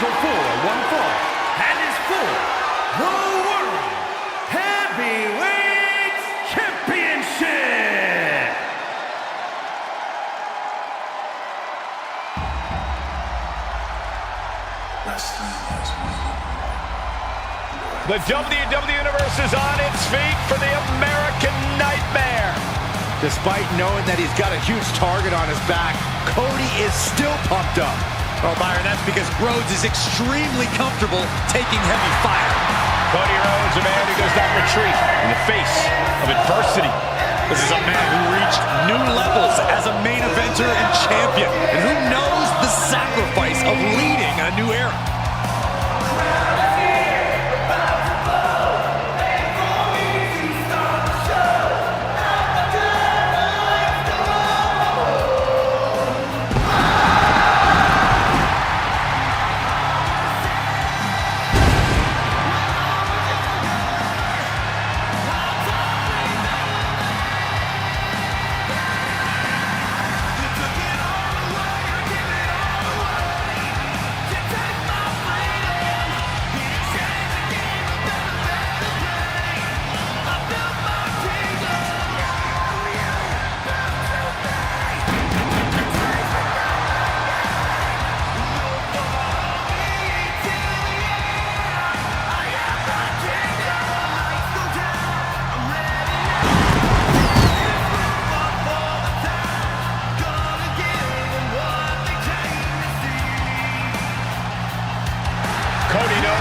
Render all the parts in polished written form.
scheduled for one fall and is for the World Heavyweight Championship. The WWE Universe is on its feet for the American Nightmare. Despite knowing that he's got a huge target on his back, Cody is still pumped up. Oh, Byron, that's because Rhodes is extremely comfortable taking heavy fire. Cody Rhodes, a man who does not retreat in the face of adversity. This is a man who reached new levels as a main eventer and champion, and who knows the sacrifice of leading a new era.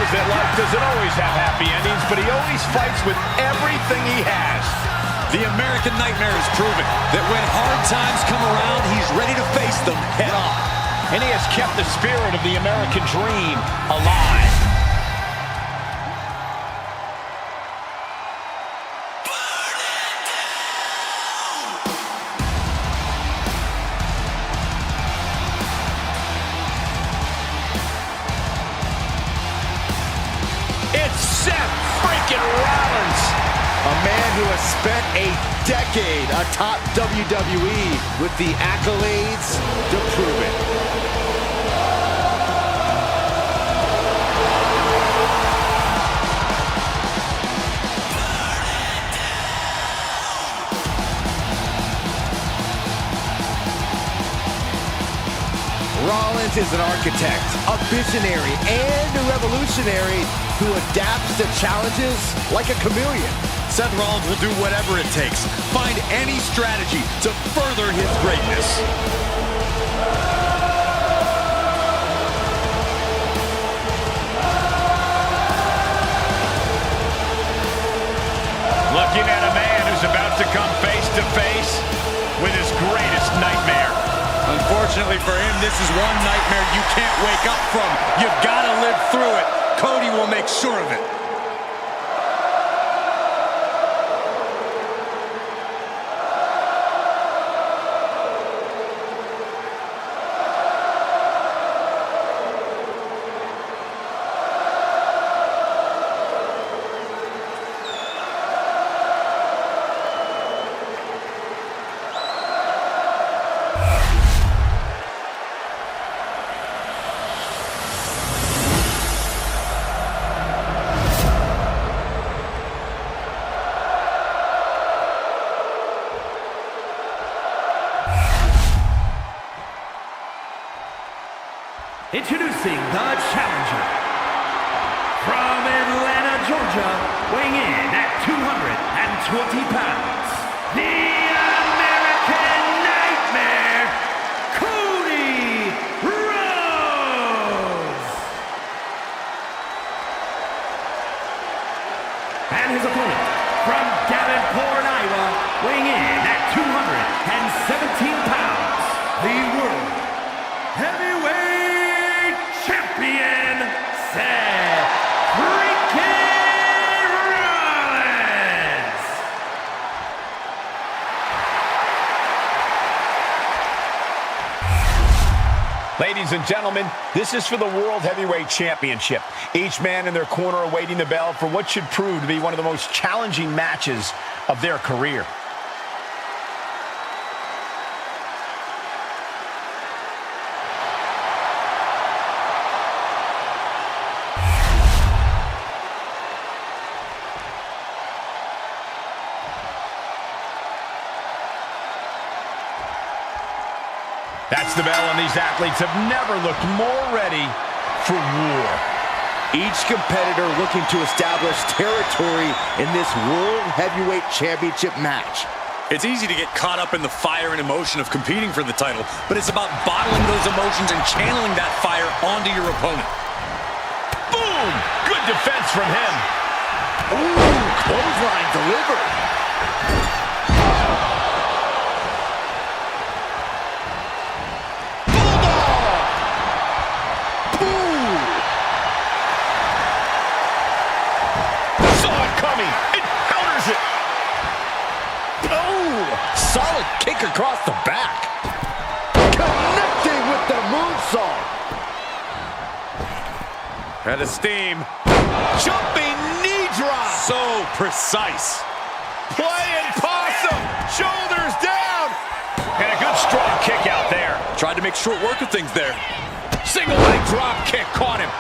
That life doesn't always have happy endings, but he always fights with everything he has. The American Nightmare has proven that when hard times come around, he's ready to face them head on. And he has kept the spirit of the American dream alive. Seth freaking Rollins, a man who has spent a decade atop WWE with the accolades to prove it. Rollins is an architect, a visionary, and a revolutionary who adapts to challenges like a chameleon. Seth Rollins will do whatever it takes, find any strategy to further his greatness. Looking at a man who's about to come face to face with his greatest nightmare. Unfortunately for him, this is one nightmare you can't wake up from. You've got to live through it. Cody will make sure of it. Introducing the challenger, from Atlanta, Georgia, weighing in at 220 pounds, the American Nightmare, Cody Rhodes. And his opponent, from Davenport, Iowa, weighing in at 217 pounds, the World Heavyweight Champion, Seth freaking Rollins. Ladies and gentlemen, this is for the World Heavyweight Championship. Each man in their corner awaiting the bell for what should prove to be one of the most challenging matches of their career. That's the bell, and these athletes have never looked more ready for war. Each competitor looking to establish territory in this World Heavyweight Championship match. It's easy to get caught up in the fire and emotion of competing for the title, but it's about bottling those emotions and channeling that fire onto your opponent. Boom! Good defense from him. Ooh, clothesline delivered. Solid kick across the back. Connecting with the moonsault. Head of steam. Jumping knee drop. So precise. Playing possum. Shoulders down. And a good strong kick out there. Tried to make short work of things there. Single leg drop kick caught him.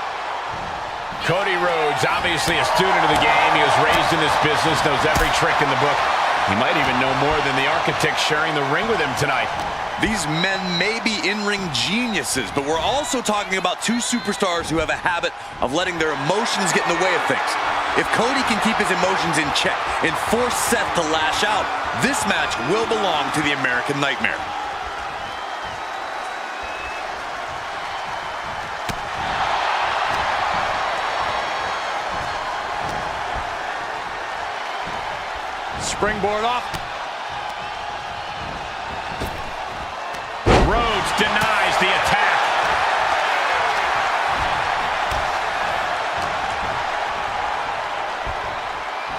Cody Rhodes, obviously a student of the game. He was raised in this business, knows every trick in the book. He might even know more than the architect sharing the ring with him tonight. These men may be in-ring geniuses, but we're also talking about two superstars who have a habit of letting their emotions get in the way of things. If Cody can keep his emotions in check and force Seth to lash out, this match will belong to the American Nightmare. Springboard off. Rhodes denies the attack.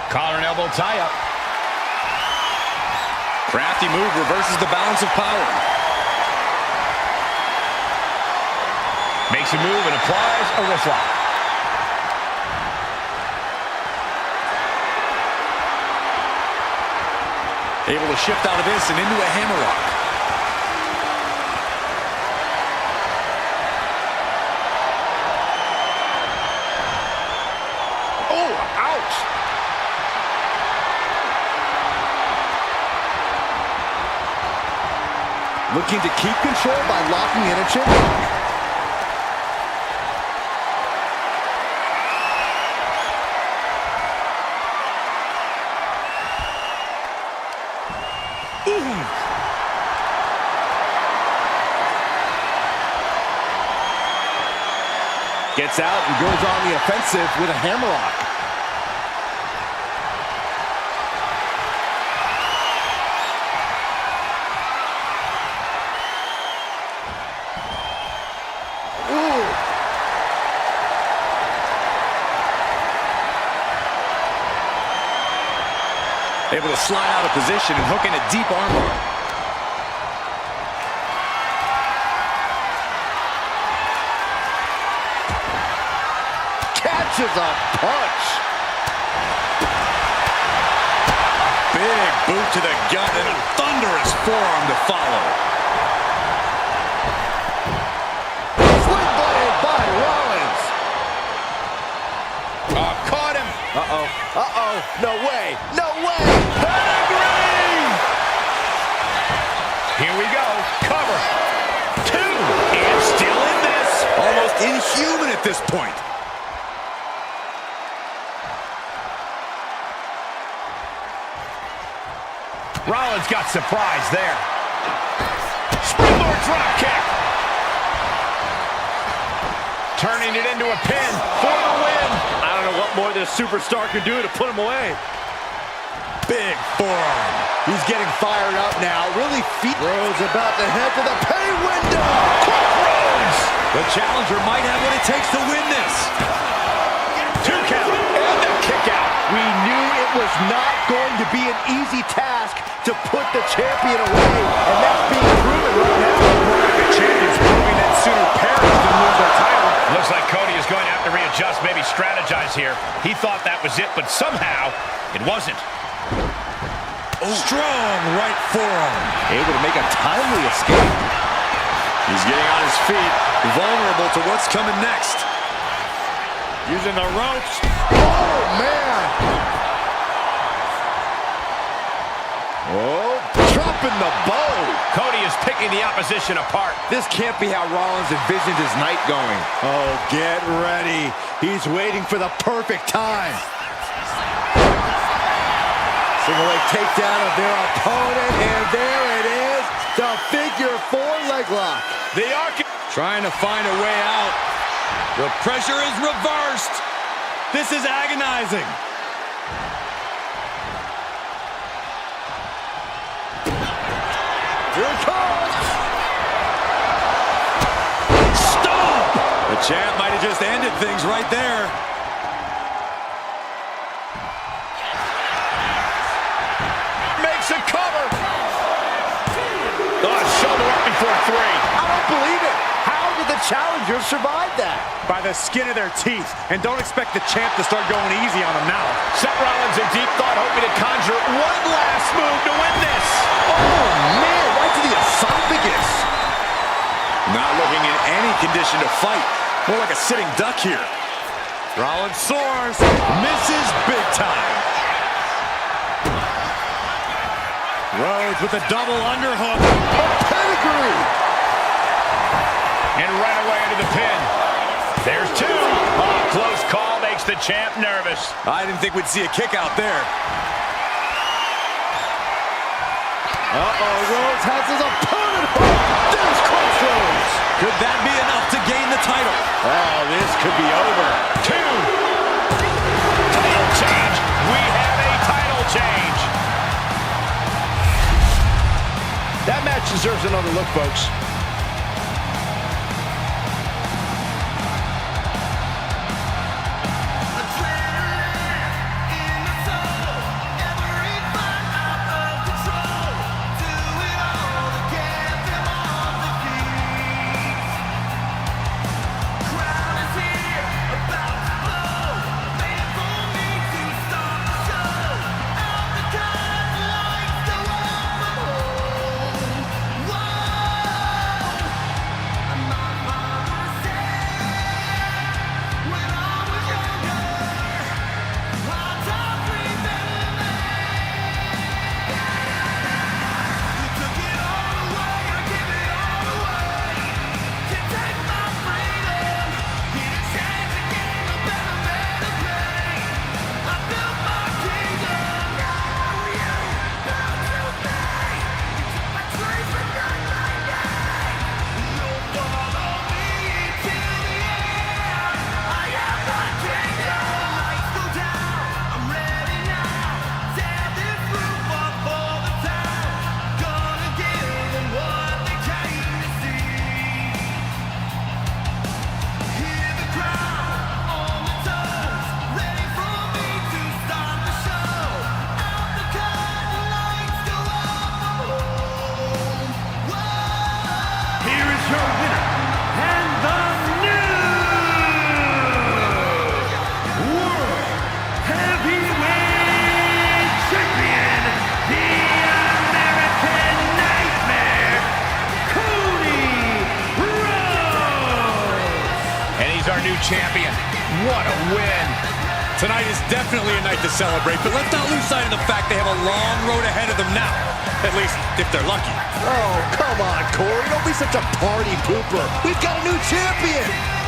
Collar and elbow tie-up. Crafty move reverses the balance of power. Makes a move and applies a wrist lock. Able to shift out of this and into a hammerlock. Oh, ouch! Looking to keep control by locking in a chin lock. Gets out and goes on the offensive with a hammerlock. Ooh. Able to slide out of position and hook in a deep armbar. Catches a punch. Big boot to the gut and a thunderous forearm to follow. Swing blade by Rollins. Oh, caught him. Uh-oh. Uh-oh. No way. No way. Pedigree. Here we go. Cover. 2. And still in this. Almost inhuman at this point. Rollins got surprised there. Springboard drop kick. Turning it into a pin for the win. I don't know what more this superstar can do to put him away. Big forearm. He's getting fired up now. Really Rhodes about to head to the pay window. Quick Rhodes. The challenger might have what it takes to win this. 2 count and a kick out. We knew it was not going to be an easy task to put the champion away, and that's being proven right now. The champion's proving that sooner perish than lose their title. Looks like Cody is going to have to readjust, maybe strategize here. He thought that was it, but somehow it wasn't. Oh. Strong right forearm. Able to make a timely escape. He's getting on his feet, vulnerable to what's coming next. Using the ropes. Oh, man. Oh, drop open the bow. Cody is picking the opposition apart. This can't be how Rollins envisioned his night going. Oh, get ready. He's waiting for the perfect time. Single leg takedown of their opponent, and there it is, the figure 4 leg lock. The Ark Trying to find a way out. The pressure is reversed. This is agonizing. Here it comes. Stop! The champ might have just ended things right there. makes a cover. Oh, shoulder up before 3. I don't believe it. How did the challenger survive that? By the skin of their teeth. And don't expect the champ to start going easy on him now. Seth Rollins in deep thought, hoping to conjure one last move to win this. Oh, man, right to the esophagus. Not looking in any condition to fight. More like a sitting duck here. Rollins soars, misses big time. Rhodes with a double underhook. A pedigree. And right away into the pin. There's 2. Oh, close call makes the champ nervous. I didn't think we'd see a kick out there. Rhodes has his opponent hooked. There's Crossroads. Could that be enough to gain the title? Oh, this could be over. 2. Title change. We have a title change. That match deserves another look, folks. Champion. What a win. Tonight is definitely a night to celebrate, but let's not lose sight of the fact they have a long road ahead of them now. At least, if they're lucky. Oh, come on, Corey. Don't be such a party pooper. We've got a new champion.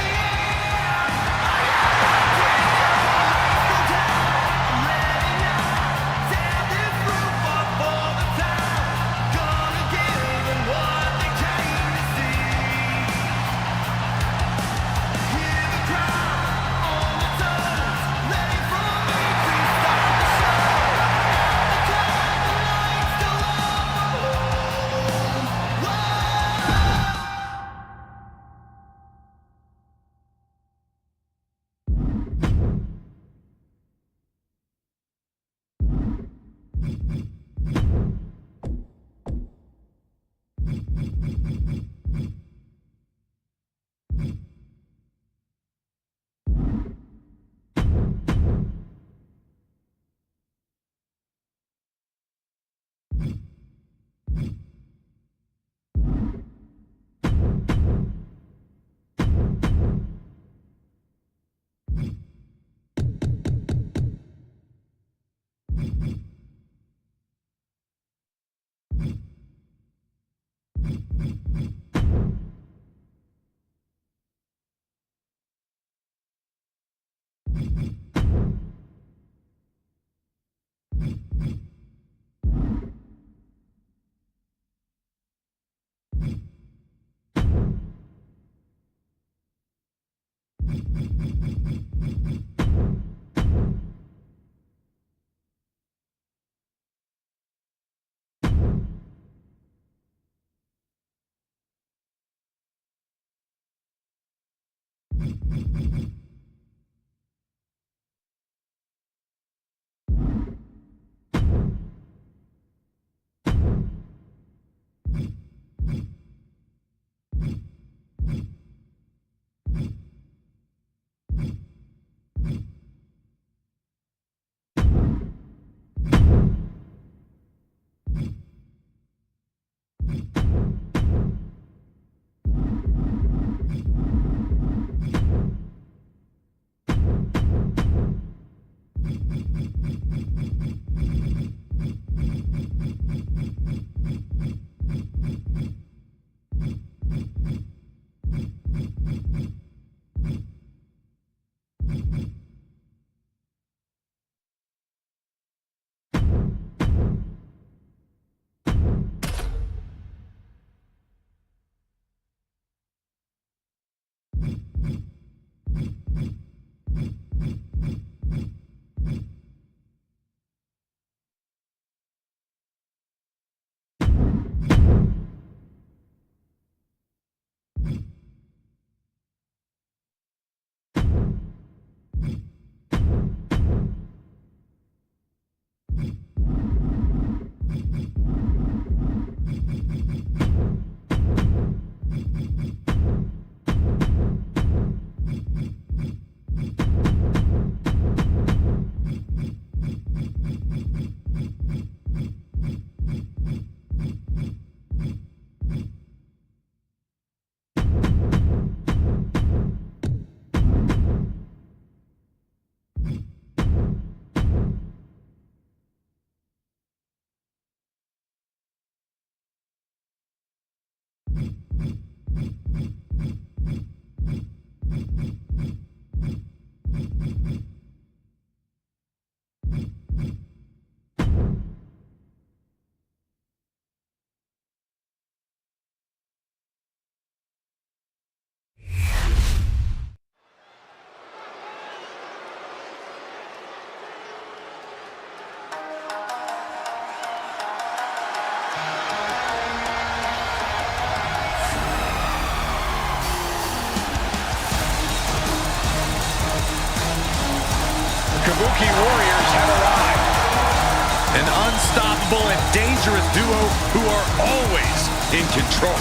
unpredictable and dangerous duo who are always in control.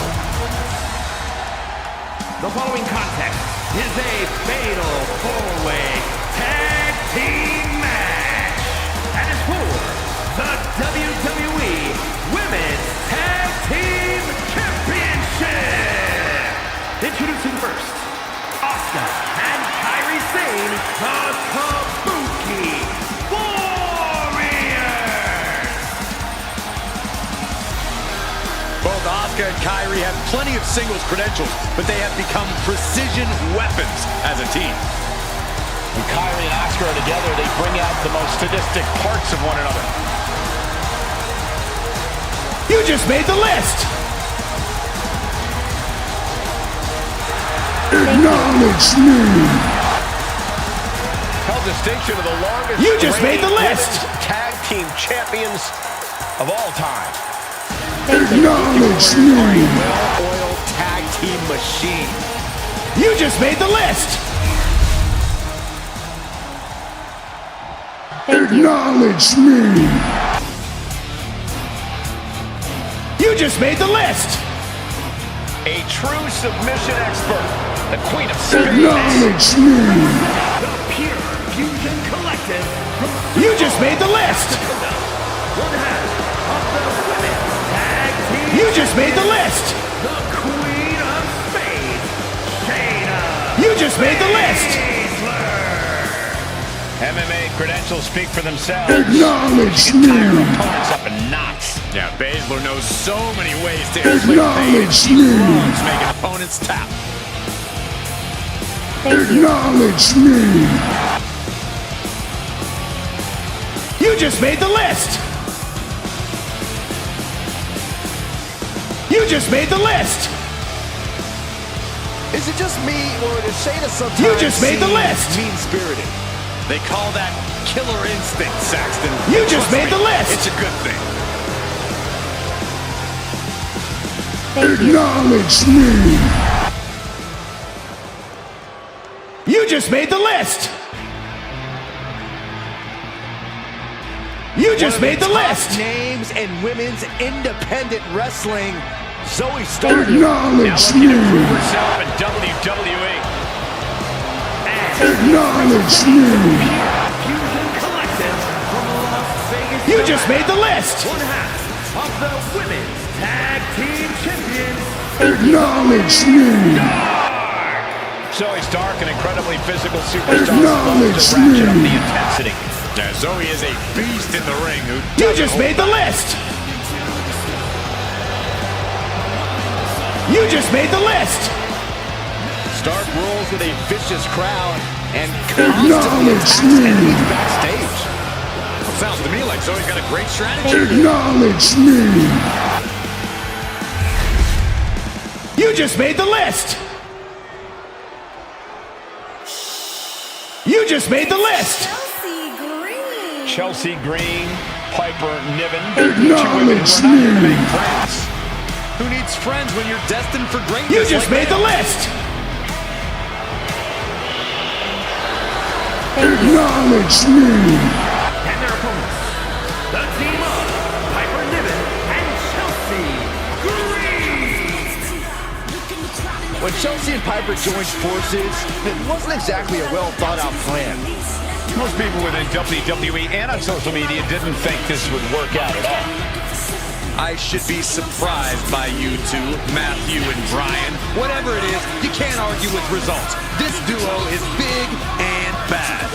The following contest is a fatal four-way tag team match and is for the WWE Women's Tag Team Championship. Introducing first, Asuka and Kairi Sane, the Kabuki Warriors. Both Asuka and Kairi have plenty of singles credentials, but they have become precision weapons as a team. When Kairi and Asuka are together, they bring out the most sadistic parts of one another. You just made the list! Acknowledge me! Held distinction of the longest You just made the reigning list! women's tag team champions of all time. Acknowledge me! Well-oiled tag team machine. You just made the list! Acknowledge me! You just made the list! A true submission expert, the Queen of Spades. Acknowledge me! The Pure Fusion Collective from You just made the list! one half of the Women's Tag Team. You just made the list! The Queen of Spades, Shayna You just made the list! Baszler. MMA credentials speak for themselves. Acknowledge Tie her me! opponents up in knots. Yeah, Baszler knows so many ways to inflict pain and Acknowledge deep me! wounds, making opponents tap. Acknowledge me! You just made the list! You just made the list! Is it just me, or does Shayna sometimes You just made the list! Mean-spirited. They call that killer instinct, Saxton. You just Trust made me, the list! It's a good thing. Acknowledge me! You just made the list! You just made the list! Names in women's independent wrestling, Zoe Stark. Acknowledge Looking to me! prove herself in WWE. Acknowledge me! Fusion Collective from Las Vegas. You just made the list! one half of the Women's Tag Team Champions. Acknowledge me! Zoe Stark, an incredibly physical superstar, Acknowledge loves to ratchet up me. the intensity. Yeah, Zoe is a beast in the ring who You doesn't just hold made the list! You just made the list! Stark rolls with a vicious crowd and Acknowledge constantly attacks me. enemies backstage. Sounds to me like Zoe's got a great strategy. Acknowledge me! You just made the list! You just made the list! Chelsea Green, Piper Niven. Acknowledge Two women who are not here to me. make friends. Who needs friends when you're destined for greatness? You just like made the them? list! Acknowledge me! And their opponents, the team of Piper Niven and Chelsea Green. When Chelsea and Piper joined forces, it wasn't exactly a well-thought-out plan. Most people within WWE and on social media didn't think this would work out at all. I should be surprised by you two, Matthew and Brian. Whatever it is, you can't argue with results. This duo is big and bad.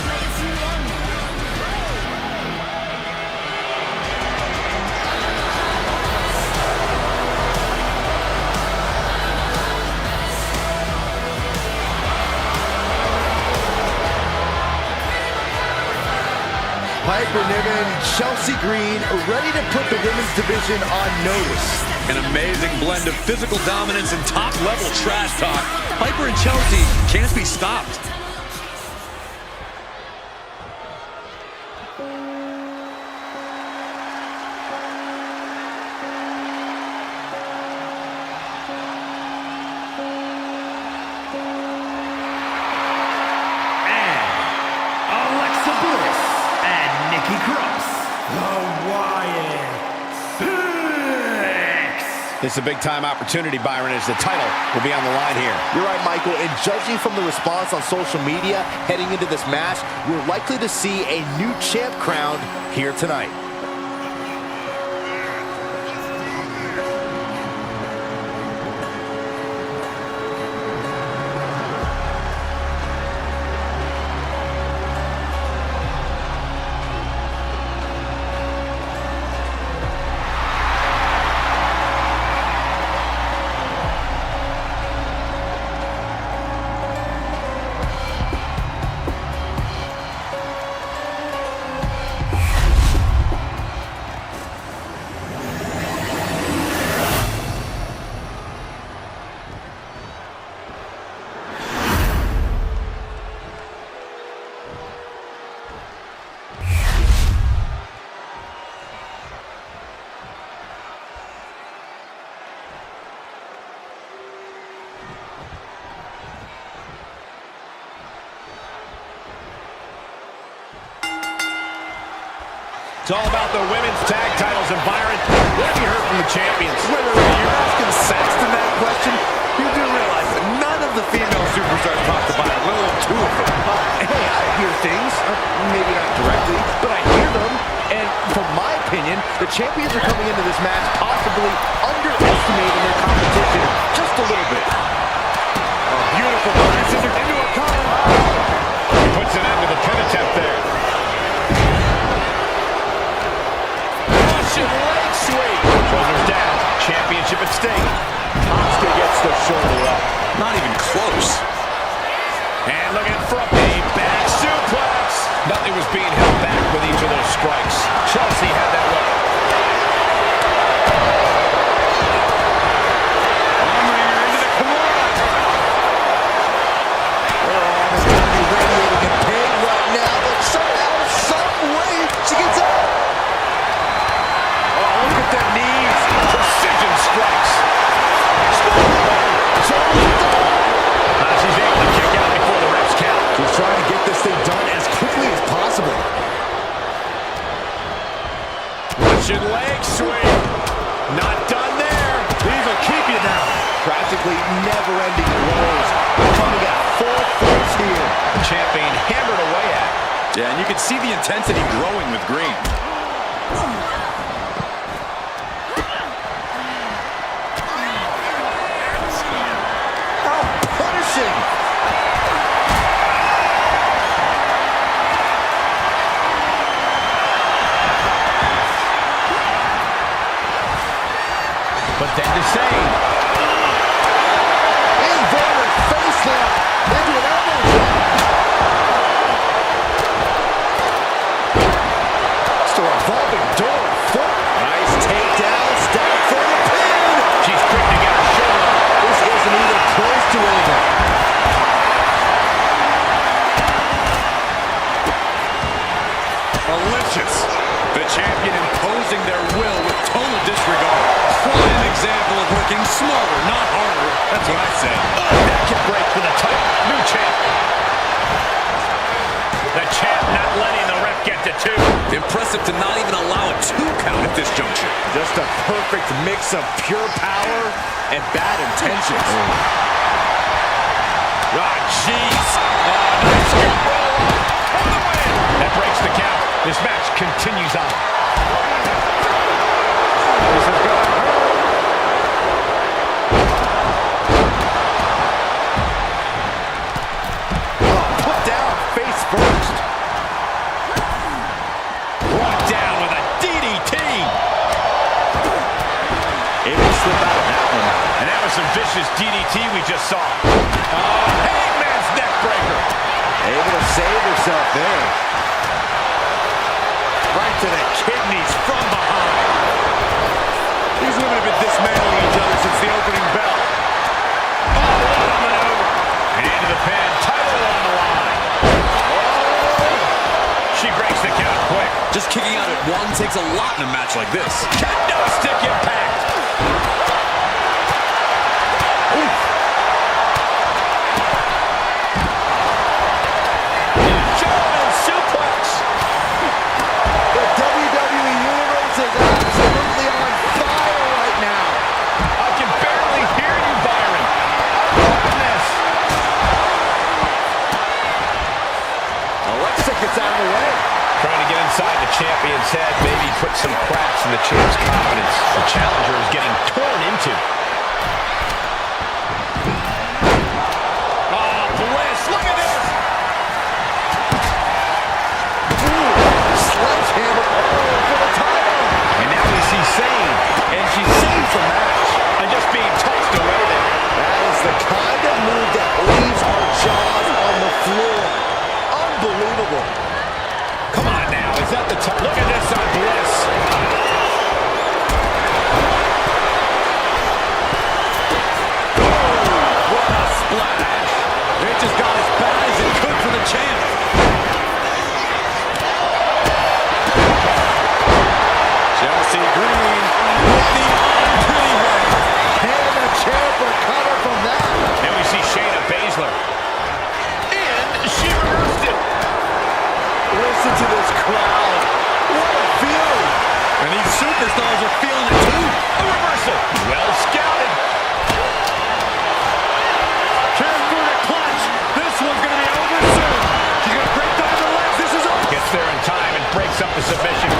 Piper Niven, Chelsea Green, ready to put the women's division on notice. An amazing blend of physical dominance and top-level trash talk. Piper and Chelsea can't be stopped. Alexa Bliss and Nikki Cross, the Wyatt This is a big-time opportunity, Byron, as the title will be on the line here. You're right, Michael, and judging from the response on social media heading into this match, we're likely to see a new champ crowned here tonight. It's all about the women's tag titles, and Byron, what have you heard from the champions? Whether you're asking Saxton that question, you do realize that none of the female superstars talk about it, let alone two of them. Hey, I hear things, maybe not directly, but I hear them, and from my opinion, the champions are coming into this match possibly underestimating their competition just a little bit. Beautiful scissors into a cover. He puts an end to the pin attempt there. Russian leg sweep. Shoulders down. Championship at stake. Asuka gets the shoulder up. Not even close. And looking for a back suplex. Nothing was being held back with each of those strikes. Chelsea had that way. Armringer into the Kimura. It's going to be radiating in pain right now, but somehow, some way, she gets up. Oh, look at their knees. Precision strikes. She's able to kick out before the refs count. She's trying to get this thing done as quickly as possible. Russian leg sweep. Not done there. These will keep you down. Practically never-ending blows. Coming at full force here. Champ being hammered away at. Yeah, and you can see the intensity growing with Green. Punishing. But then to save. Inverted face lock into an elbow drop. Just a revolving door. Foot. Nice takedown. Step for the pin. She's quick to get her shoulder up. This isn't even close to over. Malicious. The champion imposing their will with total disregard. Prime example of working smarter, not harder. That's what I say. That can break for the title. New champ. The champ not letting the ref get to two. Impressive to not even allow a 2 count at this juncture. Just a perfect mix of pure power and bad intentions. Ah, jeez. Nice scoop roll for the win. That breaks the count. This match continues on. This is going to hurt. Put down face first. Brought down with a DDT. Able to slip out of that one. And that was some vicious DDT we just saw. Hangman's neck breaker. Able to save herself there. Right to the kidneys from behind. These women have been dismantling each other since the opening bell. Oh, what a maneuver. And into the pin. Title on the line. She breaks the count quick. Just kicking out at 1 takes a lot in a match like this. Kendo stick impact. German suplex. The WWE Universe is absolutely on fire right now. to the champ's confidence. The challenger is getting torn into. Oh, Bliss, look at this! Sledgehammer for the title. And now we see Sane. And she saves the match. And just being tossed away there. That is the kind of move that leaves our jaws on the floor. Unbelievable. Come on now, is that the time? Look at this on Bliss. What a splash. It just got as bad as it could for the champ. Chelsea Green with the unpretty way. And the champ recovered from that. And we see Shayna Baszler. And she reversed it. Listen to this crowd. What a feeling. And these superstars are feeling it too. A reversal. Well scouted. Careful to clutch. This one's going to be over soon. She's going to break down the legs. This is over. Gets there in time and breaks up the submission.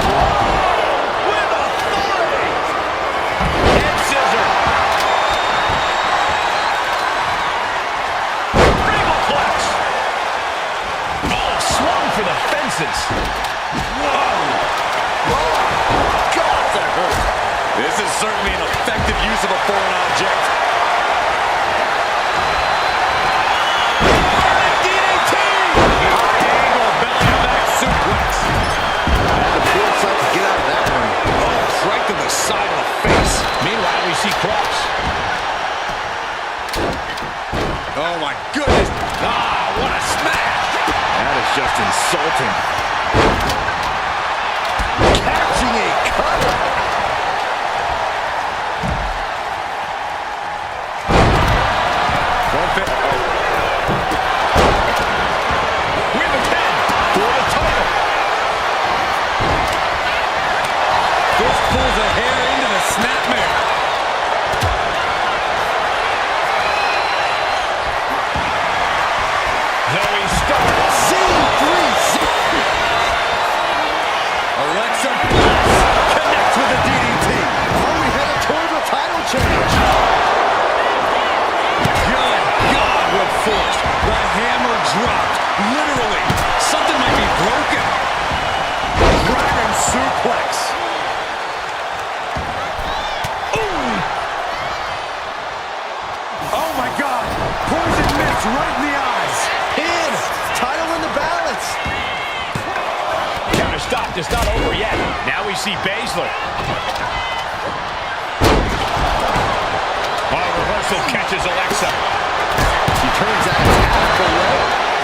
With authority. Head scissor. Regalplex. Oh, swung for the fences. God, that hurt. This is certainly an effective use of a foreign object. DDT. High angle belly-to-back suplex. Had to feel something to get out of that one. Oh, right to the side of the face. Meanwhile, we see Cross. Oh my goodness. Ah, what a smash. That is just insulting. Catching a cutter. We have a 10 for the title. This pulls a hair into the snapmare. Zoe Stark. Alexa Bliss connects with a DDT. Are we headed towards a title change? Good God, what force. The hammer dropped. Literally. Something might be broken. Dragon suplex. Oh my God. Poison mist right in the eyes. Pin. Title in the balance. Counter stop, it's not over yet. Now we see Baszler. Oh, reversal catches Alexa. She turns that attack away.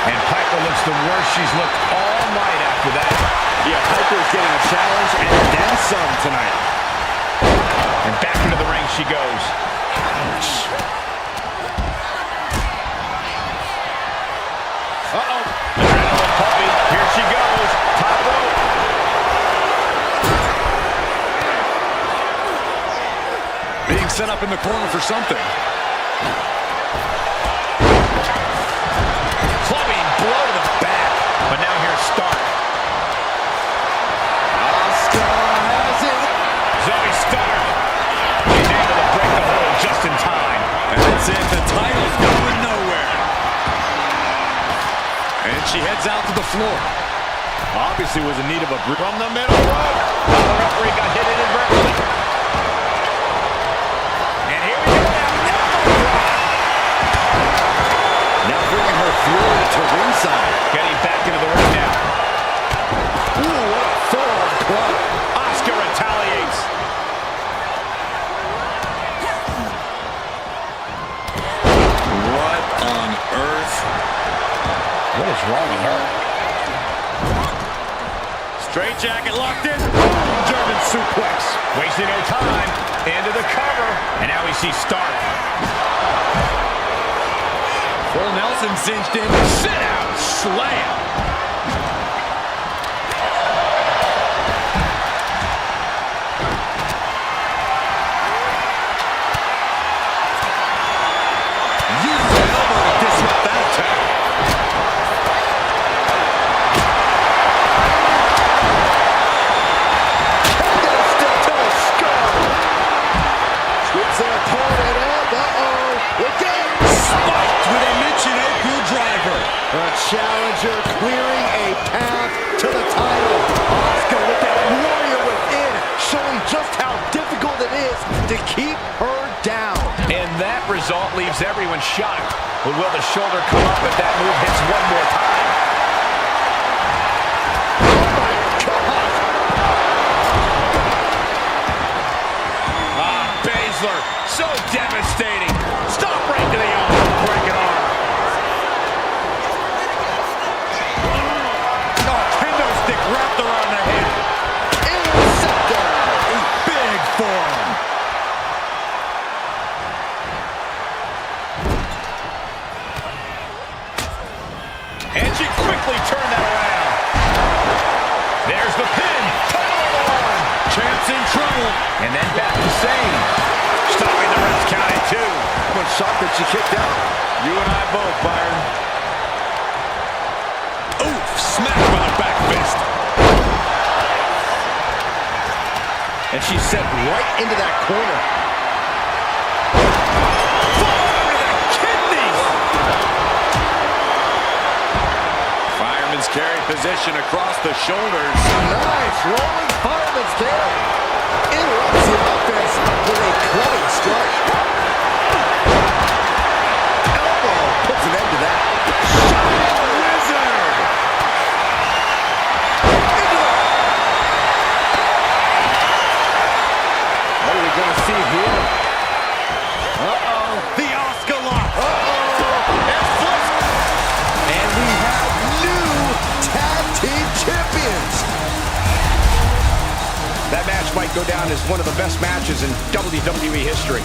And Piper looks the worst she's looked all night after that. Yeah, Piper's getting a challenge and then some tonight. And back into the ring she goes. Uh-oh. Adrenaline puppy. Here she goes. Top rope. Being set up in the corner for something. Clubbing blow to the back. But now here's Stark. Asuka has it. Zoe Stark. She's able to break the hold just in time. And that's it. The title's going nowhere. And she heads out to the floor. Obviously was in need of a break. From the middle rope. The referee got hit inadvertently. And here we go now. Now bringing her fury to ringside. Getting back into the ring now. Ooh, what a full-on club. Asuka retaliates. What on earth? What is wrong with her? Straight jacket locked in. German suplex. Wasting no time. Into the cover. And now we see Stark. Full Nelson cinched in. Sit out. Slam. Uses an elbow to disrupt that attack. Still to clearing a path to the title. Asuka with that warrior within, showing just how difficult it is to keep her down. And that result leaves everyone shocked. But will the shoulder come up if that move hits one more time? Oh my God! Baszler, so devastating. Stop right to the arm. Break it arm. Oh, kendo stick wrapped around the head. Interceptor! Big form. And she quickly turned that around. There's the pin. Champ's in trouble. And then back to Sane. Stopping the ref's count at 2. I'm shocked that she kicked out. You and I both, Byron. Oof, smack by the back fist. And she's set right into that corner. Fireman's carry position across the shoulders. Nice rolling fireman's carry. Interrupts the offense with a clubbing strike. Elbow puts an end to that. Shining Wizard. Into the... What are we going to see here? Uh-oh. The Asuka lock. And we have new tag team champions. That match might go down as one of the best matches in WWE history.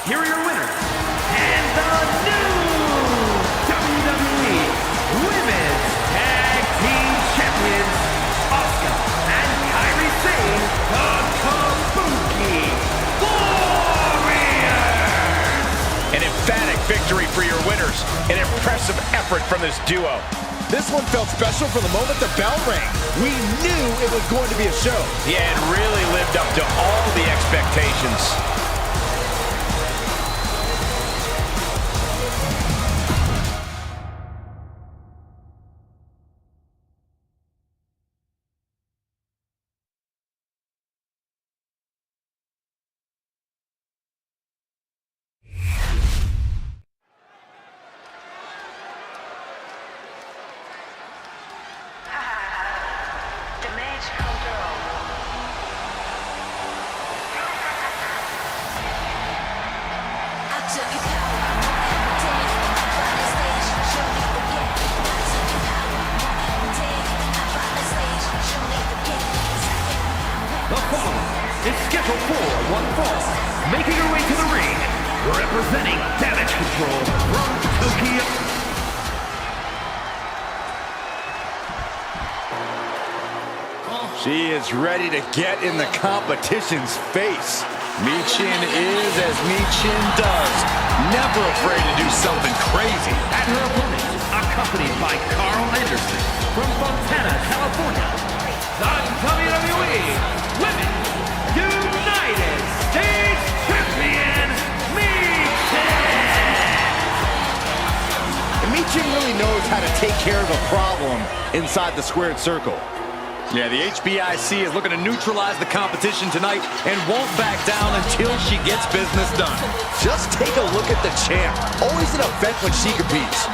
Here are your winners, and the new WWE Women's Tag Team Champions, Asuka and Kairi Sane, the Kabuki Warriors! An emphatic victory for your winners. An impressive effort from this duo. This one felt special from the moment the bell rang. We knew it was going to be a show. Yeah, it really lived up to all the expectations. The following is scheduled for one fall, making her way to the ring, representing Damage Control from Tokyo. She is ready to get in the competition's face. Michin is as Michin does. Never afraid to do something crazy. And her opponent, accompanied by Carl Anderson from Fontana, California, the WWE Women's United States Champion, Michin! And Michin really knows how to take care of a problem inside the squared circle. Yeah, the HBIC is looking to neutralize the competition tonight and won't back down until she gets business done. Just take a look at the champ. Always an event when she competes.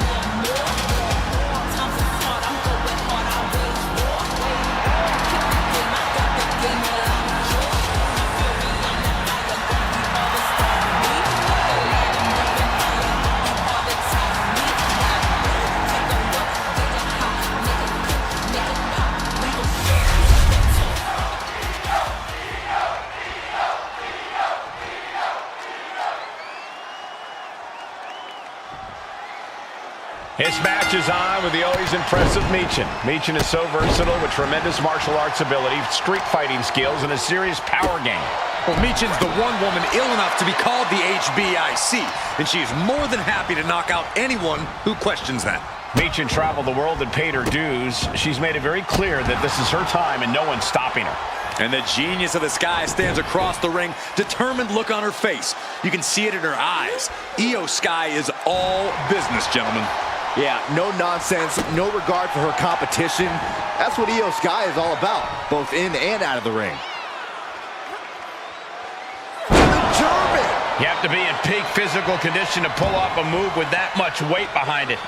This match is on with the always impressive Michin. Michin is so versatile with tremendous martial arts ability, street fighting skills, and a serious power game. Well, Michin's the one woman ill enough to be called the HBIC, and she's more than happy to knock out anyone who questions that. Michin traveled the world and paid her dues. She's made it very clear that this is her time and no one's stopping her. And the genius of the Sky stands across the ring, determined look on her face. You can see it in her eyes. Io Sky is all business, gentlemen. Yeah, no nonsense, no regard for her competition. That's what Io Sky is all about, both in and out of the ring. The German! You have to be in peak physical condition to pull off a move with that much weight behind it.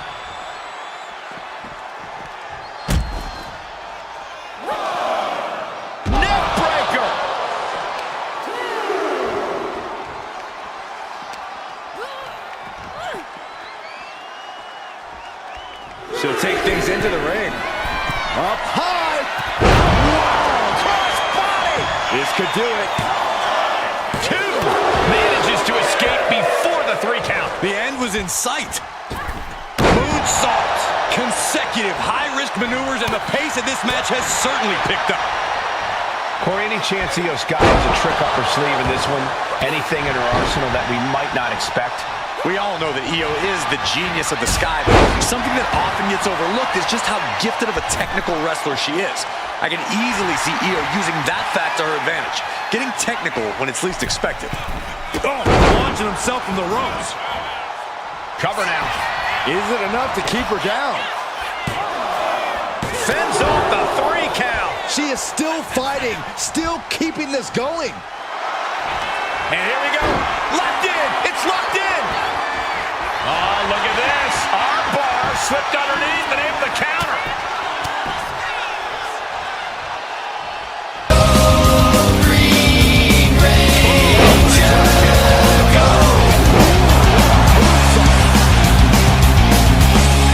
She'll take things into the ring. Up high! Wow! Cross body! This could do it. 2 manages to escape before the 3 count. The end was in sight. Moonsaults, consecutive high-risk maneuvers, and the pace of this match has certainly picked up. Corey, any chance Io Sky has a trick up her sleeve in this one? Anything in her arsenal that we might not expect? We all know that Io is the genius of the Sky, but something that often gets overlooked is just how gifted of a technical wrestler she is. I can easily see Io using that fact to her advantage, getting technical when it's least expected. Oh, launching himself from the ropes. Cover now. Is it enough to keep her down? Fends off the 3 count. She is still fighting, still keeping this going. And here we go. Locked in. It's locked in. Oh, look at this. Arm bar slipped underneath and able to counter.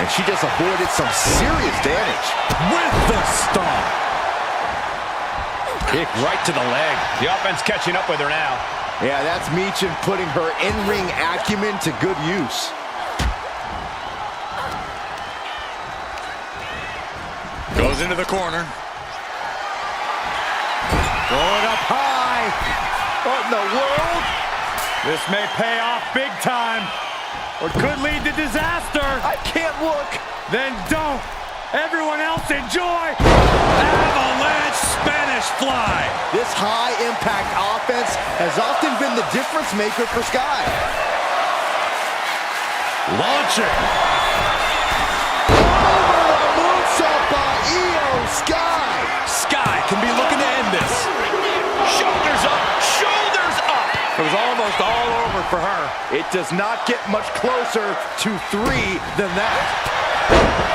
And she just avoided some serious damage. With the stomp. Kick right to the leg. The offense catching up with her now. Yeah, that's Michin putting her in-ring acumen to good use. Goes into the corner. Going up high. What in the world? This may pay off big time, or could lead to disaster. I can't look. Then don't. Everyone else enjoy. Avalanche Spanish Fly. This high-impact offense has often been the difference maker for Sky. Launching. Oh, moonsault by Io Sky. Sky can be looking to end this. Shoulders up. Shoulders up. It was almost all over for her. It does not get much closer to 3 than that.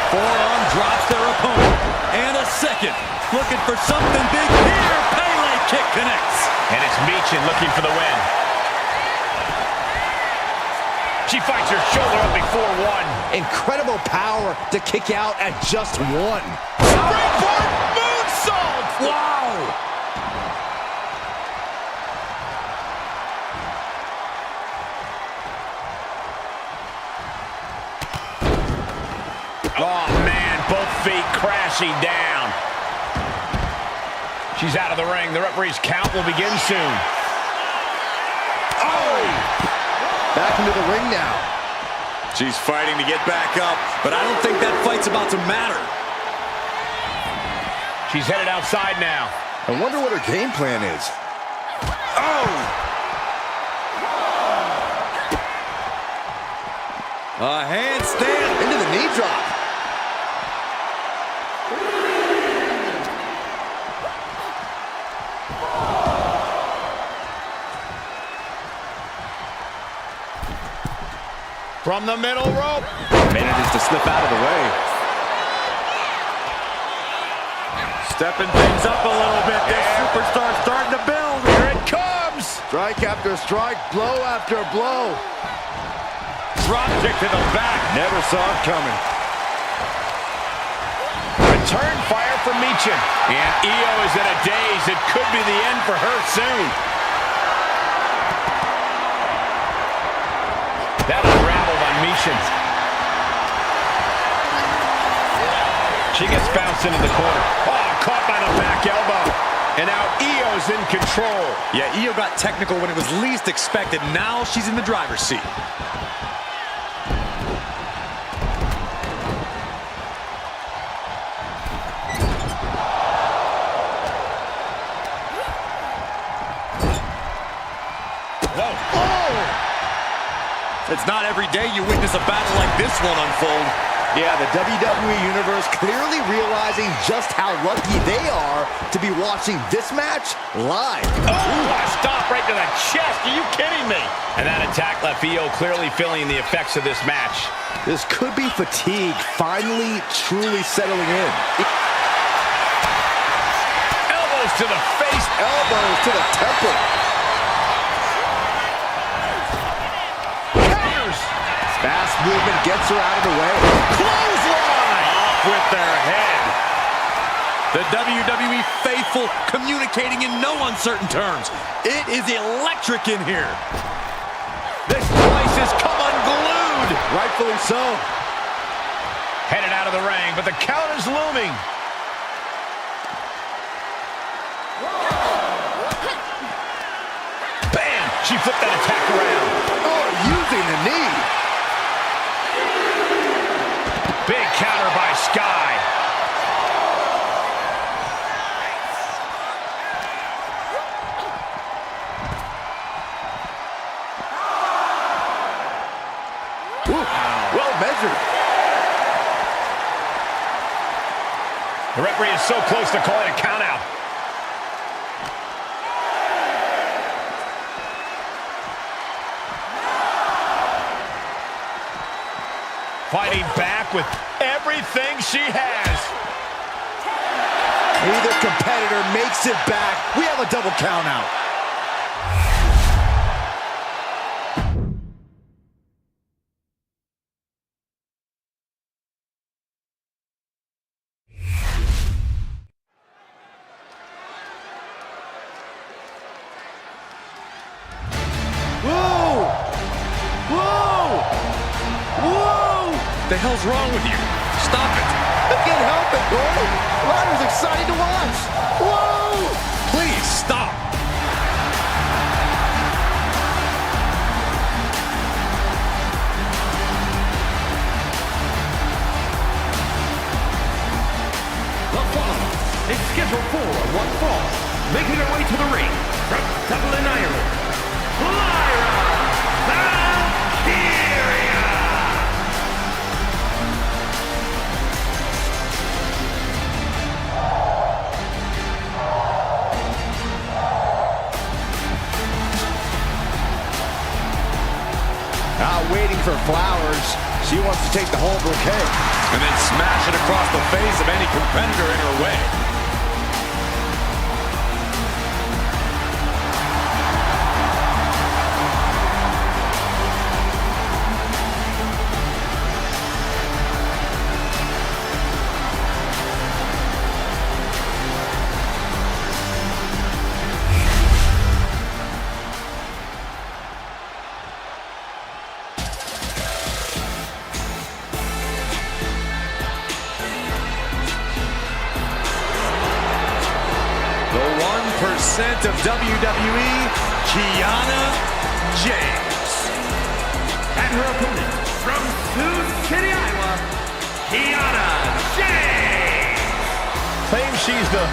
Forearm drops their opponent. And a second. Looking for something big here. Pele kick connects. And it's Michin looking for the win. She fights her shoulder up before 1. Incredible power to kick out at just 1. Springboard moonsault. Wow. Oh, man, both feet crashing down. She's out of the ring. The referee's count will begin soon. Oh! Back into the ring now. She's fighting to get back up, but I don't think that fight's about to matter. She's headed outside now. I wonder what her game plan is. Oh! A handstand. Into the knee drop. From the middle rope. Manages to slip out of the way. Stepping things up a little bit. This superstar starting to build. Here it comes. Strike after strike, blow after blow. Drop kick to the back. Never saw it coming. Return fire from Michin. And Io is in a daze. It could be the end for her soon. That unraveled on Michin. She gets bounced into the corner. Oh, caught by the back elbow. And now Io's in control. Yeah, Io got technical when it was least expected. Now she's in the driver's seat. It's not every day you witness a battle like this one unfold. Yeah, the WWE Universe clearly realizing just how lucky they are to be watching this match live. Oh, a stop right to the chest. Are you kidding me? And that attack left Io clearly feeling the effects of this match. This could be fatigue finally truly settling in. Elbows to the face. Elbows to the temple. Fast movement gets her out of the way. Clothesline! Off with their head. The WWE faithful communicating in no uncertain terms. It is electric in here. This place has come unglued. Rightfully so. Headed out of the ring, but the count is looming. Bam! She flipped that attack around. Oh, using the knee. Big counter by Sky. Well measured. The referee is so close to calling a count out. Fighting back with everything she has. Neither competitor makes it back. We have a double count out. Whoa! Whoa! Whoa! What the hell's wrong with you? Stop it! I can't help it, Corey. Ryder's exciting to watch. Whoa! Please stop! The following is scheduled for one fall, making her way to the ring from Dublin, Ireland, Lyra Valkyria! Not waiting for flowers. She wants to take the whole bouquet. And then smash it across the face of any competitor in her way. Of WWE, Kiana James. And her opponent from Sioux City, Iowa, Kiana James! Claims she's the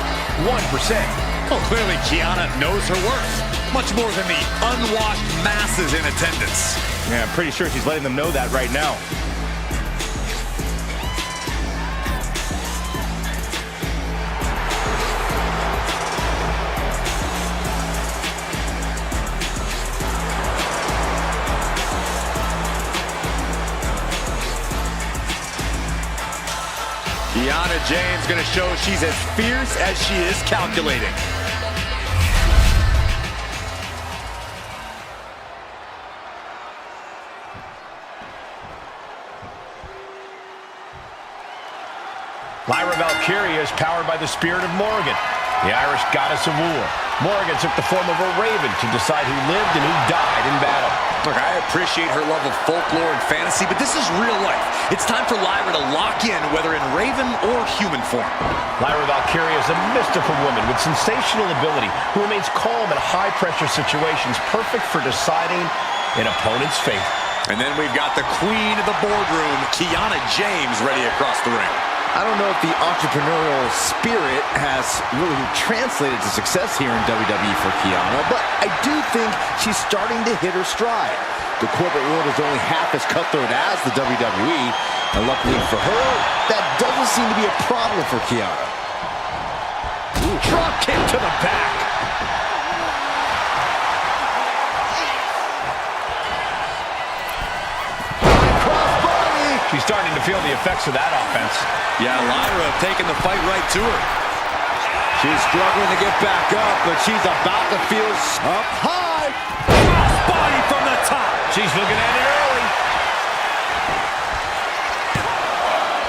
1%. Well, clearly Kiana knows her worth. Much more than the unwashed masses in attendance. Yeah, I'm pretty sure she's letting them know that right now. Kiana James going to show she's as fierce as she is calculating. Lyra Valkyria is powered by the spirit of Morgan, the Irish goddess of war. Morgan took the form of a raven to decide who lived and who died in battle. Look, I appreciate her love of folklore and fantasy, but this is real life. It's time for Lyra to lock in, whether in raven or human form. Lyra Valkyria is a mystical woman with sensational ability who remains calm in high-pressure situations, perfect for deciding an opponent's fate. And then we've got the queen of the boardroom, Kiana James, ready across the ring. I don't know if the entrepreneurial spirit has really translated to success here in WWE for Kiana, but I do think she's starting to hit her stride. The corporate world is only half as cutthroat as the WWE, and luckily for her, that doesn't seem to be a problem for Kiana. Ooh, drop kick to the back. She's starting to feel the effects of that offense. Yeah, Lyra taking the fight right to her. She's struggling to get back up, but she's about to feel up high. Body from the top. She's looking at it early.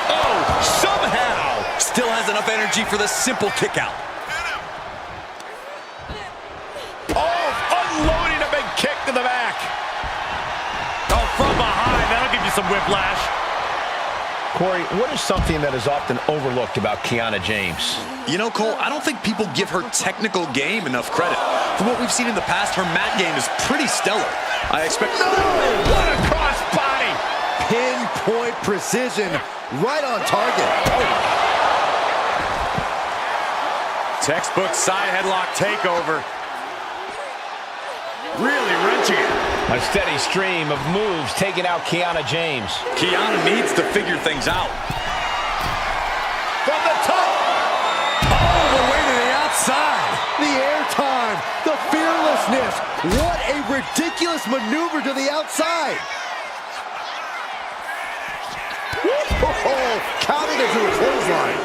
Oh, somehow still has enough energy for the simple kick out. Oh, unloading a big kick to the back. Oh, from behind. That'll give you some whiplash. Corey, what is something that is often overlooked about Kiana James? You know, Cole, I don't think people give her technical game enough credit. From what we've seen in the past, her mat game is pretty stellar. I expect... No! What a cross body! Pinpoint precision, right on target. Textbook side headlock takeover. Really wrenching it. A steady stream of moves taking out Kiana James. Kiana needs to figure things out. From the top! All the way to the outside. The airtime, the fearlessness. What a ridiculous maneuver to the outside. Oh, counted into a clothesline.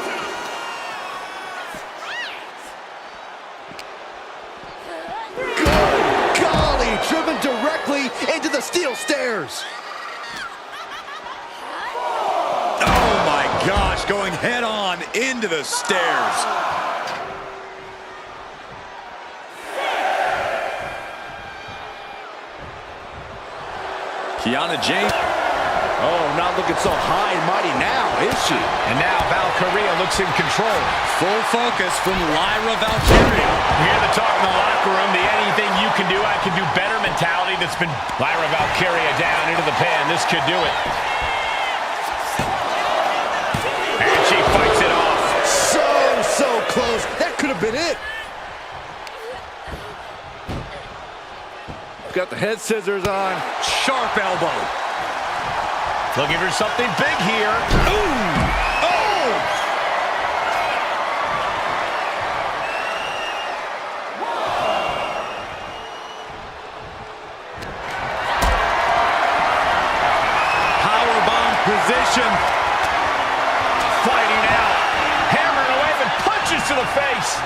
Driven directly into the steel stairs. Oh my gosh, going head on into the stairs. Kiana James. Oh, not looking so high and mighty now, is she? And now Valkyria looks in control. Full focus from Lyra Valkyria. You hear the talk in the locker room, the anything you can do, I can do better mentality that's been Lyra Valkyria down into the pin. This could do it. And she fights it off. So close. That could have been it. Got the head scissors on. Sharp elbow. Looking for something big here. Ooh! Oh! Powerbomb position. Fighting out. Hammering away with punches to the face.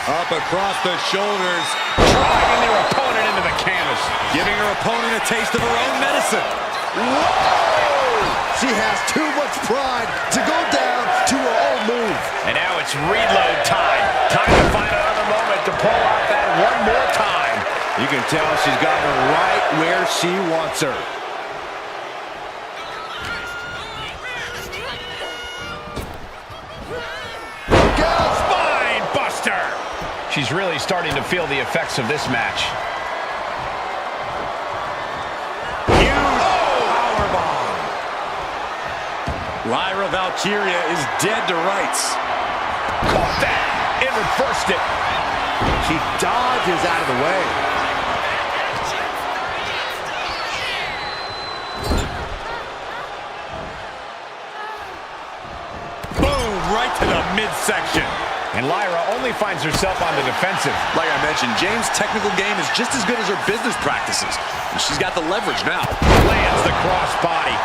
Up across the shoulders. Driving their opponent into the canvas. Giving her opponent a taste of her own medicine. Whoa! She has too much pride to go down to her own move. And now it's reload time. Time to find another moment to pull out that one more time. You can tell she's got her right where she wants her. Spine buster. She's really starting to feel the effects of this match. Powerbomb. Lyra Valkyria is dead to rights. Caught that and reversed it. She dodges out of the way. Boom, right to the midsection. And Lyra only finds herself on the defensive. Like I mentioned, James' technical game is just as good as her business practices. And she's got the leverage now. Lands the crossbody.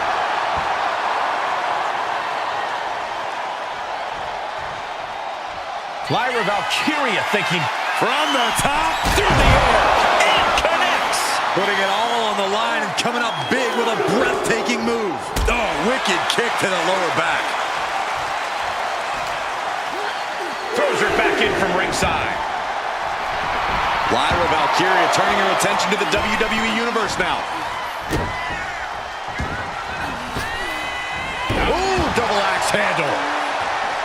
Lyra Valkyria thinking From the top, through the air, and connects. Putting it all on the line and coming up big with a breathtaking move. Oh, wicked kick to the lower back. back in from ringside. Lyra Valkyria turning her attention to the WWE Universe now. Ooh, double axe handle.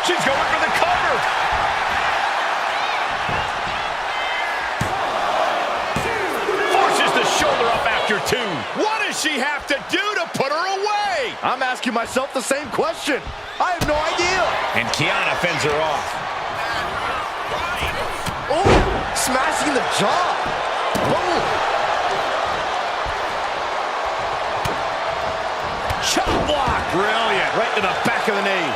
She's going for the cover. Forces the shoulder up after two. What does she have to do to put her away? I'm asking myself the same question. I have no idea. And Kiana fends her off. Oh, smashing the jaw. Boom. Chop block. Brilliant. Right to the back of the knee.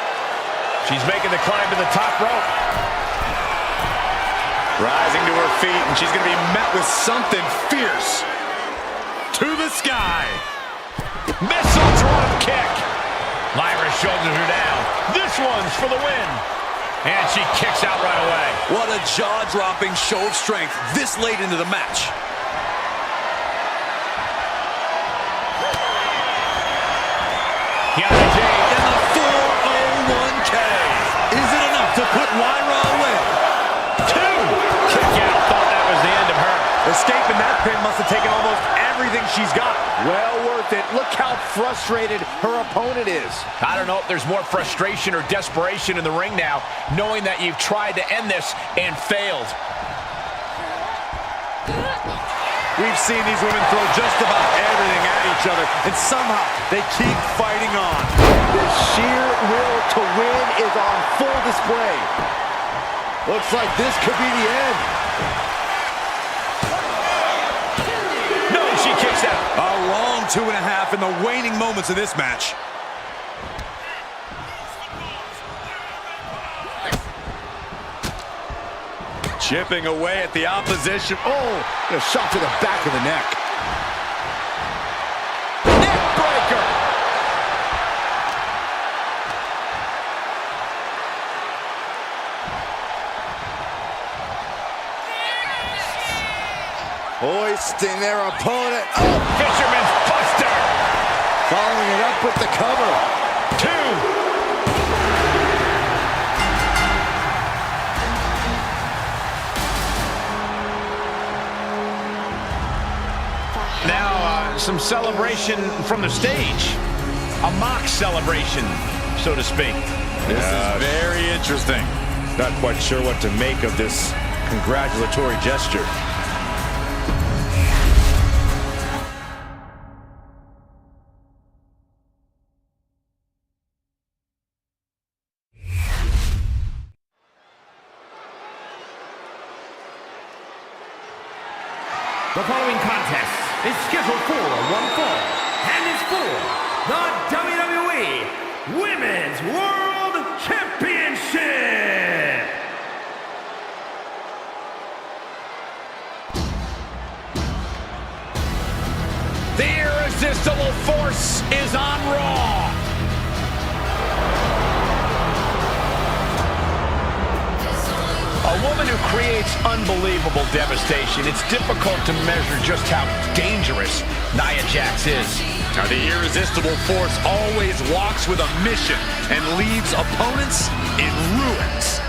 She's making the climb to the top rope. Rising to her feet, and she's going to be met with something fierce. To the sky. Missile drop kick. Lyra shoulders her down. This one's for the win. And she kicks out right away. What a jaw-dropping show of strength this late into the match. Kiana James. And the 401k. Is it enough to put Lyra away? Two. Kick out. Thought that was the end of her. Escaping that pin must have taken almost everything she's got. Well worth it. Look how frustrated her opponent is. I don't know if there's more frustration or desperation in the ring now, knowing that you've tried to end this and failed. We've seen these women throw just about everything at each other, and somehow they keep fighting on. The sheer will to win is on full display. Looks like this could be the end. No, she kicks out. A long 2.5 in the waning moments of this match. Chipping away at the opposition. Oh, a shot to the back of the neck. Neck breaker. Hoisting their opponent up. Fisherman's Buster. Following it up with the cover. Two. Now, some celebration from the stage. A mock celebration, so to speak. This is very interesting. Not quite sure what to make of this congratulatory gesture. The following contest is scheduled for one fall and is for the WWE Women's World Championship. The irresistible force is on Raw. A woman who creates unbelievable devastation. It's difficult to measure just how dangerous Nia Jax is. Now, the irresistible force always walks with a mission and leaves opponents in ruins.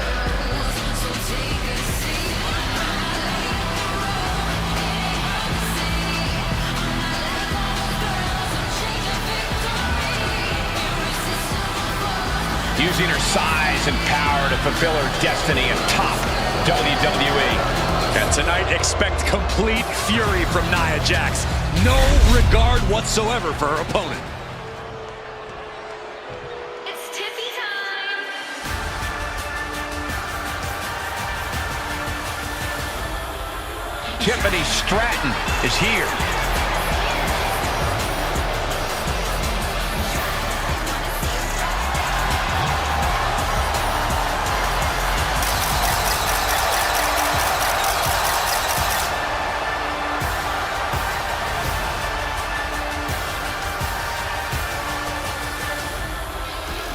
Using her size and power to fulfill her destiny atop WWE. And tonight, expect complete fury from Nia Jax. No regard whatsoever for her opponent. It's Tiffy time. Tiffany Stratton is here.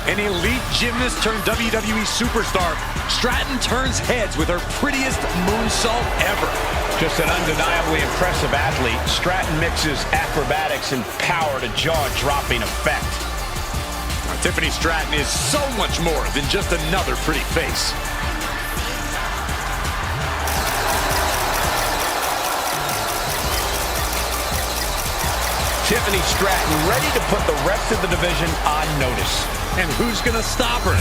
An elite gymnast turned WWE superstar, Stratton turns heads with her prettiest moonsault ever. Just an undeniably impressive athlete, Stratton mixes acrobatics and power to jaw-dropping effect. Now, Tiffany Stratton is so much more than just another pretty face. Tiffany Stratton ready to put the rest of the division on notice. And who's going to stop her?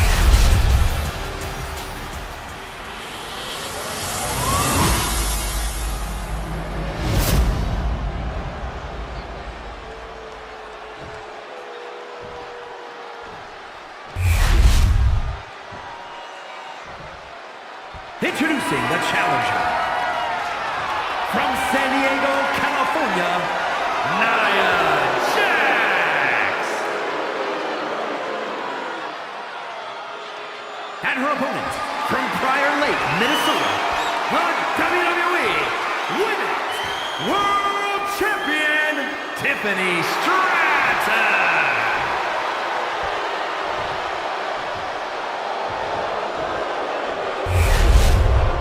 Introducing the challenger from San Diego, California, Nia Jax. And her opponent from Prior Lake, Minnesota, the WWE Women's World Champion, Tiffany Stratton.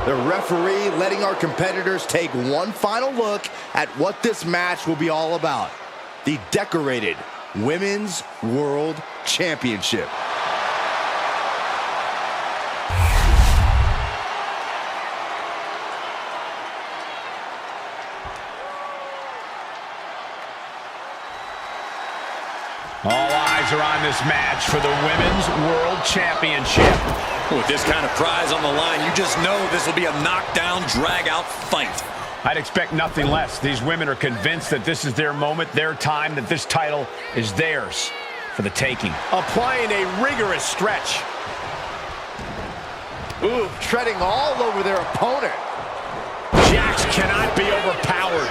The referee letting our competitors take one final look at what this match will be all about. The decorated Women's World Championship. All eyes are on this match for the Women's World Championship. With this kind of prize on the line, you just know this will be a knockdown, drag-out fight. I'd expect nothing less. These women are convinced that this is their moment, their time, that this title is theirs for the taking. Applying a rigorous stretch. Ooh, treading all over their opponent. Jax cannot be overpowered.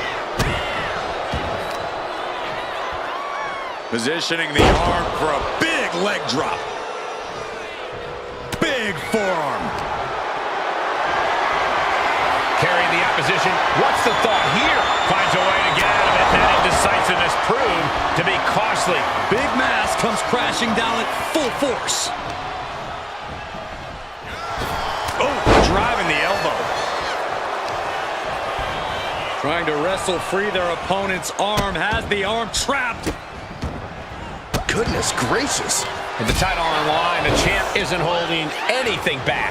Positioning the arm for a big leg drop. Big forearm. Carrying the opposition. What's the thought here? Finds a way to get out of it. That indecisiveness proved to be costly. Big mass comes crashing down at full force. Oh, driving the elbow. Trying to wrestle free their opponent's arm. Has the arm trapped. Goodness gracious. With the title on the line, the champ isn't holding anything back.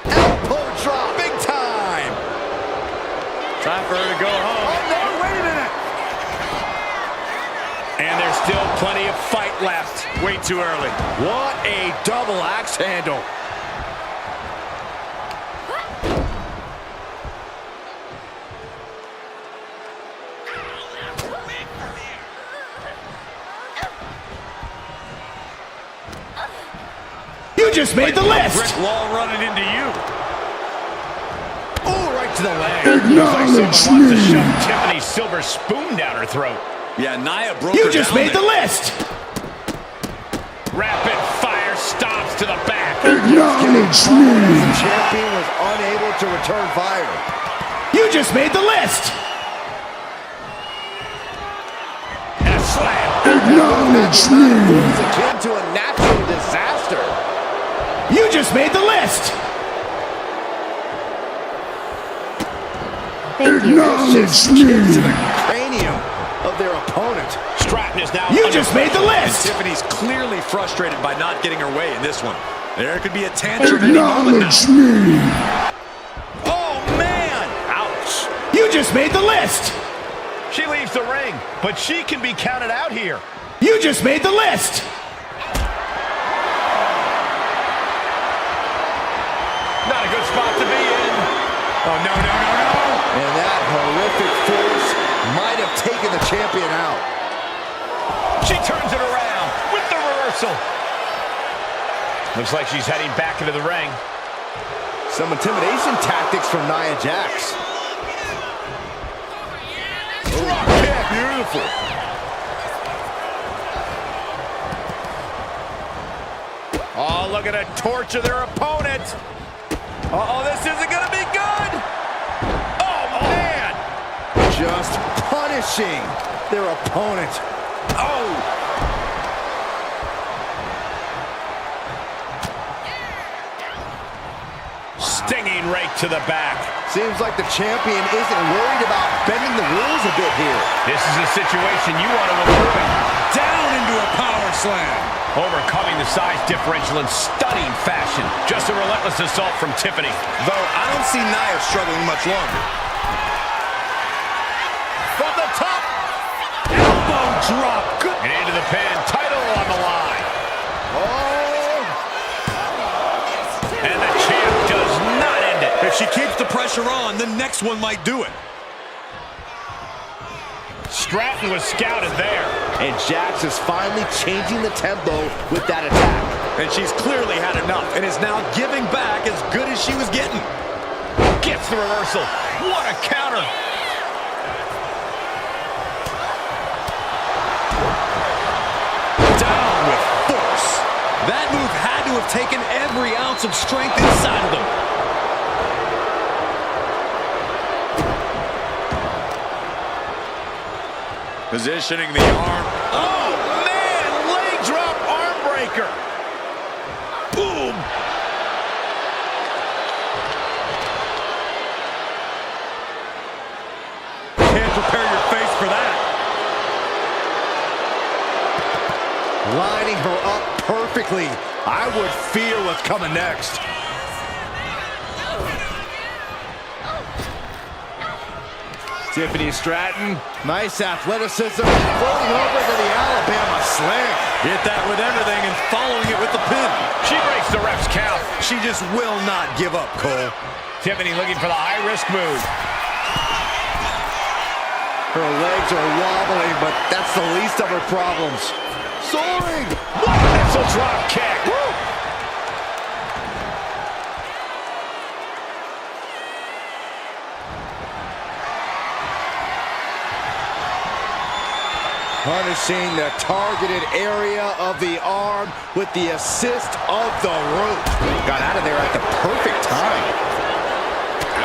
Elbow drop, big time. Time for her to go home. Oh no, wait a minute. And there's still plenty of fight left. Way too early. What a double axe handle. You just made the list. Brick wall running into you. Oh, right to the leg. Acknowledge Someone wants to me. shove Tiffany's silver spoon down her throat. Yeah, Nia broke You her just down made there. the list. Rapid fire stops to the back. Acknowledge The me. champion was unable to return fire. You just made the list. And a slam. Acknowledge me. It's akin to a natural disaster. You just made the list. Acknowledge To me. the cranium of their opponent. Stratton is now You under just made the pressure. list. Tiffany's clearly frustrated by not getting her way in this one. There could be a tantrum any moment now. Acknowledge me. Oh, man! Ouch. You just made the list. She leaves the ring, but she can be counted out here. You just made the list. Not a good spot to be in. Oh, no, no, no, no! And that horrific force might have taken the champion out. She turns it around with the reversal. Looks like she's heading back into the ring. Some intimidation tactics from Nia Jax. Drop kick. Beautiful. Oh, look at her torture their opponent. Uh-oh, this isn't going to be good. Oh, man. Just punishing their opponent. Oh. Stinging right to the back. Seems like the champion isn't worried about bending the rules a bit here. This is a situation you want to avoid. Down into a power slam. Overcoming the size differential in stunning fashion. Just a relentless assault from Tiffany. Though I don't see Nia struggling much longer. From the top. pin. Title on the line. And the champ does not end it. If she keeps the pressure on, the next one might do it. Stratton was scouted there. And Jax is finally changing the tempo with that attack. And she's clearly had enough and is now giving back as good as she was getting. Gets the reversal. What a counter. Down with force. That move had to have taken every ounce of strength inside of them. Positioning the arm. Oh, man! Leg drop arm breaker. Boom! Can't prepare your face for that. Lining her up perfectly. I would fear what's coming next. Tiffany Stratton, nice athleticism, floating over to the Alabama slam. Hit that with everything and following it with the pin. She breaks the ref's count. She just will not give up, Cole. Tiffany looking for the high-risk move. Her legs are wobbling, but that's the least of her problems. Soaring! What a missile drop kick. Woo! Punishing the targeted area of the arm with the assist of the rope. Got out of there at the perfect time.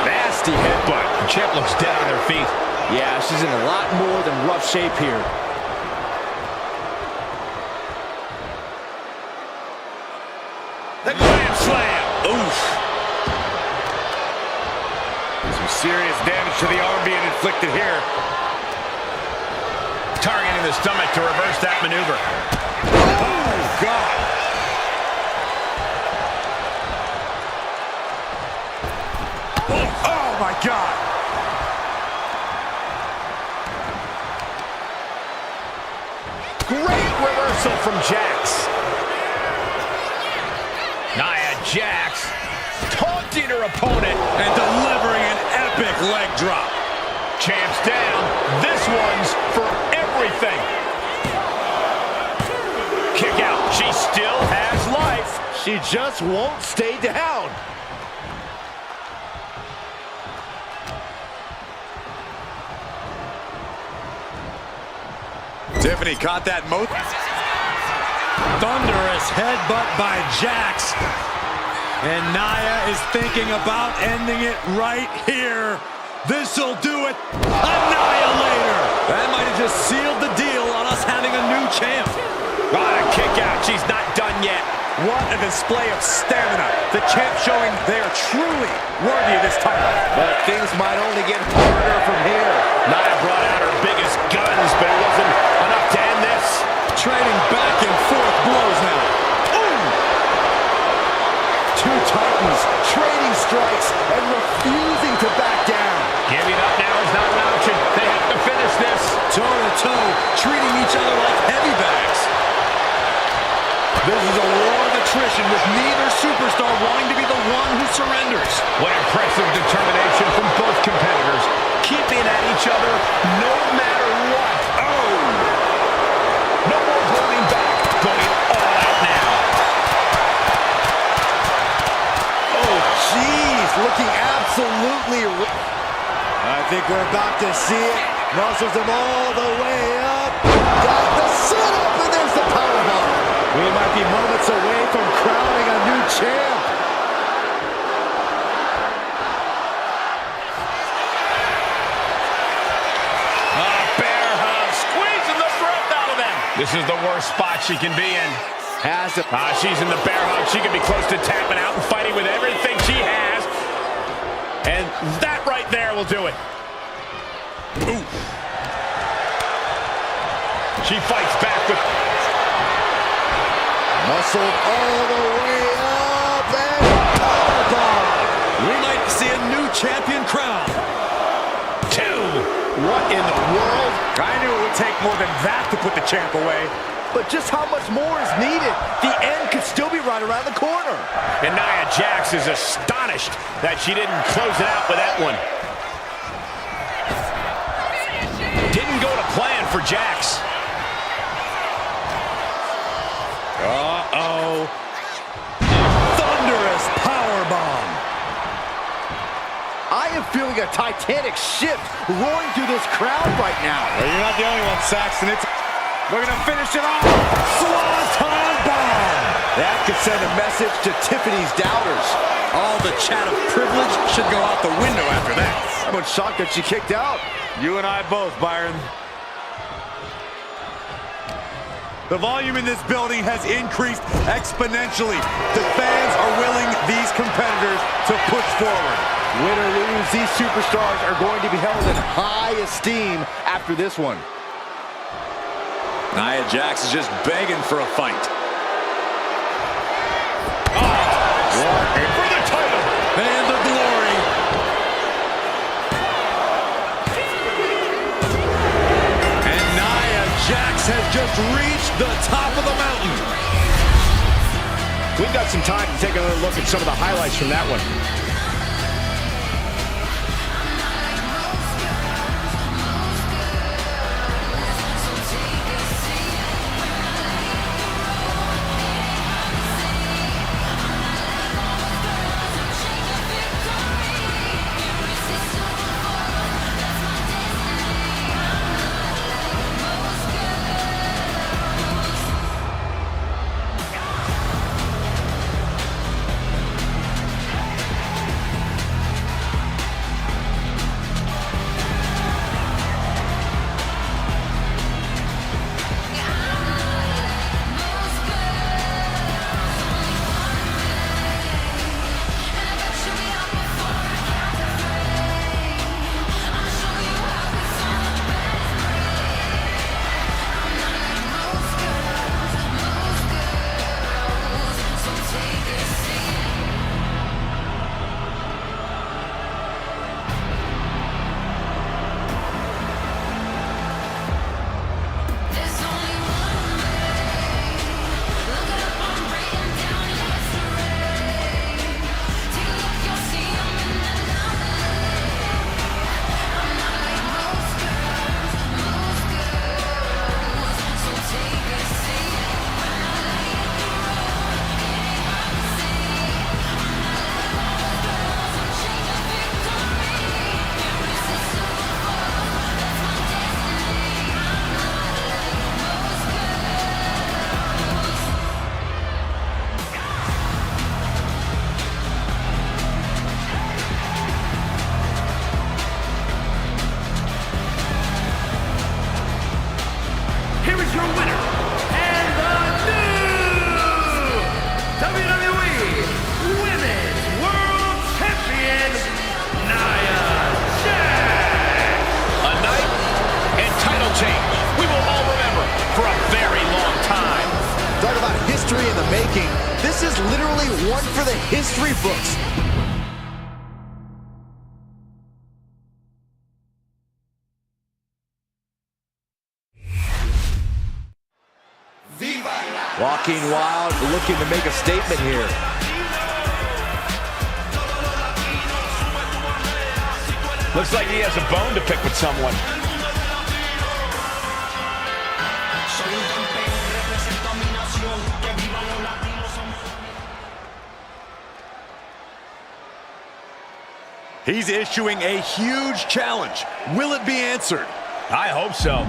Nasty headbutt. The champ looks dead on her feet. Yeah, she's in a lot more than rough shape here. The Grand Slam. Oof. Some serious damage to the arm being inflicted here. Targeting the stomach to reverse that maneuver. Oh, God. Oh, my God. Great reversal from Jax. Nia Jax taunting her opponent And delivering an epic leg drop. Champ's down. This one's for everything. Kick out. She still has life. She just won't stay down. Tiffany caught that most. Thunderous headbutt by Jax. And Nia is thinking about ending it right here. This'll do it. Annihilator. That might have just sealed the deal on us having a new champ. What a kick out. She's not done yet. What a display of stamina. The champ showing they are truly worthy of this title. But things might only get harder from here. Nia brought out her biggest guns, but it wasn't enough to end this. Trading back and forth blows now. Ooh. Two titans trading strikes and refusing to back down. Giving up now is not an option. They have to finish this. Toe-to-toe, treating each other like heavy bags. This is a war of attrition with neither superstar wanting to be the one who surrenders. What impressive determination from both competitors. Keeping at each other no matter what. Oh! No more holding back. Going all out now. Oh, jeez, looking absolutely. I think we're about to see it. Muscles him all the way up. Got the setup, and there's the powerbomb. We might be moments away from crowning a new champ. Bear hug, squeezing the breath out of them. This is the worst spot she can be in. Has it. She's in the bear hug. She could be close to tapping out and fighting with everything she has. And that right there will do it. Ooh. She fights back with... Muscled all the way up and powerbomb. We might see a new champion crown. Two. What in the world? I knew it would take more than that to put the champ away. but just how much more is needed? The end could still be right around the corner. And Nia Jax is astonished that she didn't close it out with that one. Didn't go to plan for Jax. Uh-oh. Thunderous powerbomb. I am feeling a titanic shift roaring through this crowd right now. Well, you're not the only one, Saxton. We're going to finish it off. Swanton bomb. That could send a message to Tiffany's doubters. All the chat of privilege should go out the window after that. I'm shocked that she kicked out. You and I both, Byron. The volume in this building has increased exponentially. The fans are willing these competitors to push forward. Win or lose, these superstars are going to be held in high esteem after this one. Nia Jax is just begging for a fight. For the title. And the glory. And Nia Jax has just reached the top of the mountain. We've got some time to take another look at some of the highlights from that one. This is literally one for the history books. Walking Wild looking to make a statement here. Looks like he has a bone to pick with someone. He's issuing a huge challenge. Will it be answered? I hope so.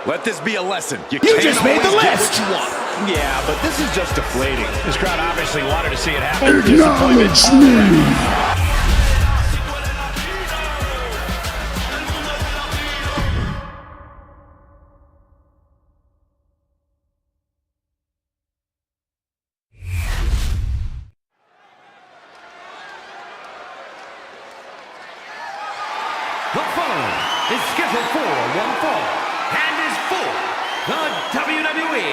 Let this be a lesson. You just made the list! What you want. Yeah, but this is just deflating. This crowd obviously wanted to see it happen. Acknowledge me! The following is scheduled for one fall and is for the WWE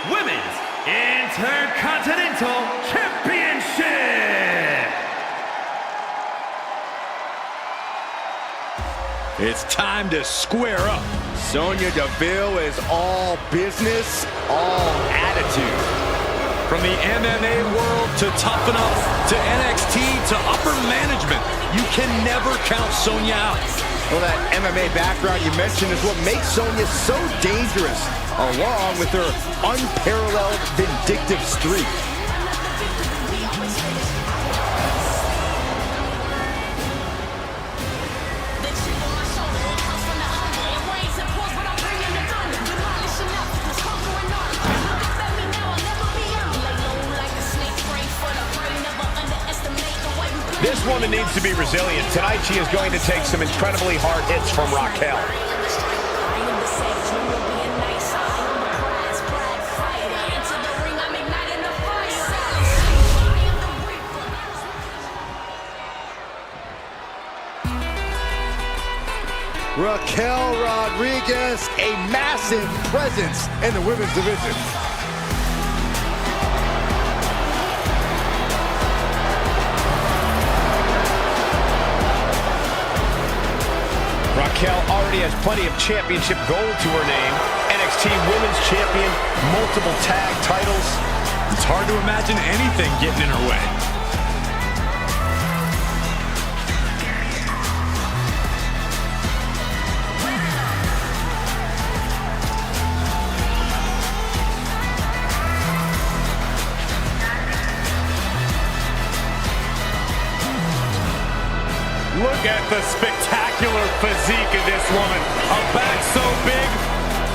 Women's Intercontinental Championship. It's time to square up. Sonya Deville is all business, all attitude. From the MMA world to Tough Enough to NXT to upper management, you can never count Sonya out. Well, that MMA background you mentioned is what makes Sonya so dangerous, along with her unparalleled vindictive streak. This woman needs to be resilient. Tonight she is going to take some incredibly hard hits from Raquel. Raquel Rodriguez, A massive presence in the women's division. Raquel already has plenty of championship gold to her name. NXT Women's Champion, multiple tag titles. It's hard to imagine anything getting in her way. Look at the spectacular physique of this woman. A back so big,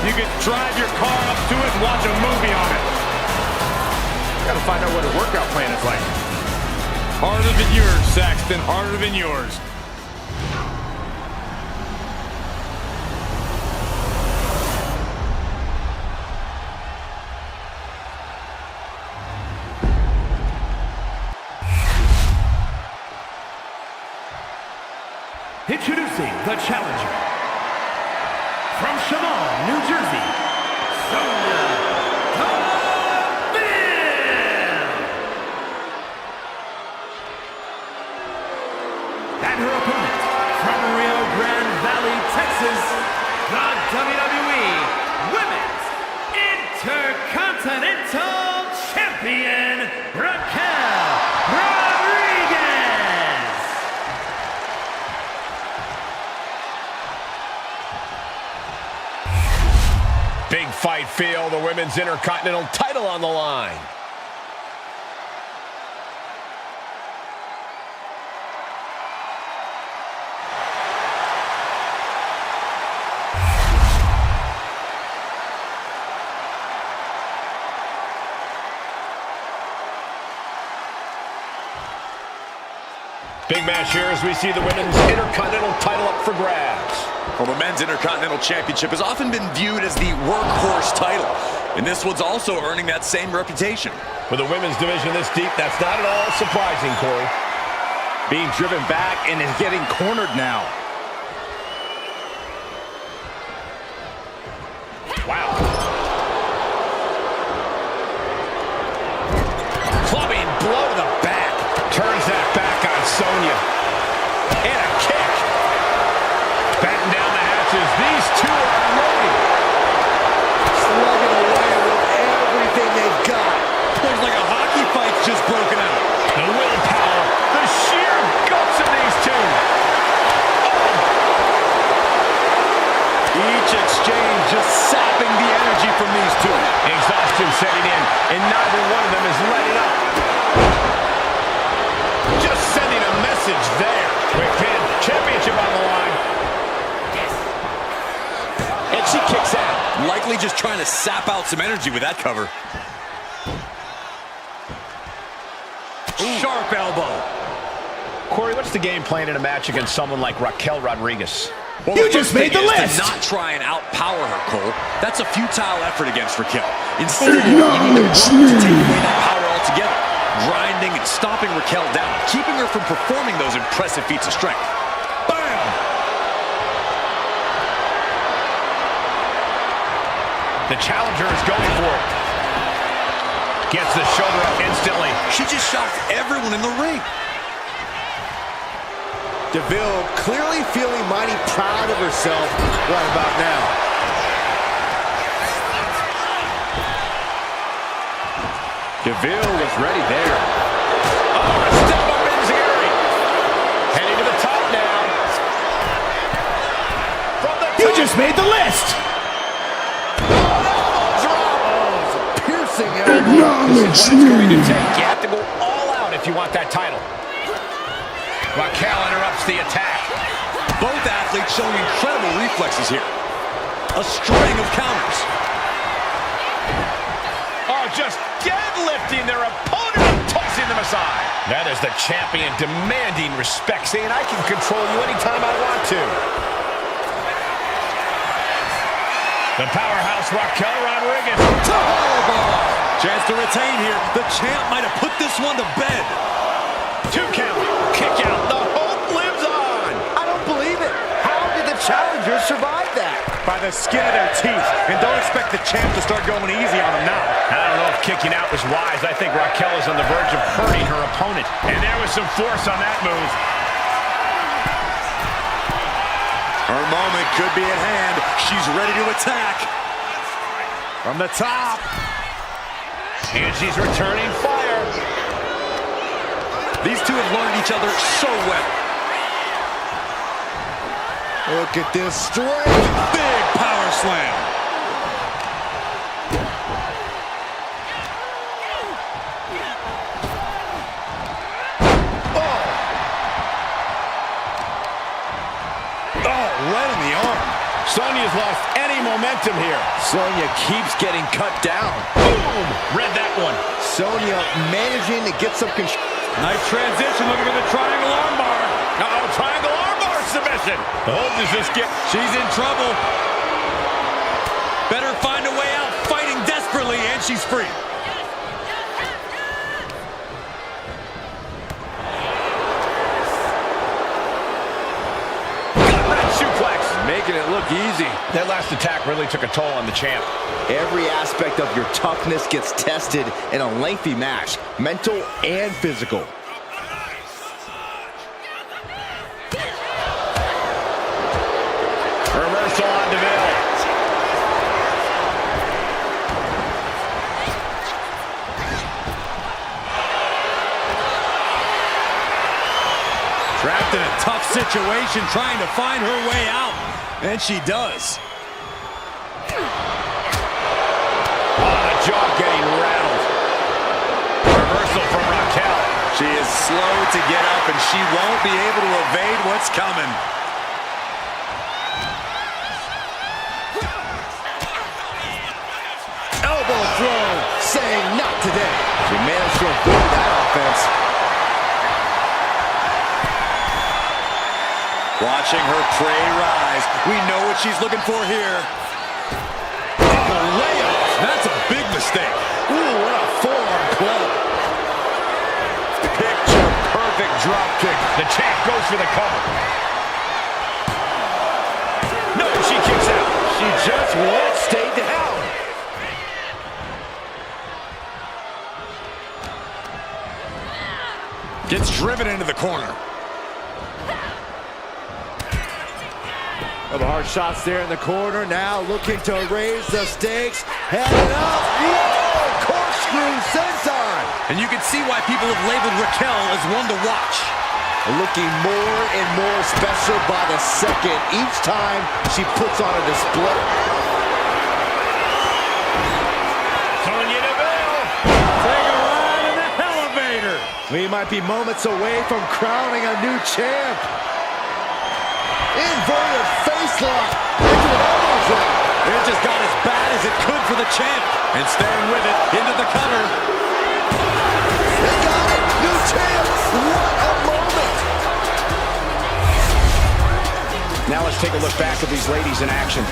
you could drive your car up to it and watch a movie on it. Gotta find out what her workout plan is like. Harder than yours, Saxton, harder than yours. Introducing the challenger from Shaman, New Jersey, Sonya Deville. And her opponent from Rio Grande Valley, Texas, the WWE Women's Intercontinental Champion, Raquel Rodriguez. Big fight feel, the Women's Intercontinental title on the line. Big match here as we see the Women's Intercontinental title up for grabs. Well, the Men's Intercontinental Championship has often been viewed as the workhorse title, and this one's also earning that same reputation. With the women's division this deep, that's not at all surprising, Corey. Being driven back and is getting cornered now. Wow. Clubbing blow to the back. Turns that back on Sonya. And a kick. Batten down the hatches. These two are loaded. slugging away with everything they've got. There's like a hockey fight's just broken out. The willpower, the sheer guts of these two. Each exchange just sapping the energy from these two. Exhaustion setting in, and neither one of them is letting up. Just sending a message there. Quick pin, championship on the line. And she kicks out. Likely just trying to sap out some energy with that cover. Sharp elbow. Corey, what's the game plan in a match against someone like Raquel Rodriguez? Well, You just made the list. To not try and outpower her, Cole. That's a futile effort against Raquel. Instead, you need to work Acknowledge to take me. away that power altogether. Grinding and stomping Raquel down, keeping her from performing those impressive feats of strength. Bam! The challenger is going for it. Gets the shoulder up instantly. She just shocked everyone in the ring. Deville clearly feeling mighty proud of herself right about now. Deville was ready there. Oh, a step up Enziguri. Heading to the top now. From the top. You just made the list! Piercing Acknowledge Going to me! take. You have to go all out if you want that title. Raquel interrupts the attack. Both athletes showing incredible reflexes here. A string of counters. Oh, just deadlifting their opponent and tossing them aside. That is the champion demanding respect, saying I can control you anytime I want to. The powerhouse Raquel Rodriguez. Chance to retain here. The champ might have put this one to bed. 2 count. Kick out. The hope lives on. I don't believe it. How did the challengers survive that? by the skin of their teeth. And don't expect the champ to start going easy on him now. I don't know if kicking out was wise. I think Raquel is on the verge of hurting her opponent. And there was some force on that move. Her moment could be at hand. She's ready to attack. From the top. And she's returning fire. These two have learned each other so well. Look at this strength. Big power slam. Oh, right in the arm. Sonya's lost any momentum here. Sonya keeps getting cut down. Boom! Read that one. Sonya managing to get some control. Nice transition, looking for the triangle armbar. Uh-oh, triangle armbar submission. Oh, does this get... She's in trouble. Better find a way out, fighting desperately, and she's free. Suplex. Making it look easy. That last attack really took a toll on the champ. Every aspect of your toughness gets tested in a lengthy match, mental and physical. Reversal on Deville. Trapped in a tough situation, trying to find her way out. And she does. The jaw getting rattled. Reversal from Raquel. She is slow to get up, and she won't be able to evade what's coming. Elbow throw. Saying not today. She managed to avoid that offense. Watching her prey rise. We know what she's looking for here. Oh, layoff. That's a big mistake. Ooh, what a forearm club. Picture perfect drop kick. The champ goes for the cover. No, she kicks out. She just won't stay down. Gets driven into the corner. Well, the hard shots there in the corner. Now looking to raise the stakes. Headed up. Whoa! Corkscrew senton. And you can see why people have labeled Raquel as one to watch. Looking more and more special by the second each time she puts on a display. Sonya Deville. Take a ride in the elevator. We might be moments away from crowning a new champ. Inverted face lock. Into an elbow drop. It just got as bad as it could for the champ. And staying with it into the cover. They got it. New champ. What a moment. Now let's take a look back at these ladies in action.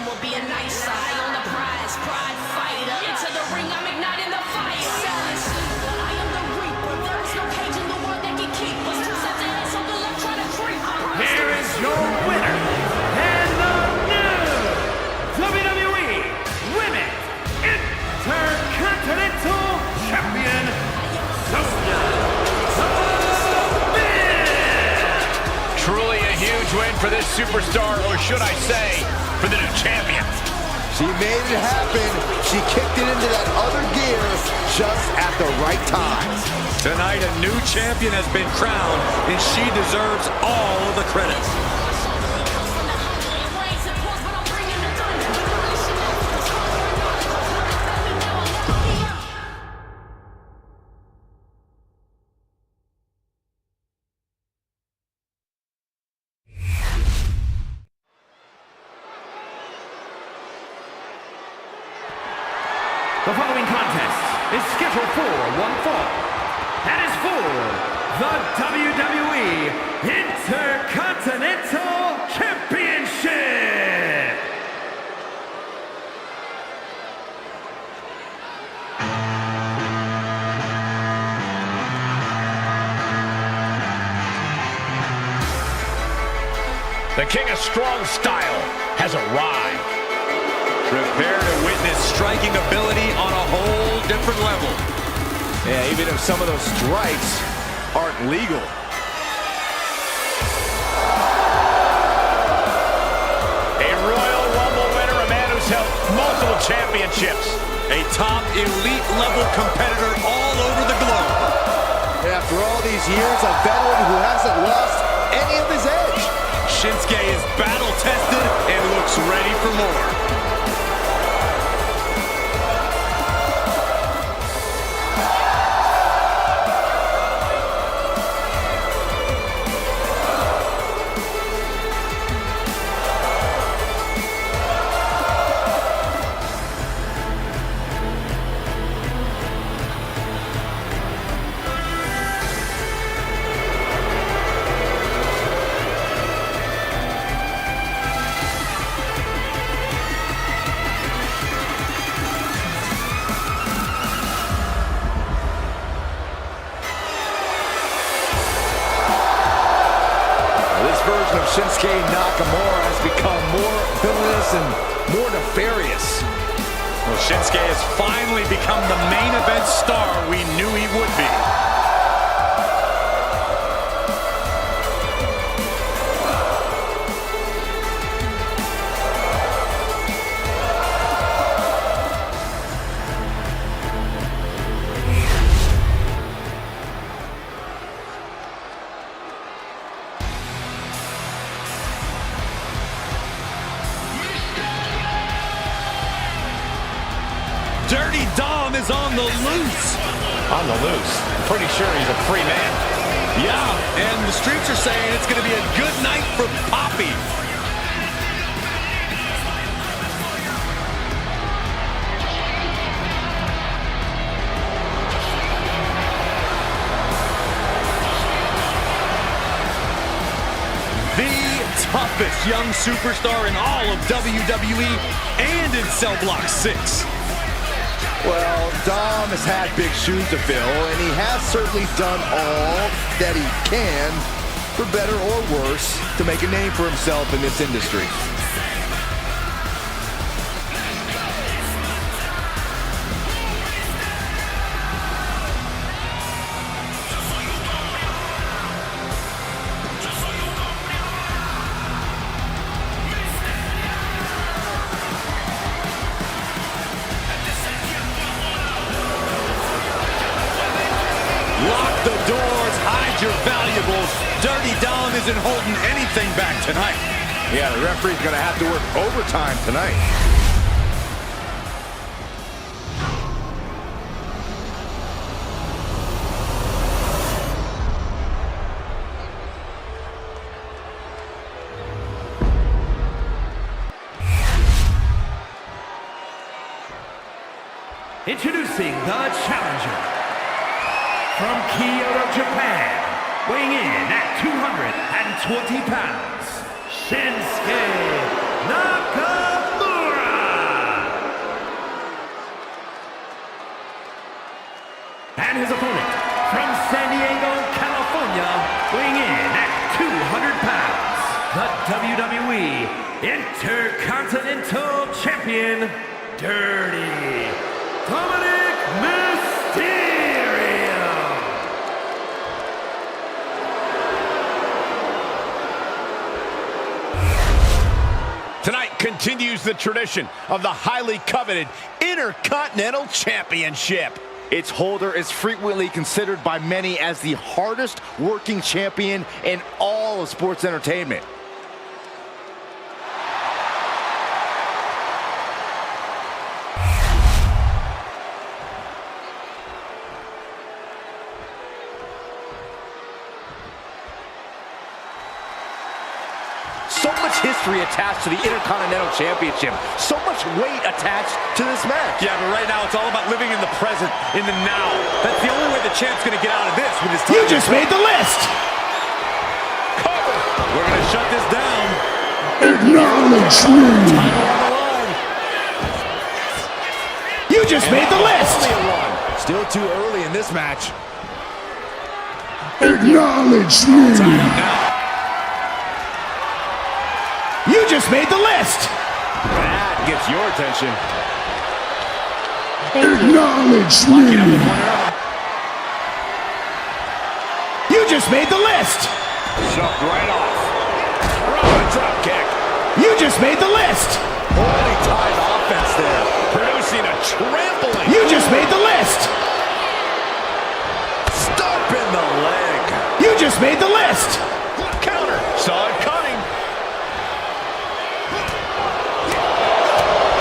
will be a nice eye on the prize, pride fighter. Into the ring, I'm igniting the fire. Silent sleeper, I am the reaper. There is no cage in the world that can keep us. Two sets of hands on the left, try to creep. Here is your winner, and the new WWE Women's Intercontinental Champion, Sonya Deville. Truly a huge win for this superstar, or should I say, for the new champion. She made it happen. She kicked it into that other gear just at the right time. Tonight, a new champion has been crowned, and she deserves all of the credit. The following contest is scheduled for one fall. That is for the WWE Intercontinental Championship. The King of Strong Style has arrived. Prepare to witness striking ability on a whole different level. Yeah, even if some of those strikes aren't legal. A Royal Rumble winner, a man who's held multiple championships. A top elite level competitor all over the globe. After all these years, a veteran who hasn't lost any of his edge. Shinsuke is battle tested and looks ready for more. Version of Shinsuke Nakamura has become more villainous and more nefarious. Well, Shinsuke has finally become the main event star we knew he would be. Dirty Dom is on the loose. On the loose. Pretty sure he's a free man. Yeah, and the streets are saying it's going to be a good night for Poppy. The toughest young superstar in all of WWE and in Cell Block 6. Well, Dom has had big shoes to fill, and he has certainly done all that he can, for better or worse, to make a name for himself in this industry. Lock the doors, hide your valuables. Dirty Dom isn't holding anything back tonight. Yeah, the referee's going to have to work overtime tonight. Introducing the challenger from Kyoto, Japan, weighing in at 220 pounds, Shinsuke Nakamura. champion, Dirty Dominic Mysterio. Tonight continues the tradition of the highly coveted Intercontinental Championship. Its holder is frequently considered by many as the hardest working champion in all of sports entertainment. So much history attached to the Intercontinental Championship. So much weight attached to this match. Yeah, but right now it's all about living in the present, in the now. That's the only way the champ's gonna get out of this with his time. You just made the list. Cover. We're gonna shut this down. Acknowledge me. Title on the line. You just made the list. Only a one. Still too early in this match. Acknowledge me. Time up now. You just made the list. That gets your attention. Acknowledge me. You just made the list. Shoved right off. Robin drop kick. You just made the list. Holy tied offense there. Producing a trampling. You just made the list. Stomp in the leg. You just made the list. Counter. Saw it coming.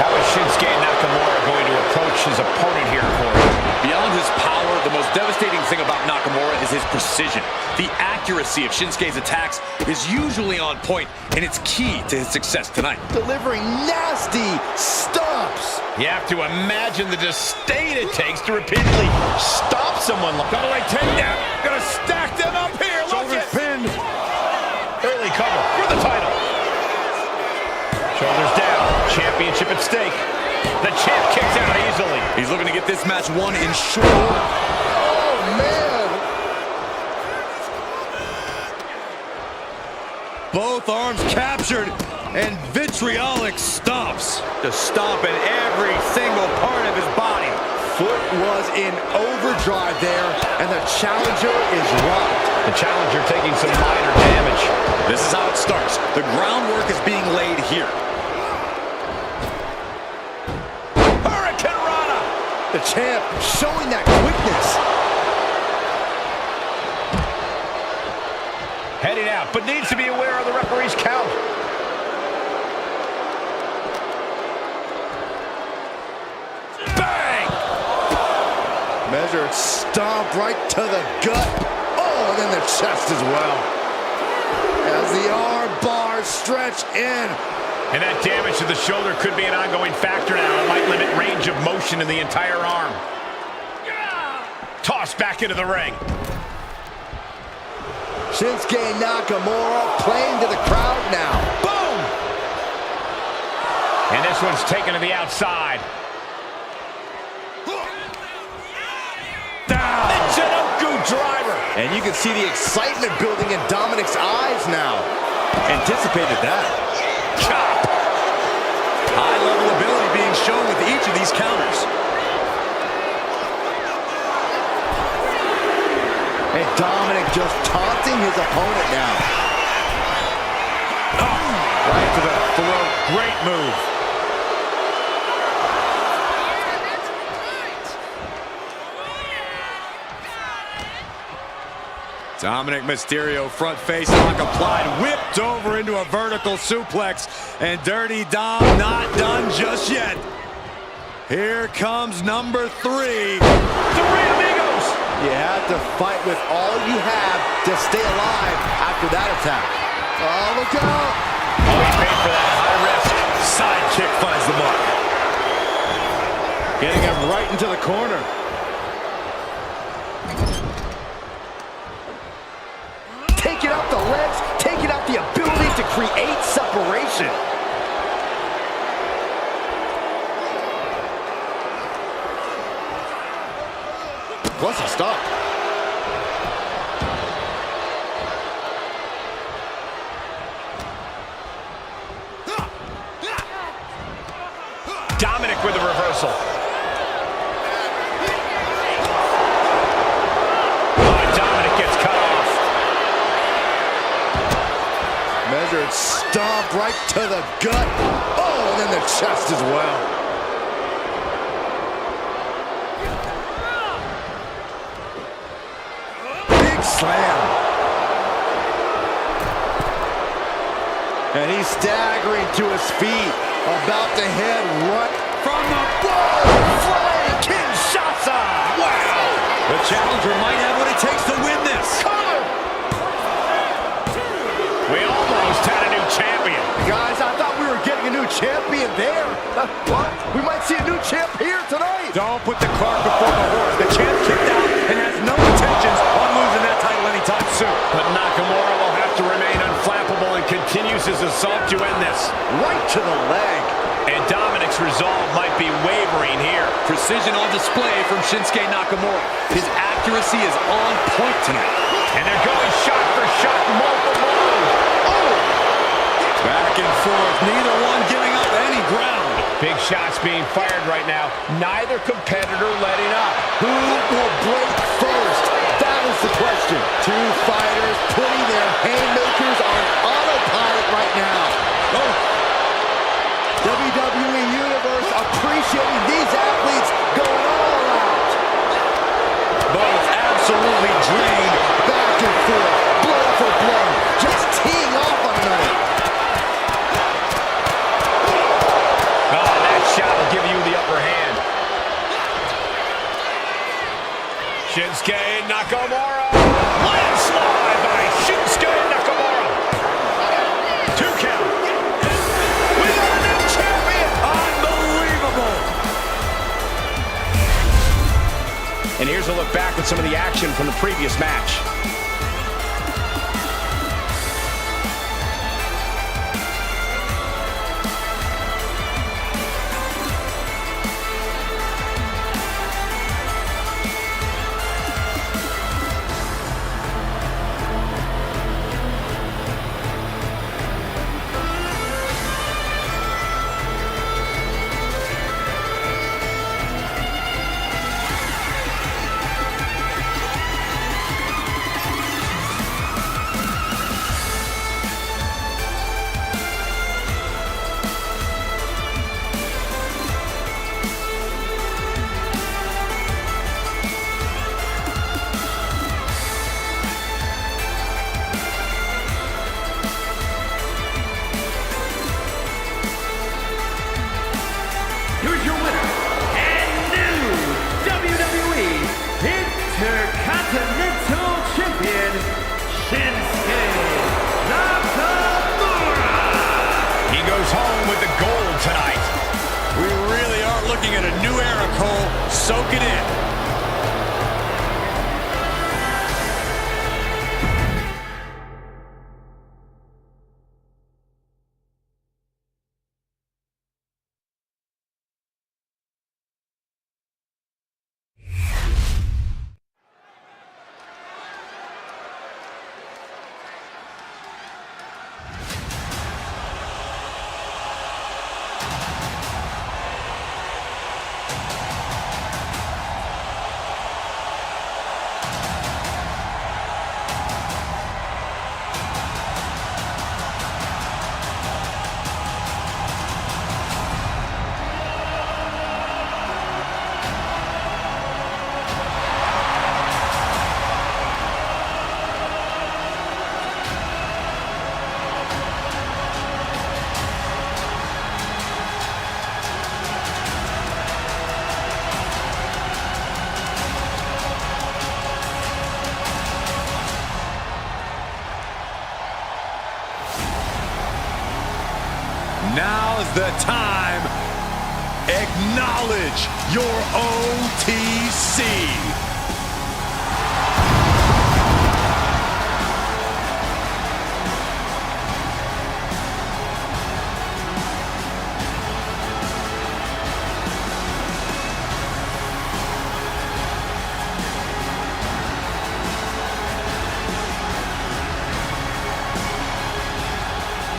How is Shinsuke Nakamura going to approach his opponent here, Corey? Beyond his power, the most devastating thing about Nakamura is his precision. The accuracy of Shinsuke's attacks is usually on point, and it's key to his success tonight. Delivering nasty stomps. You have to imagine the disdain it takes to repeatedly stop someone. Double leg takedown. Gonna stack them up here. Look Shoulders at pinned. early cover for the title. Shoulders down. Championship at stake. The champ kicks out easily. He's looking to get this match won in short. Oh, man. Both arms captured, and vitriolic stomps. Just stomping every single part of his body. Foot was in overdrive there, and the challenger is rocked. The challenger taking some minor damage. This is how it starts. The groundwork is being laid here. Hurricane Rana. The champ showing that quickness. Heading out, but needs to be aware of the referee's count. Bang! Measured stomp right to the gut. Oh, and then the chest as well. As the arm bars stretch in. And that damage to the shoulder could be an ongoing factor now. It might limit range of motion in the entire arm. Tossed back into the ring. Shinsuke Nakamura playing to the crowd now. Boom! And this one's taken to the outside. Down. Michinoku driver. And you can see the excitement building in Dominic's eyes now. Anticipated that. Chop. High-level ability being shown with each of these counters. And Dominic just taunting his opponent now. Right to the throat. Great move. Dominic Mysterio, front face lock applied, whipped over into a vertical suplex, and Dirty Dom not done just yet. Here comes number 3. Three amigos. You have to fight with all you have to stay alive after that attack. Oh, look out! Oh, he paid for that high risk. Side kick finds the mark. Getting him right into the corner. Taking out the legs, taking out the ability to create separation. Plus a stop. Dominic with a reversal. Dominic gets cut off. Measured stomp right to the gut. Oh, and then the chest as well. Big slam. And he's staggering to his feet, about to head right from the flying Kinshasa. Wow! The challenger might have what it takes to win this. We almost had a new champion. Guys, I thought we were getting a new champion there. What? We might see a new champ here tonight. Don't put the cart before the horse. The champ kicked out and has no intentions on losing that title anytime soon. But Nakamura will have to remain unflappable and continues his assault to end this. Right to the leg. And Dominic's resolve might be wavering here. Precision on display from Shinsuke Nakamura. His accuracy is on point tonight. And they're going shot for shot, multiple moves. Back and forth, neither one giving up any ground. Big shots being fired right now. Neither competitor letting up. Who will break first? That is the question. Two fighters putting their haymakers on autopilot right now. Oh. WWE Universe appreciating these athletes going all out. Both absolutely drained. Back and forth, blow for blow, just teeing off on another. Oh, that shot will give you the upper hand. Shinsuke Nakamura. Landslide by Shinsuke Nakamura. 2 count. We got a new champion. Unbelievable. And here's a look back at some of the action from the previous match. Here's your winner and new WWE Intercontinental Champion, Shinsuke Nakamura. He goes home with the gold tonight. We really are looking at a new era, Cole. Soak it in. Now's the time. Acknowledge your OTC.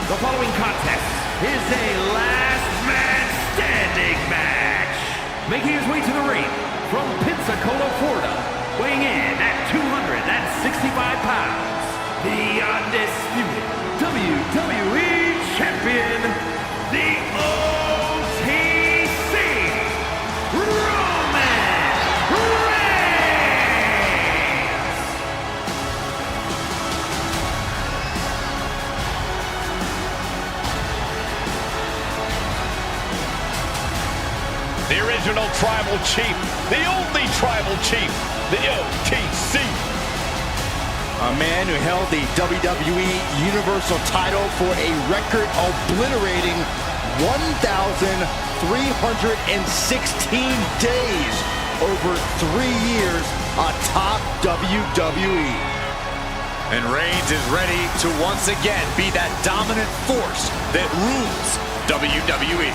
The following contest is a last man standing match. making his way to the ring from Pensacola, Florida, weighing in at 265 pounds, the undisputed WWE Champion, the OTC, Roman Reigns! The original Tribal Chief, the only Tribal Chief, the OTC. A man who held the WWE Universal title for a record-obliterating 1,316 days over 3 years atop WWE. And Reigns is ready to once again be that dominant force that rules WWE.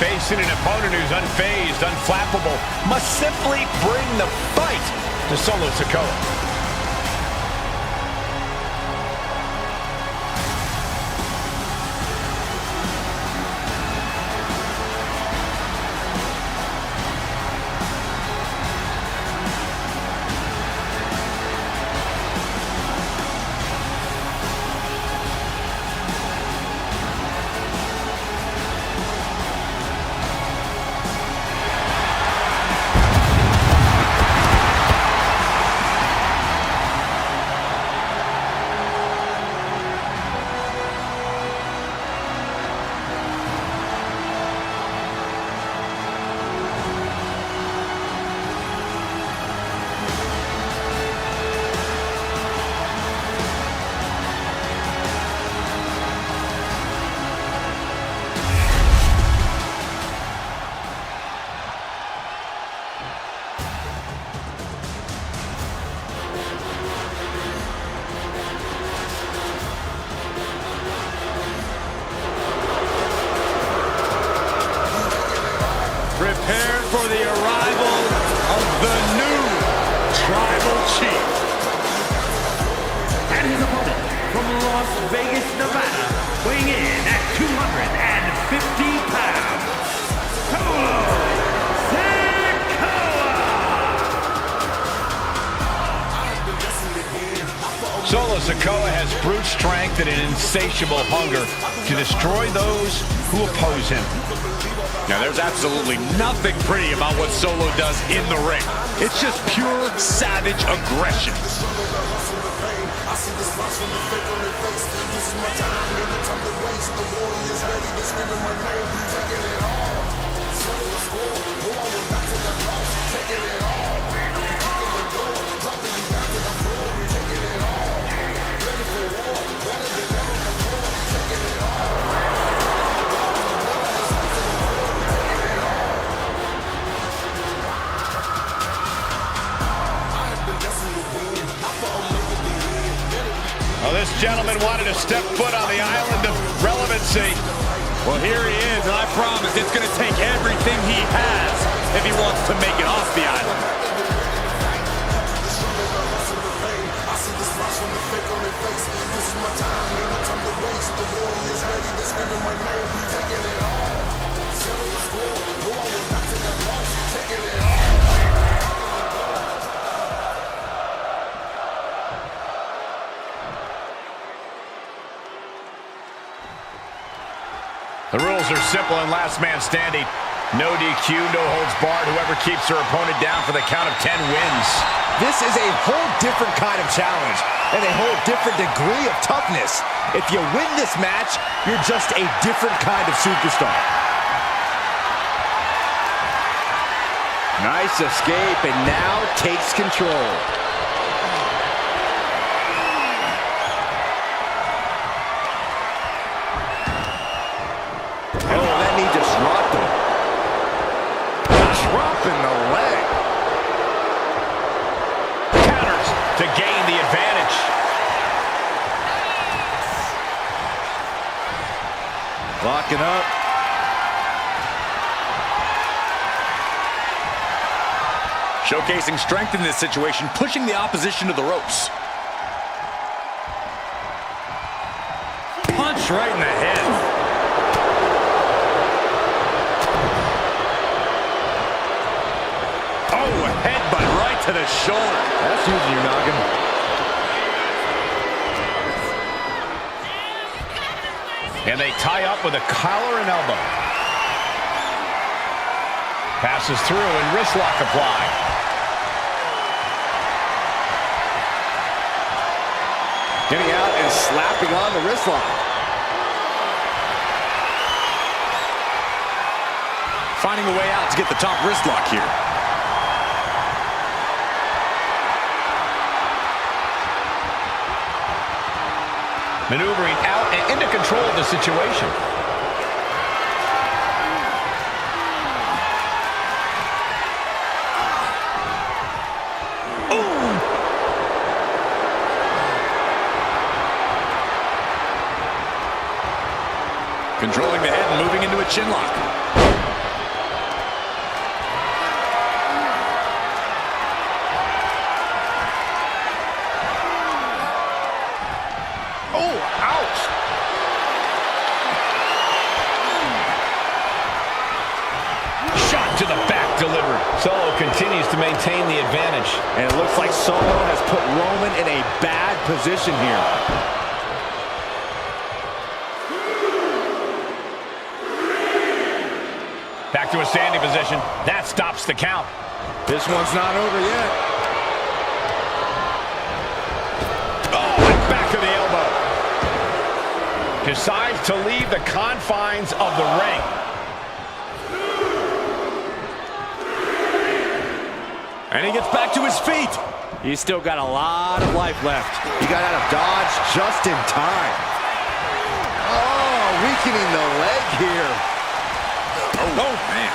Facing an opponent who's unfazed, unflappable, must simply bring the fight to Solo Sikoa. Prepare for the arrival of the new Tribal Chief. And his opponent from Las Vegas, Nevada, weighing in at 250 pounds, Solo Sikoa! Solo Sikoa has brute strength and an insatiable hunger to destroy those who oppose him. Now, there's absolutely nothing pretty about what Solo does in the ring. It's just pure savage aggression. Well, this gentleman wanted to step foot on the island of relevancy. Well, here he is, and I promise it's going to take everything he has if he wants to make it off the island. The rules are simple and last man standing. No DQ, no holds barred. Whoever keeps their opponent down for the count of 10 wins. This is a whole different kind of challenge and a whole different degree of toughness. If you win this match, you're just a different kind of superstar. Nice escape, and now takes control. Oh, that knee just rocked him. Dropping the leg. Counters to gain the advantage. Locking up. Showcasing strength in this situation, pushing the opposition to the ropes. Punch right in the head. Oh, a headbutt right to the shoulder. That's using your noggin. And they tie up with a collar and elbow. Passes through and wrist lock applied. Getting out and slapping on the wrist lock. Finding a way out to get the top wrist lock here. Maneuvering out and into control of the situation. Controlling the head and moving into a chin lock. Oh, ouch! Shot to the back delivered. Solo continues to maintain the advantage. And it looks like Solo has put Roman in a bad position here. Back to a standing position. That stops the count. This one's not over yet. Oh, and back to the elbow. Decides to leave the confines of the ring. And he gets back to his feet. He's still got a lot of life left. He got out of dodge just in time. Oh, weakening the leg here. Oh, man.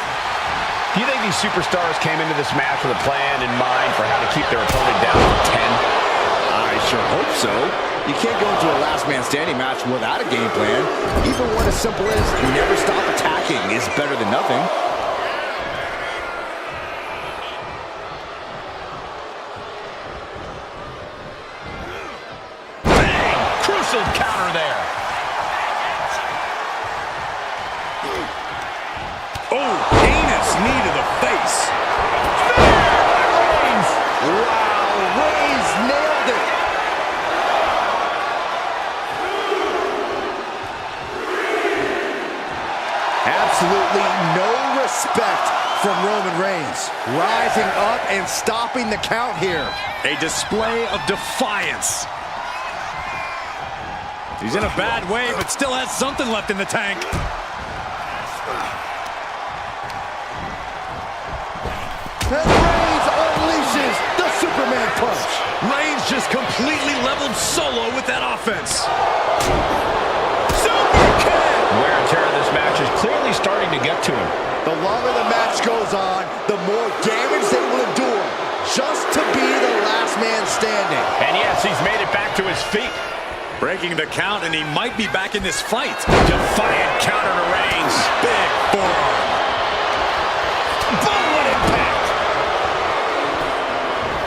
Do you think these superstars came into this match with a plan in mind for how to keep their opponent down to 10? I sure hope so. You can't go into a last man standing match without a game plan. Even one as simple as never stop attacking is better than nothing. Bang! Crucial counter there. Oh, heinous knee to the face. Reigns! Wow, Reigns nailed it. Absolutely no respect from Roman Reigns. Rising up and stopping the count here. A display of defiance. He's in a bad way, but still has something left in the tank. And Reigns unleashes the Superman punch. Reigns just completely leveled Solo with that offense. Super kick! Wear and tear of this match is clearly starting to get to him. The longer the match goes on, the more damage they will endure, just to be the last man standing. And yes, he's made it back to his feet. Breaking the count, and he might be back in this fight. Defiant counter to Reigns. Big forearm. Boom, what impact!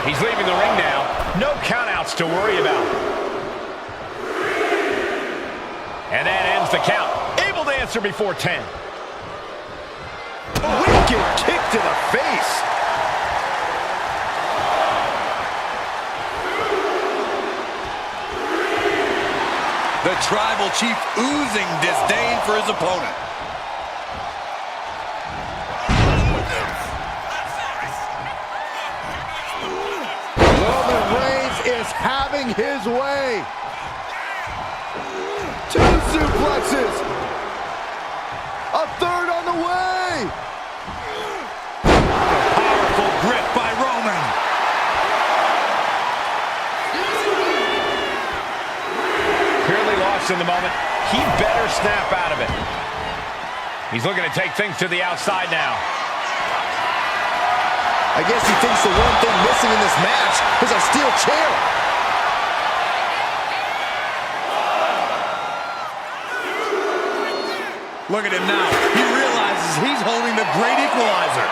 He's leaving the ring now. No countouts to worry about. And that ends the count. Able to answer before 10. Wicked kick to the face. The Tribal Chief oozing disdain for his opponent. Roman Reigns is having his way. 2 suplexes. A third on the way. Powerful grip by Roman. Clearly lost in the moment. He better snap out of it. He's looking to take things to the outside now. I guess he thinks the one thing missing in this match is a steel chair. Look at him now. He realizes he's holding the great equalizer.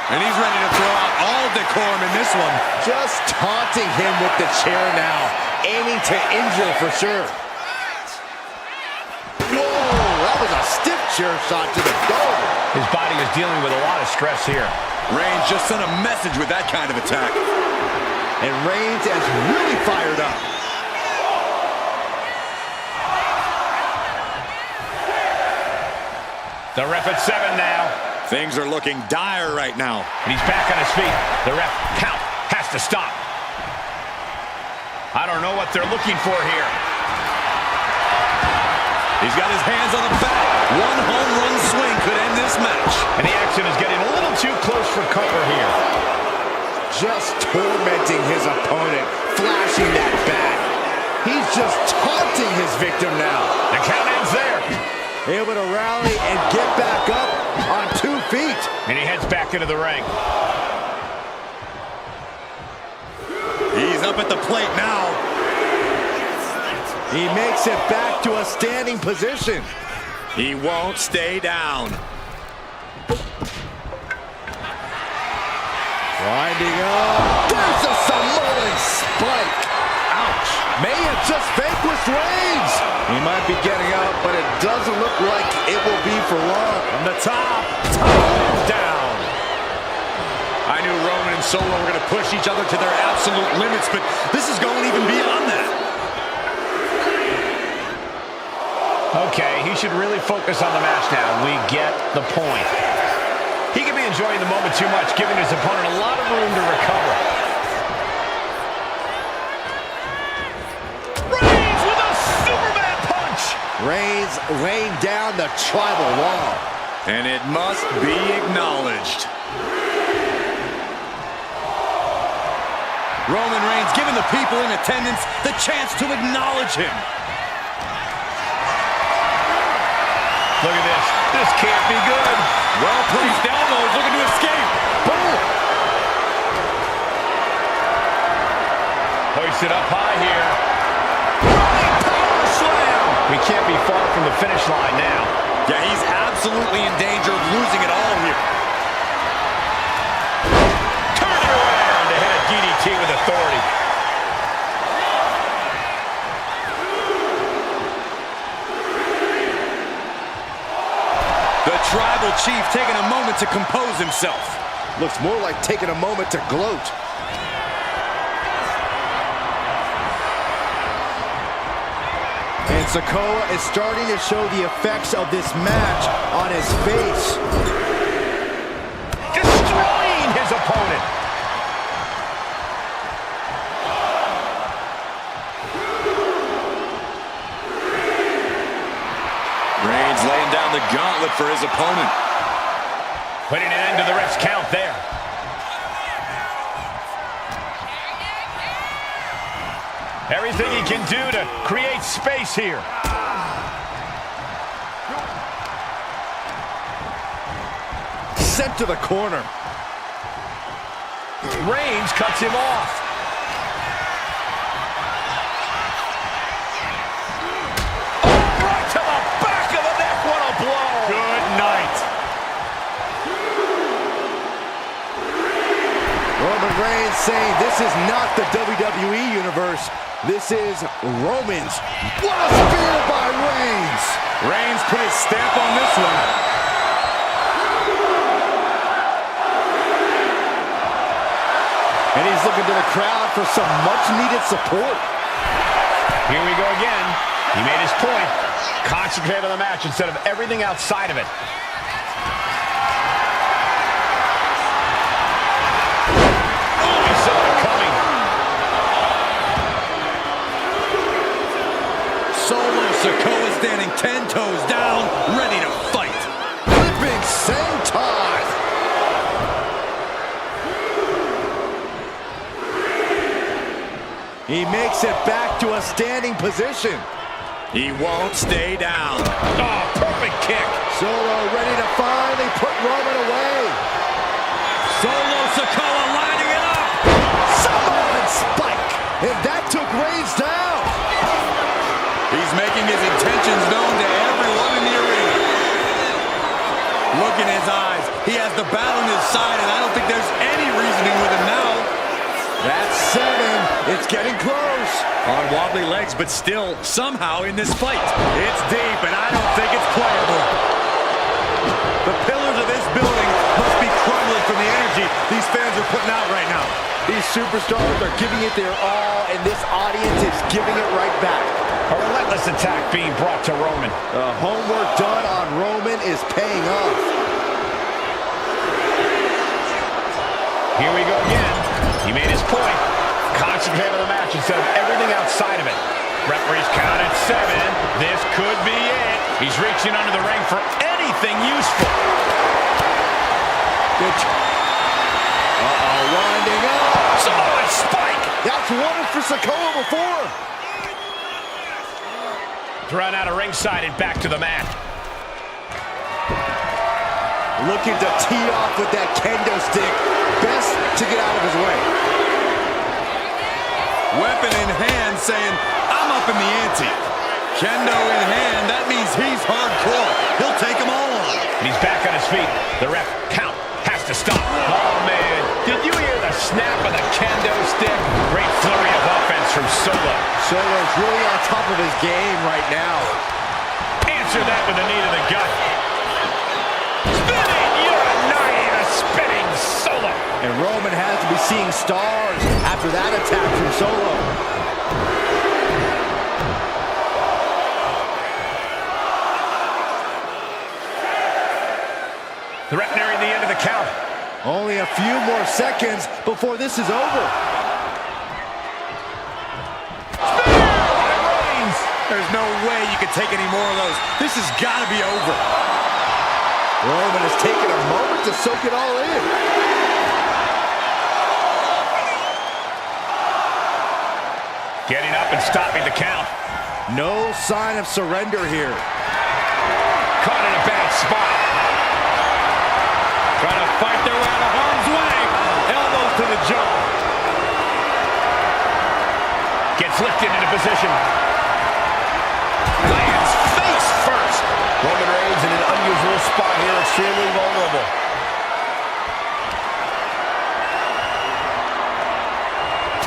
And he's ready to throw out all decorum in this one. Just taunting him with the chair now, aiming to injure for sure. Whoa, that was a stiff chair shot to the dome. His body is dealing with a lot of stress here. Reigns just sent a message with that kind of attack. And Reigns is really fired up. The ref at 7 now. Things are looking dire right now. And he's back on his feet. The ref count has to stop. I don't know what they're looking for here. He's got his hands on the bat. One home run swing could end this match. And the action is getting a little too close for cover here. Just tormenting his opponent, flashing that bat. He's just taunting his victim now. The count ends there. Able to rally and get back up on 2 feet. And he heads back into the ring. He's up at the plate now. He makes it back to a standing position. He won't stay down. Winding up. There's a Samoan spike. Ouch. May have just vanquished Reigns. He might be getting up, but it doesn't look like it will be for long. From the top down. I knew Roman and Solo were going to push each other to their absolute limits, but this is going even beyond that. Okay, he should really focus on the match now. We get the point. He could be enjoying the moment too much, giving his opponent a lot of room to recover. Reigns with a Superman punch! Reigns laying down the tribal wall. And it must be acknowledged. Roman Reigns giving the people in attendance the chance to acknowledge him. Look at this. This can't be good. Well-placed elbows looking to escape. Boom! Hoisted up high here. Running power slam! We can't be far from the finish line now. Yeah, he's absolutely in danger of losing it all here. Turn it around to hit a DDT with authority. The Tribal Chief taking a moment to compose himself. Looks more like taking a moment to gloat. And Sikoa is starting to show the effects of this match on his face. Destroying his opponent. Reigns laying down the gauntlet for his opponent. Putting an end to the ref's count there. Everything he can do to create space here. Sent to the corner. Reigns cuts him off. Right to the back of the neck. What a blow. Good night. Roman Reigns saying this is not the WWE Universe. This is Roman's. What a spear by Reigns. Reigns put his stamp on this one. And he's looking to the crowd for some much-needed support. Here we go again. He made his point. Concentrate on the match instead of everything outside of it. Oh, he saw it coming. Solo Sikoa standing 10 toes down, ready to fight. Flipping senton. He makes it back to a standing position. He won't stay down. Oh, perfect kick. Solo ready to finally put Roman away. Solo Sikoa lining it up. Samoan spike. And that took Reigns down. He's making his intentions known to everyone in the arena. Look in his eyes. He has the battle on his side, and I don't think there's any reasoning with him now. That's 7. It's getting close. On wobbly legs, but still somehow in this fight. It's deep, and I don't think it's playable. The pillars of this building must be crumbling from the energy these fans are putting out right now. These superstars are giving it their all, and this audience is giving it right back. A relentless attack being brought to Roman. The homework done on Roman is paying off. Here we go again. He made his point. Concentrate on the match instead of everything outside of it. Referee's count at 7. This could be it. He's reaching under the ring for anything useful. Winding up. Samoan spike. That's one for Sikoa before. Thrown out of ringside and back to the mat. Looking to tee off with that kendo stick. Best to get out of his way. Weapon in hand saying, I'm up in the ante. Kendo in hand, that means he's hardcore. He'll take them all on. He's back on his feet. The ref count has to stop. Oh, man. Did you hear the snap of the kendo stick? Great flurry of offense from Solo. Solo's really on top of his game right now. Answer that with a knee to the gut. Spinning Uranage, a spinning Solo. And Roman has to be seeing stars after that attack from Solo. The ref nearing the end of the count. Only a few more seconds before this is over. There's no way you can take any more of those. This has got to be over. Roman has taken a moment to soak it all in. Getting up and stopping the count. No sign of surrender here. Caught in a bad spot. Trying to fight their way out of harm's way. Elbows to the jaw. Gets lifted into position. Lands face first. Roman Reigns in an unusual spot here, extremely vulnerable.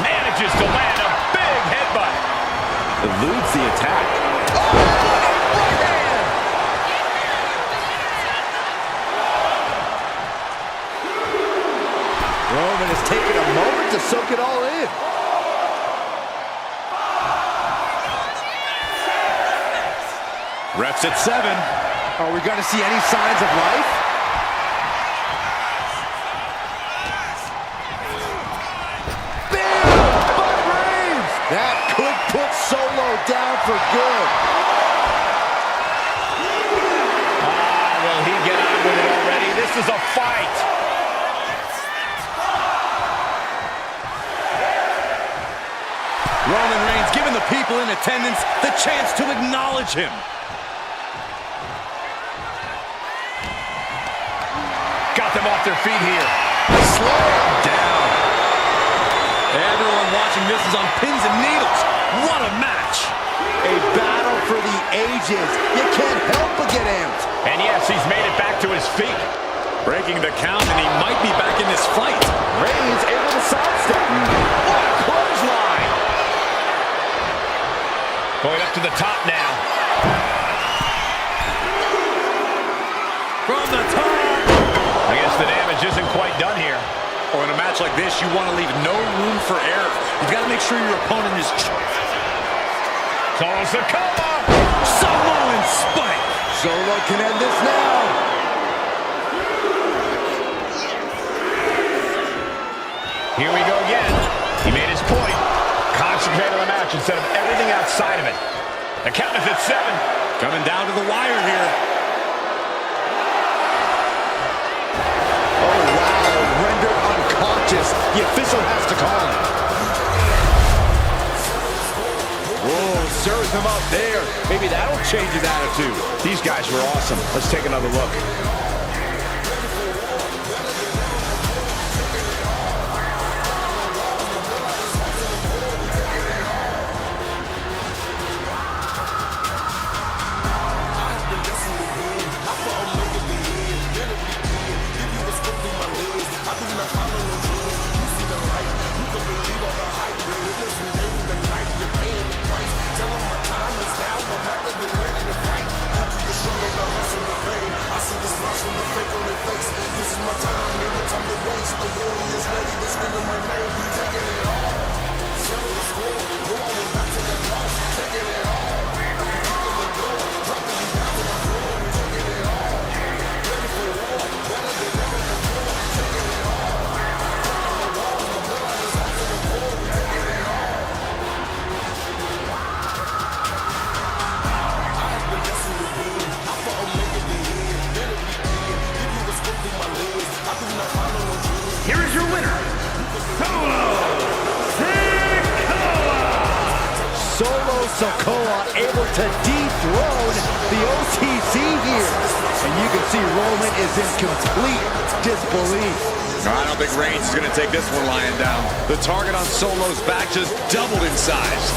Manages to land a big headbutt. Eludes the attack. Roman has taken a moment to soak it all in. Refs at 7. Are we going to see any signs of life? Bam! By Reigns! That could put Solo down for good. Will he get on with it already? This is a fight. Roman Reigns giving the people in attendance the chance to acknowledge him. Got them off their feet here. Slam down. Everyone watching this is on pins and needles. What a match. A battle for the ages. You can't help but get amped. And yes, he's made it back to his feet. Breaking the count, and he might be back in this fight. Reigns able to sidestep. What a clothesline. Going up to the top now. From the top. I guess the damage isn't quite done here. Or in a match like this, you want to leave no room for error. You've got to make sure your opponent is... Solo Sikoa. Samoan spike. Solo can end this now. Here we go again. He made his point. Concentrate on the match instead of everything outside of it. The count is at 7. Coming down to the wire here. Oh, wow. Rendered unconscious. The official has to call him. Whoa, serves him up there. Maybe that'll change his attitude. These guys were awesome. Let's take another look. Here is your winner, Solo Sikoa! Solo Sikoa able to dethrone the OTC here. And you can see Roman is in complete disbelief. No, I don't think Reigns is going to take this one lying down. The target on Solo's back just doubled in size.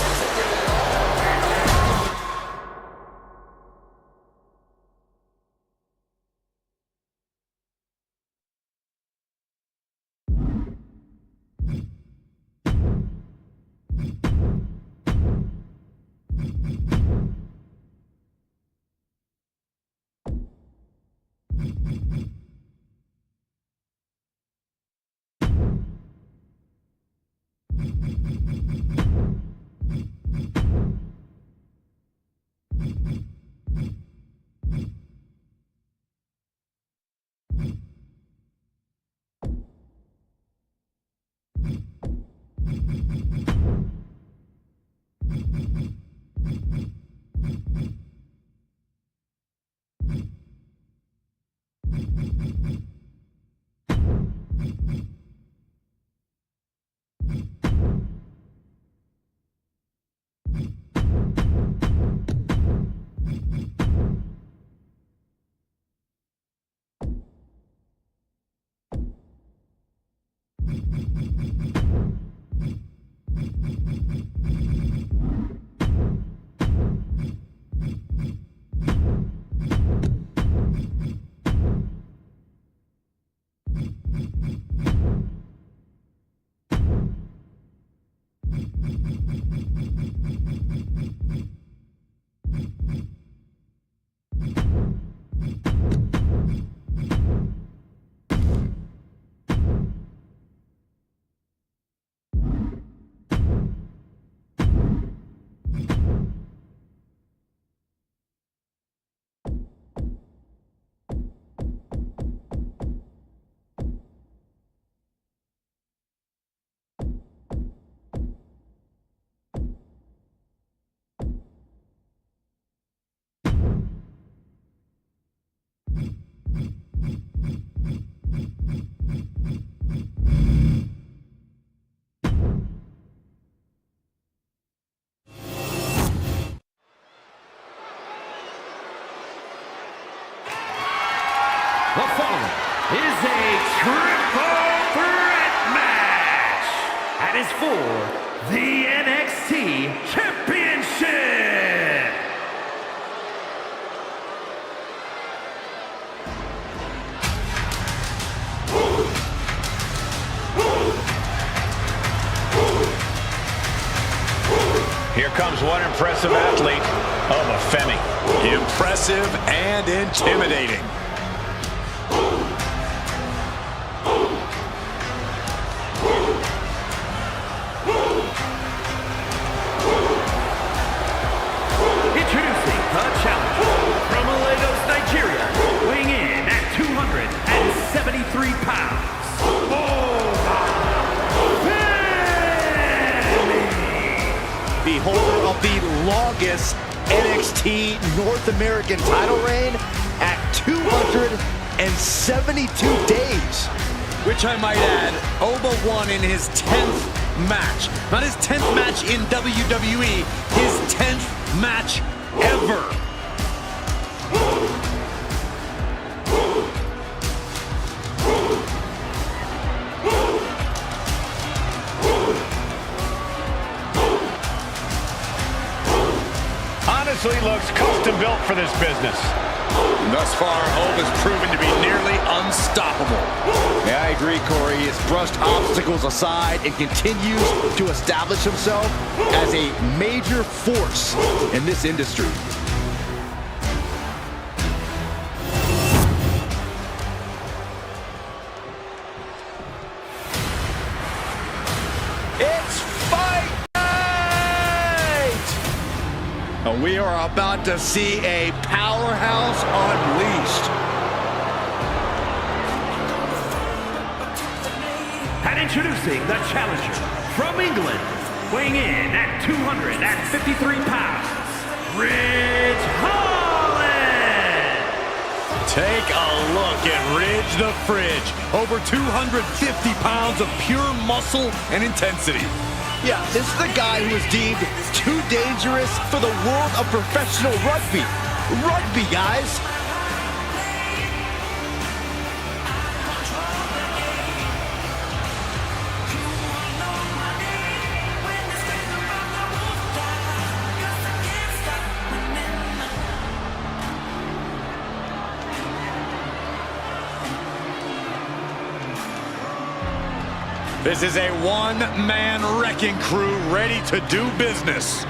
The following is a triple threat match and is for the NXT Championship. Here comes one impressive athlete of a Femi. Impressive and intimidating. longest NXT North American title reign at 272 days. Which I might add, Oba won in his 10th match. Not his 10th match in WWE, his 10th match ever. Honestly, looks custom built for this business. Thus far, Oba's proven to be nearly unstoppable. Yeah, I agree, Corey. He's brushed obstacles aside and continues to establish himself as a major force in this industry. It's fight night! And we are about to see a powerhouse unleashed. And introducing the challenger from England, weighing in at 253 pounds, Ridge Holland! Take a look at Ridge the Fridge. Over 250 pounds of pure muscle and intensity. Yeah, this is the guy who is deemed too dangerous for the world of professional rugby. Rugby, guys! This is a one-man wrecking crew ready to do business.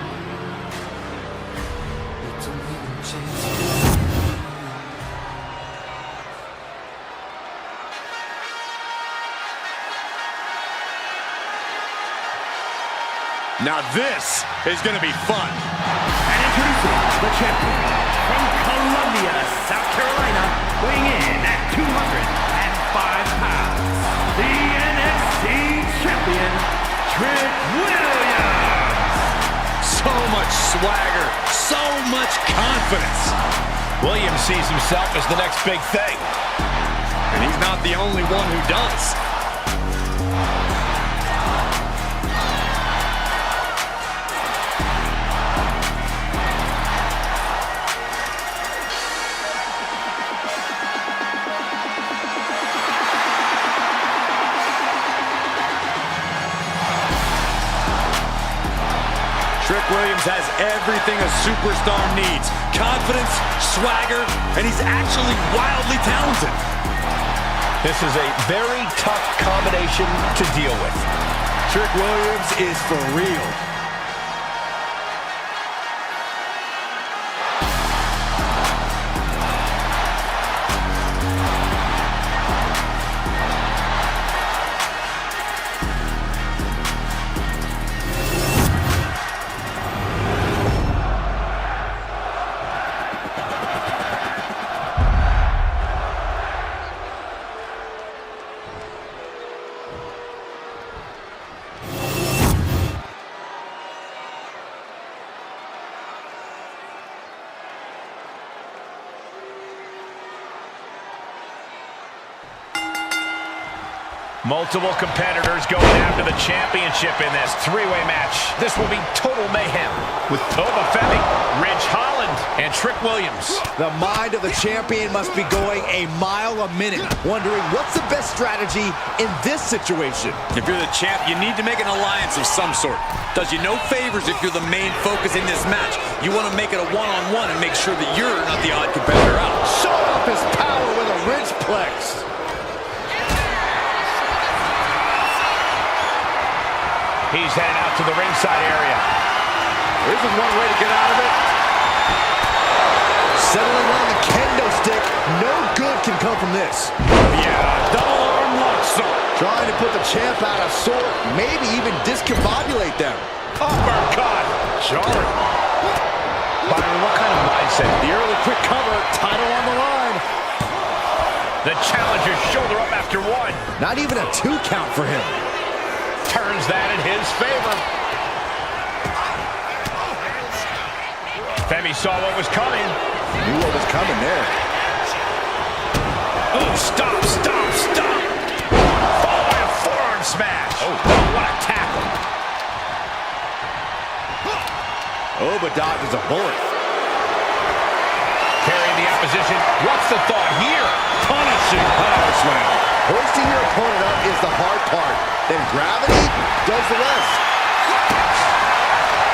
Now this is going to be fun. And introducing the champion from Columbia, South Carolina, weighing in at 205 pounds, the NXT champion, Trick Williams. So much swagger, so much confidence. Williams sees himself as the next big thing. And he's not the only one who does. Trick Williams has everything a superstar needs. Confidence, swagger, and he's actually wildly talented. This is a very tough combination to deal with. Trick Williams is for real. Multiple competitors going after the championship in this three-way match. This will be total mayhem with Oba Femi, Ridge Holland, and Trick Williams. The mind of the champion must be going a mile a minute, wondering what's the best strategy in this situation. If you're the champ, you need to make an alliance of some sort. Does you no favors if you're the main focus in this match. You want to make it a one-on-one and make sure that you're not the odd competitor out. Show off his power with a Ridgeplex. He's headed out to the ringside area. This is one way to get out of it. Settling on the kendo stick. No good can come from this. Yeah, double arm moonsault. Trying to put the champ out of sort, maybe even discombobulate them. Uppercut. Jarring. Byron, what kind of mindset? The early quick cover, title on the line. The challenger's shoulder up after one. Not even a 2 count for him. Turns that in his favor. Femi saw what was coming. Knew what was coming there. Oh, stop, stop, stop. Followed by a forearm smash. Oh, what a tackle. Oh, but dodges a bullet. Carrying the opposition. What's the thought here? Punishing power slam. Hoisting your opponent up is the hard part. Then gravity does the rest.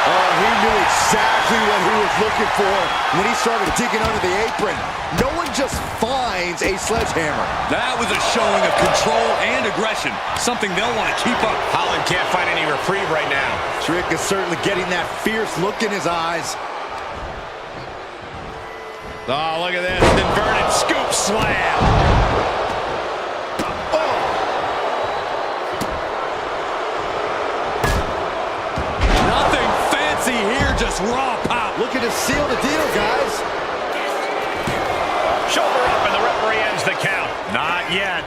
Oh, he knew exactly what he was looking for when he started digging under the apron. No one just finds a sledgehammer. That was a showing of control and aggression, something they'll want to keep up. Holland can't find any reprieve right now. Trick is certainly getting that fierce look in his eyes. Oh, look at this. Inverted scoop slam. Nothing fancy here, just raw power. Looking to seal the deal, guys. Shoulder up and the referee ends the count. Not yet.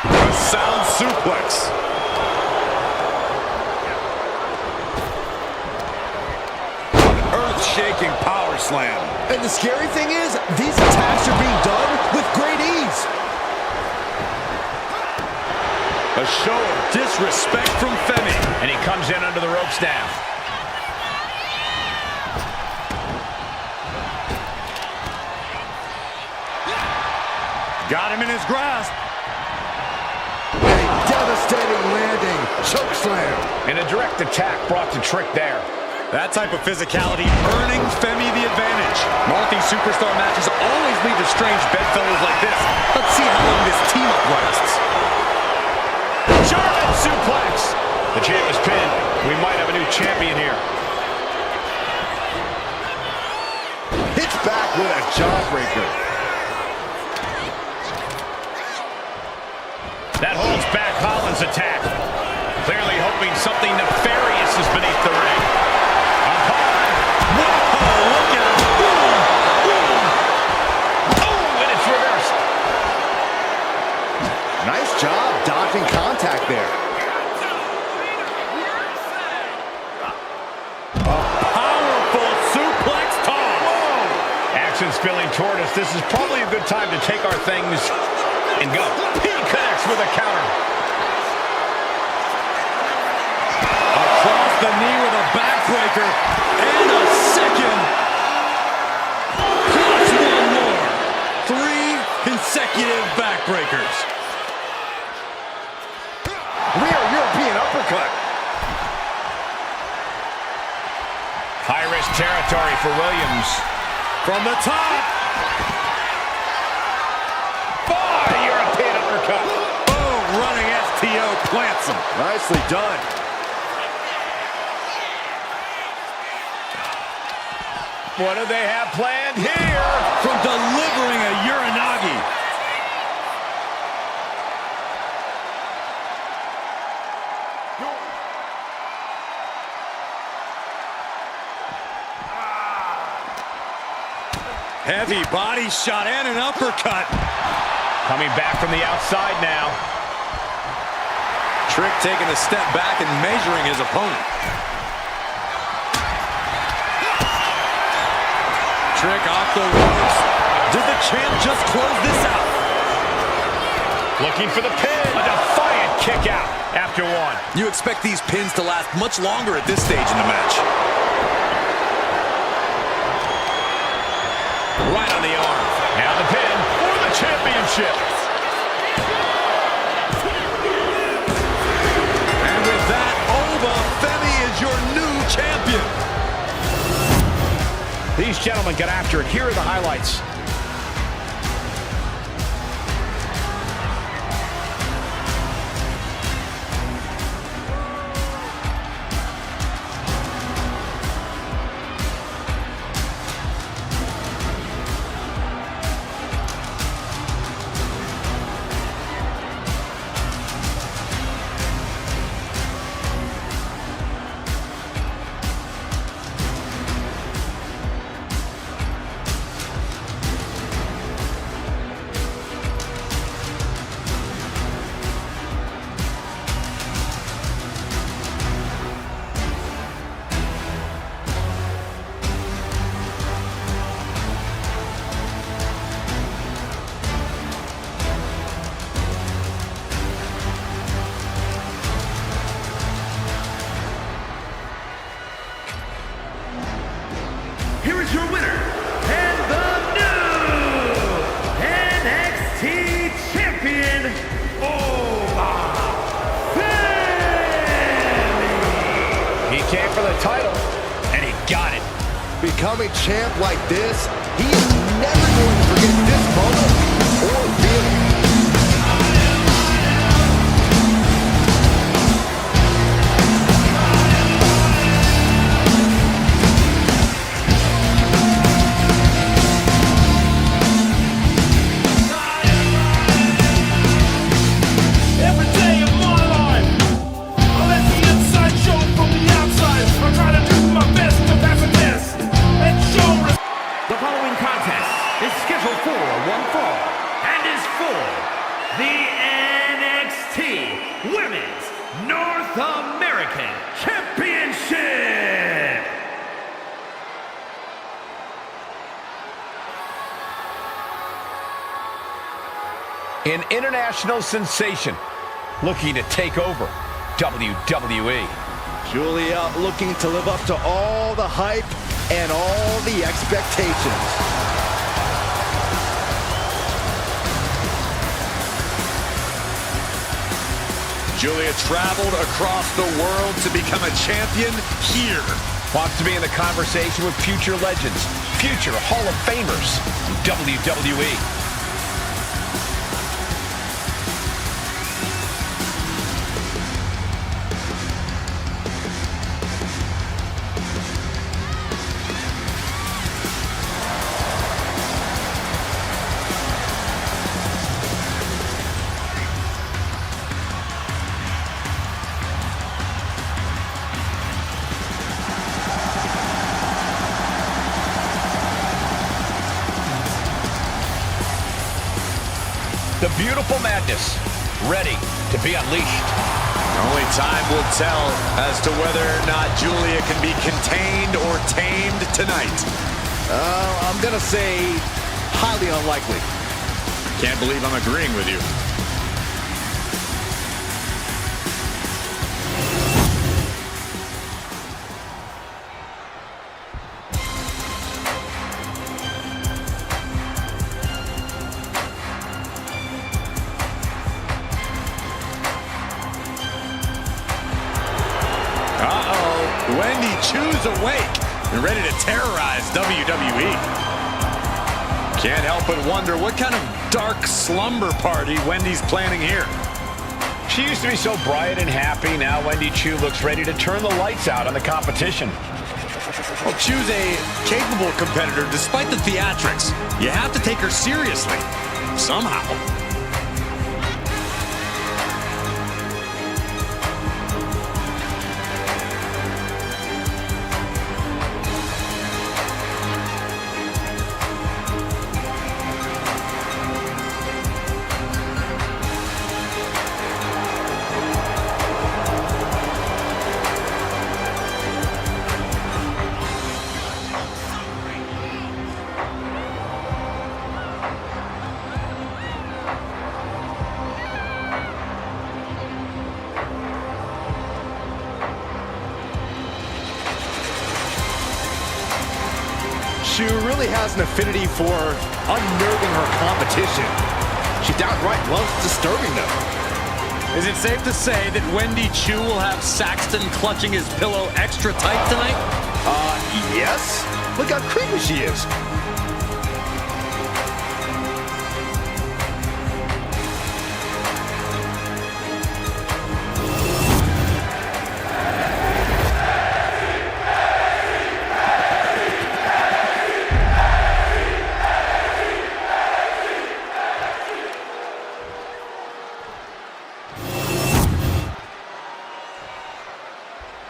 A sound suplex. Earth-shaking power slam. And the scary thing is, these attacks are being done with great ease. A show of disrespect from Femi. And he comes in under the ropes now. Got him in his grasp. A devastating landing. Choke slam. And a direct attack brought to Trick there. That type of physicality earning Femi the advantage. Multi-superstar matches always lead to strange bedfellows like this. Let's see how long this team-up lasts. German suplex. The champ is pinned. We might have a new champion here. Hits back with a jawbreaker. That holds back Holland's attack. Clearly hoping something nefarious is beneath the ring. Nice job dodging contact there. A powerful suplex toss. Action spilling toward us. This is probably a good time to take our things and go. He connects with a counter. Across the knee with a backbreaker. And a second. Plus one more. 3 consecutive backbreakers. Rear European uppercut. High-risk territory for Williams. From the top. European uppercut. Boom, running STO plants him. Nicely done. What do they have planned here? From delivering a Uranagi. Heavy body shot and an uppercut. Coming back from the outside now. Trick taking a step back and measuring his opponent. Trick off the ropes. Did the champ just close this out? Looking for the pin. A defiant kick out after one. You expect these pins to last much longer at this stage in the match. Right on the arm. Now the pin for the championship. And with that, Ova, Femi is your new champion. These gentlemen get after it. Here are the highlights. here is your winner, and the new NXT Champion, Oba Femi. He came for the title, and he got it. Becoming champ like this, he's never going to forget this moment or feeling. Every day of my life, I let the inside show from the outside. I try to do my best to pass a test and show respect. The following contest is scheduled for one fall and is for the NXT Women's North American Championship. An international sensation looking to take over WWE. Julia looking to live up to all the hype and all the expectations. Julia traveled across the world to become a champion here. Wants to be in the conversation with future legends, future Hall of Famers in WWE. The beautiful madness, ready to be unleashed. Only time will tell as to whether or not Julia can be contained or tamed tonight. I'm going to say highly unlikely. Can't believe I'm agreeing with you. Wendy Chu's awake and ready to terrorize WWE. Can't help but wonder what kind of dark slumber party Wendy's planning here. She used to be so bright and happy. Now Wendy Chu looks ready to turn the lights out on the competition. Well, Chu's a capable competitor despite the theatrics. You have to take her seriously, somehow. Chu really has an affinity for unnerving her competition. She downright loves disturbing them. Is it safe to say that Wendy Chu will have Saxton clutching his pillow extra tight tonight? Yes. Look how creepy she is.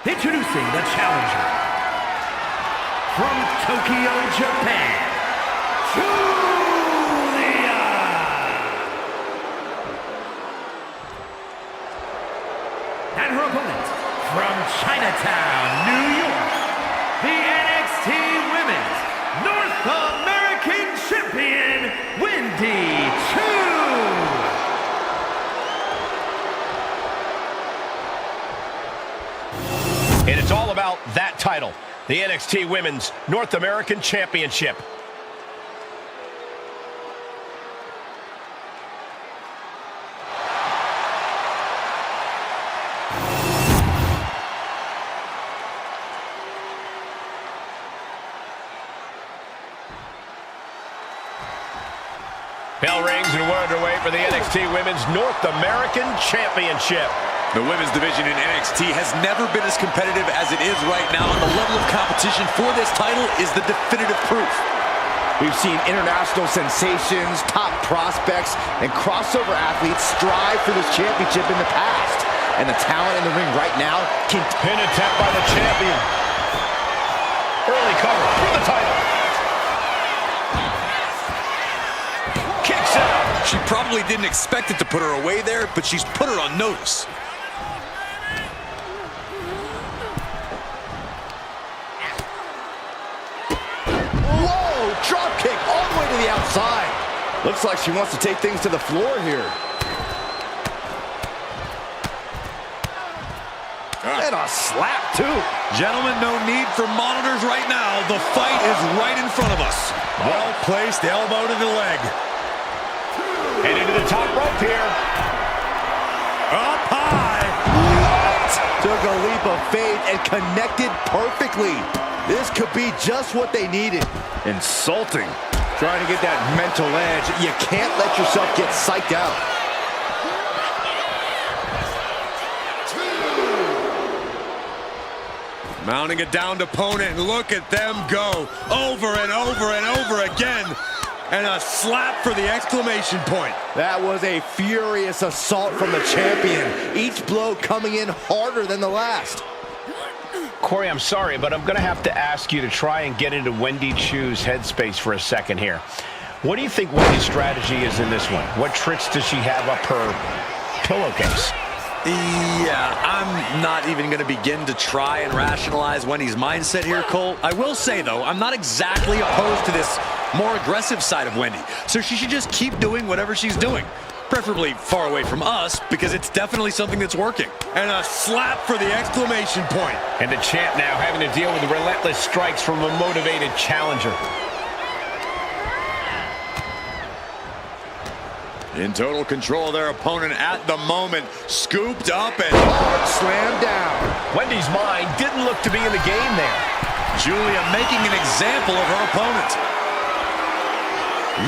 Introducing the challenger from Tokyo, Japan, Julia. And her opponent from Chinatown, New York, the NXT Women's North American Champion, Wendy Chu. And it's all about that title. the NXT Women's North American Championship. Bell rings and we're underway for the NXT Women's North American Championship. The women's division in NXT has never been as competitive as it is right now, and the level of competition for this title is the definitive proof. We've seen international sensations, top prospects, and crossover athletes strive for this championship in the past. And the talent in the ring right now can... Pin attempt by the champion. Early cover for the title. Kicks out. She probably didn't expect it to put her away there, but she's put her on notice. Whoa! Drop kick all the way to the outside. Looks like she wants to take things to the floor here. And a slap, too. Gentlemen, no need for monitors right now. The fight is right in front of us. Well-placed elbow to the leg. And into the top rope here. Up high. What? Took a leap of faith and connected perfectly. This could be just what they needed. Insulting. Trying to get that mental edge. You can't let yourself get psyched out. Mounting a downed opponent, and look at them go. Over and over and over again. And a slap for the exclamation point. That was a furious assault from the champion. Each blow coming in harder than the last. Corey, I'm sorry, but I'm going to have to ask you to try and get into Wendy Chu's headspace for a second here. What do you think Wendy's strategy is in this one? What tricks does she have up her pillowcase? Yeah, I'm not even going to begin to try and rationalize Wendy's mindset here, Cole. I will say, though, I'm not exactly opposed to this more aggressive side of Wendy. So she should just keep doing whatever she's doing. Preferably far away from us, because it's definitely something that's working. And a slap for the exclamation point. And the champ now having to deal with the relentless strikes from a motivated challenger. In total control of their opponent at the moment. Scooped up and Hard slam down. Wendy's mind didn't look to be in the game there. Julia making an example of her opponent.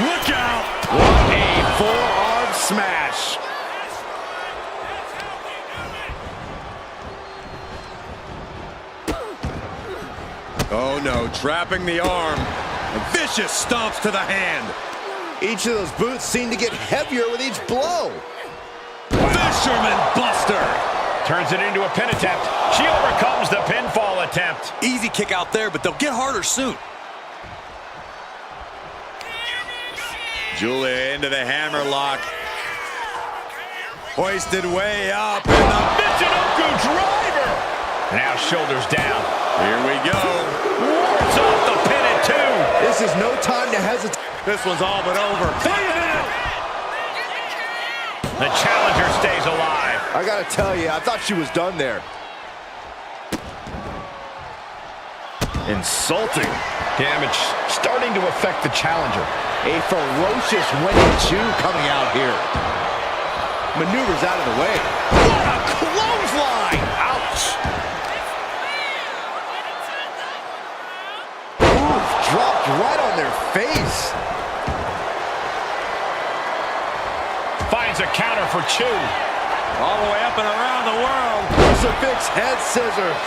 look out. What a forearm smash. Oh no, trapping the arm. Vicious stomps to the hand. Each of those boots seem to get heavier with each blow. Fisherman Buster. Turns it into a pin attempt. She overcomes the pinfall attempt. Easy kick out there, but they'll get harder soon. Julia into the hammerlock. Hoisted way up. And the Michinoku driver. Now shoulders down. here we go. Wards off the pin at 2. This is no time to hesitate. This one's all but over. The challenger stays alive. I gotta tell you, I thought she was done there. Insulting. Damage starting to affect the challenger. A ferocious Wendy Chu coming out here. Maneuvers out of the way. What a clothesline! Ouch! Oof, dropped right on their face. Finds a counter for Chu. All the way up and around the world. Crucifix head scissors.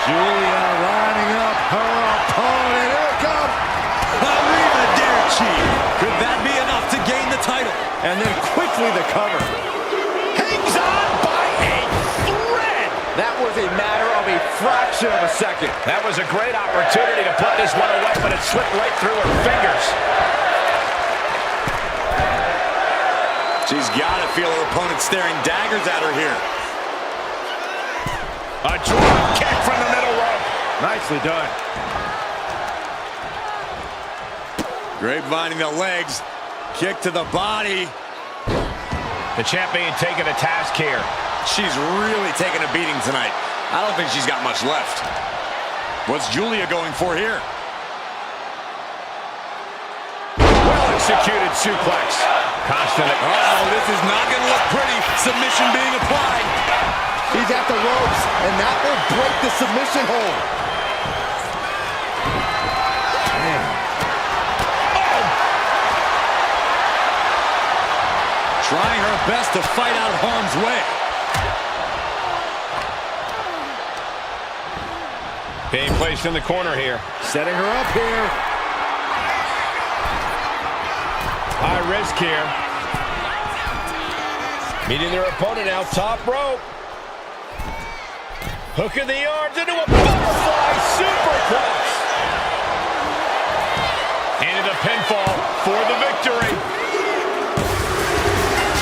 Julia lining up her opponent. Here it comes. Arrivederci. Could that be enough to gain the title? And then quickly the cover. Hangs on by a thread. That was a matter of a fraction of a second. That was a great opportunity to put this one away, but it slipped right through her fingers. She's got to feel her opponent staring daggers at her here. A drop kick from the middle rope. Nicely done. Grapevining the legs. Kick to the body. The champion taking a task here. She's really taking a beating tonight. I don't think she's got much left. What's Julia going for here? Well-executed suplex. Constant. Oh, this is not going to look pretty. Submission being applied. He's at the ropes, and that will break the submission hold. Trying her best to fight out of harm's way. Being placed in the corner here. Setting her up here. High risk here. Meeting their opponent now, top rope. Hook of the arms into a butterfly superplex. Into the pinfall for the victory.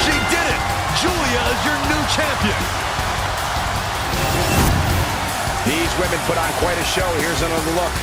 She did it. Julia is your new champion. These women put on quite a show. Here's another look.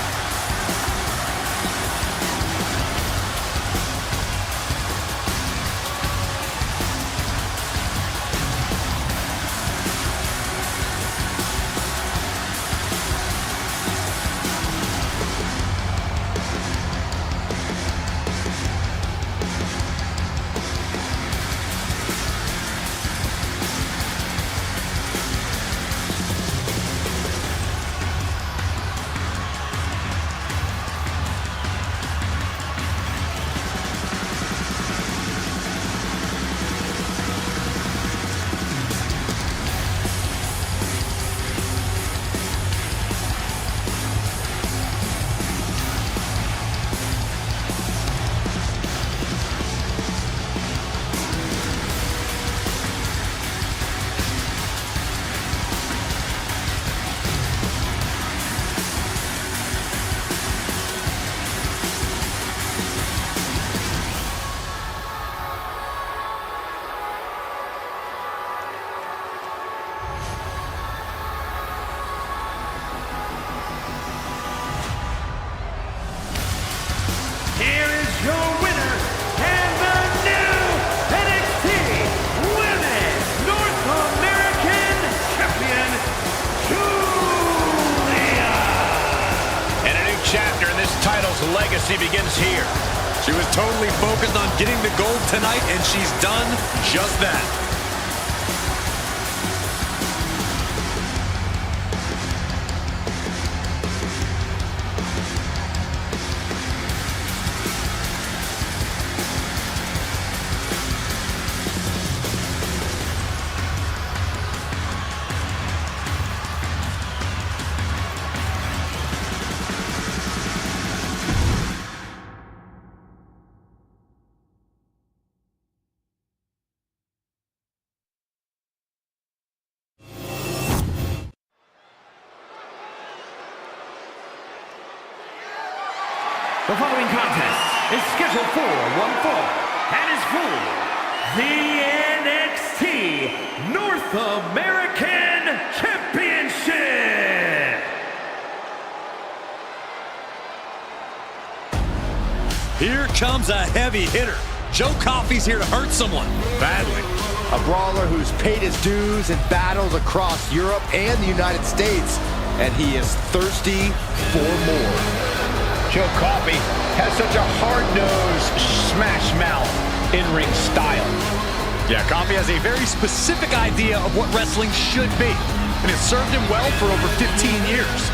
Here is your winner and the new NXT Women's North American Champion, Julia. And a new chapter in this title's legacy begins here. She was totally focused on getting the gold tonight, and she's done just that. The following contest is scheduled for one fall and is for the NXT North American Championship. Here comes a heavy hitter. Joe Coffey's here to hurt someone badly. A brawler who's paid his dues in battles across Europe and the United States, and he is thirsty for more. Joe Coffey has such a hard-nosed, smash-mouth in-ring style. Yeah, Coffey has a very specific idea of what wrestling should be, and it's served him well for over 15 years.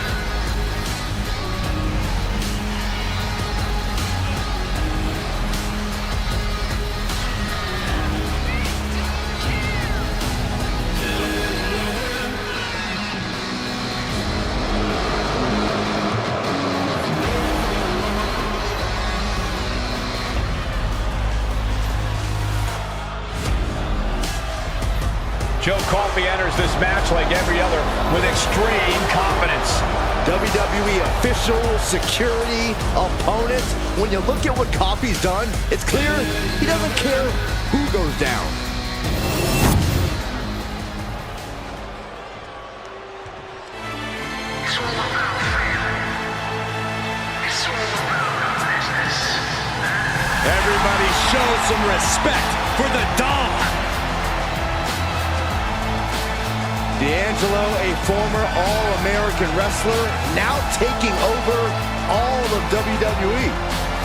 Joe Coffey enters this match like every other with extreme confidence. WWE official, security, opponent. When you look at what Coffey's done, it's clear he doesn't care who goes down. Everybody show some respect for the Dom. D'Angelo, a former All-American wrestler, now taking over all of WWE.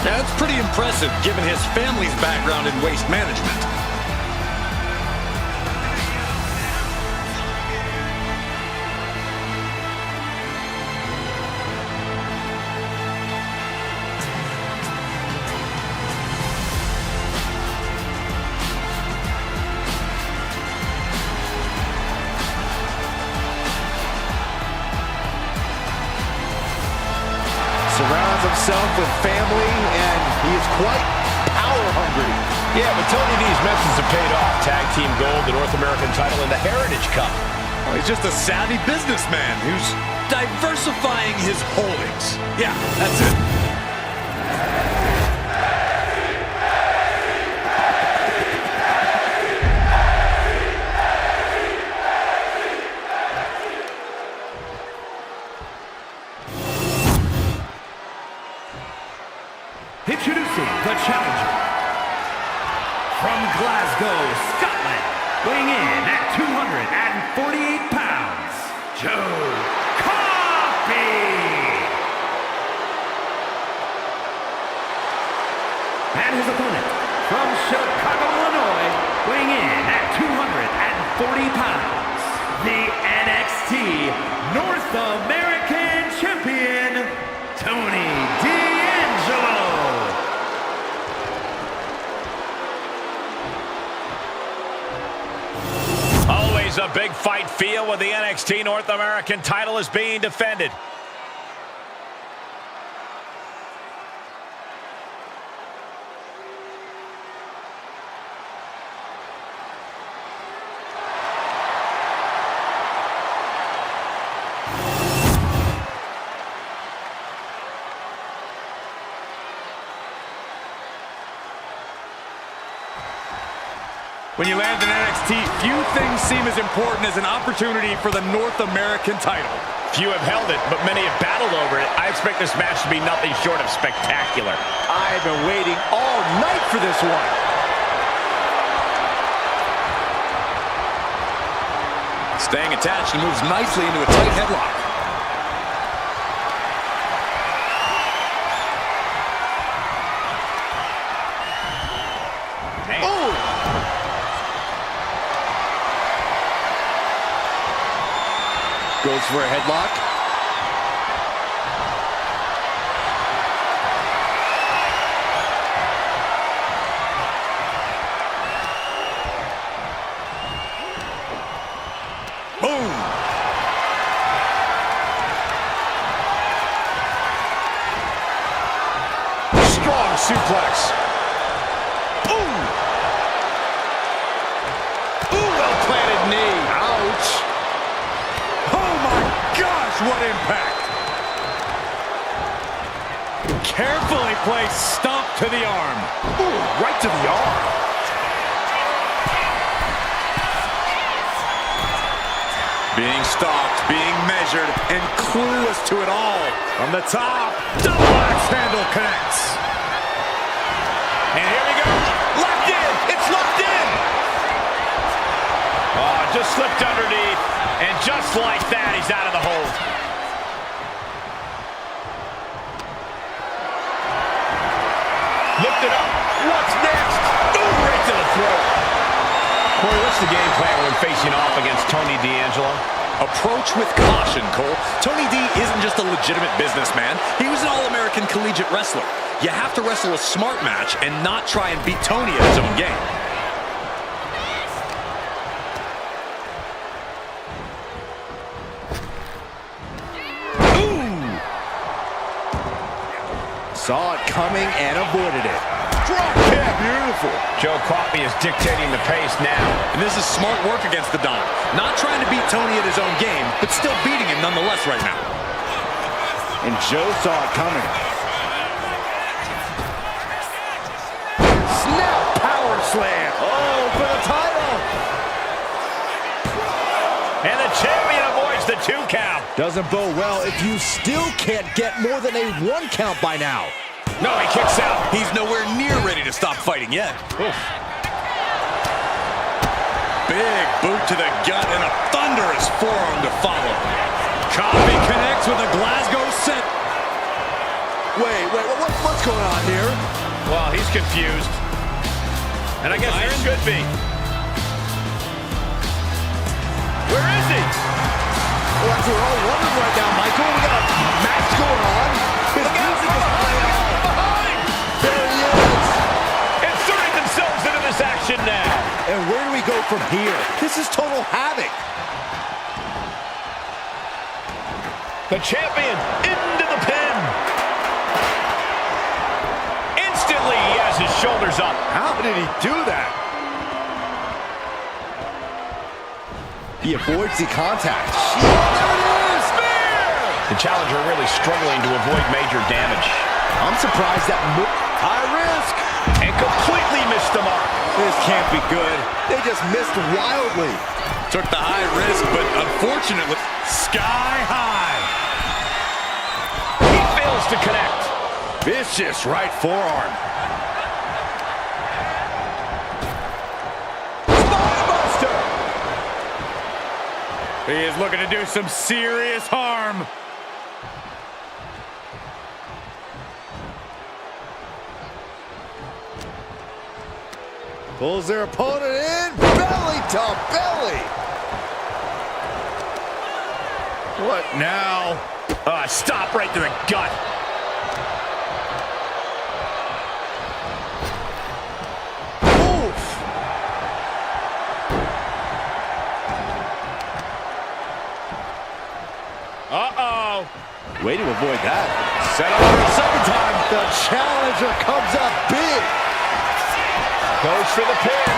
That's pretty impressive given his family's background in waste management. Surrounds himself with family, and he is quite power hungry. Yeah, but Tony D's methods have paid off. Tag Team Gold, the North American title, and the Heritage Cup. Well, he's just a savvy businessman who's diversifying his holdings. Yeah, that's it. Introducing the challenger from Glasgow, Scotland, weighing in at 248 pounds, Joe Coffey. And his opponent from Chicago, Illinois, weighing in at 240 pounds, the NXT North American Champion, Tony D'Angelo. Always a big fight feel when the NXT North American title is being defended. When you land in NXT, few things seem as important as an opportunity for the North American title. Few have held it, but many have battled over it. I expect this match to be nothing short of spectacular. I've been waiting all night for this one. Staying attached, he moves nicely into a tight headlock. Goes for a headlock. Boom! Strong suplex. Boom! Ooh, well-planted knee. Ouch. Oh my gosh, what impact! Carefully placed stomp to the arm. Ooh, right to the arm. Being stalked, being measured, and clueless to it all. From the top, double axe handle connects. And here we go. Locked in. It's locked in. Oh, just slipped underneath. And just like that, he's out of the hold. Lift it up. What's next? Ooh, right to the throat. Corey, what's the game plan when facing off against Tony D'Angelo? Approach with caution, Cole. Tony D isn't just a legitimate businessman. He was an All-American collegiate wrestler. You have to wrestle a smart match and not try and beat Tony at his own game. Saw it coming and avoided it. Drop kick. Beautiful. Joe Coffey is dictating the pace now. And this is smart work against the Don. Not trying to beat Tony at his own game, but still beating him nonetheless right now. And Joe saw it coming. Snap power slam. Oh, for the title. And the champion avoids the 2 count. Doesn't bode well if you still can't get more than a 1 count by now. No, he kicks out. He's nowhere near ready to stop fighting yet. Big big boot to the gut and a thunderous forearm to follow. Coffee connects with a Glasgow set. Wait, what's going on here? Well, he's confused. And I guess he should be. Where is he? Well, that's what we're all wondering right now, Michael. We got a match going on. His music is playing out. Behind! There he is. Inserting themselves into this action now. And where do we go from here? This is total havoc. The champion into the pin. Instantly, he has his shoulders up. How did he do that? He avoids the contact. There it is! Spear! The challenger really struggling to avoid major damage. I'm surprised that high risk. And completely missed the mark. This can't be good. They just missed wildly. Took the high risk, but unfortunately, sky high. He fails to connect. Vicious right forearm. Spinebuster! He is looking to do some serious harm. Pulls their opponent in, belly to belly. What now? Stop right to the gut. Oof. Uh-oh. Way to avoid that. Set up for a second time. The challenger comes up big. Goes for the pin.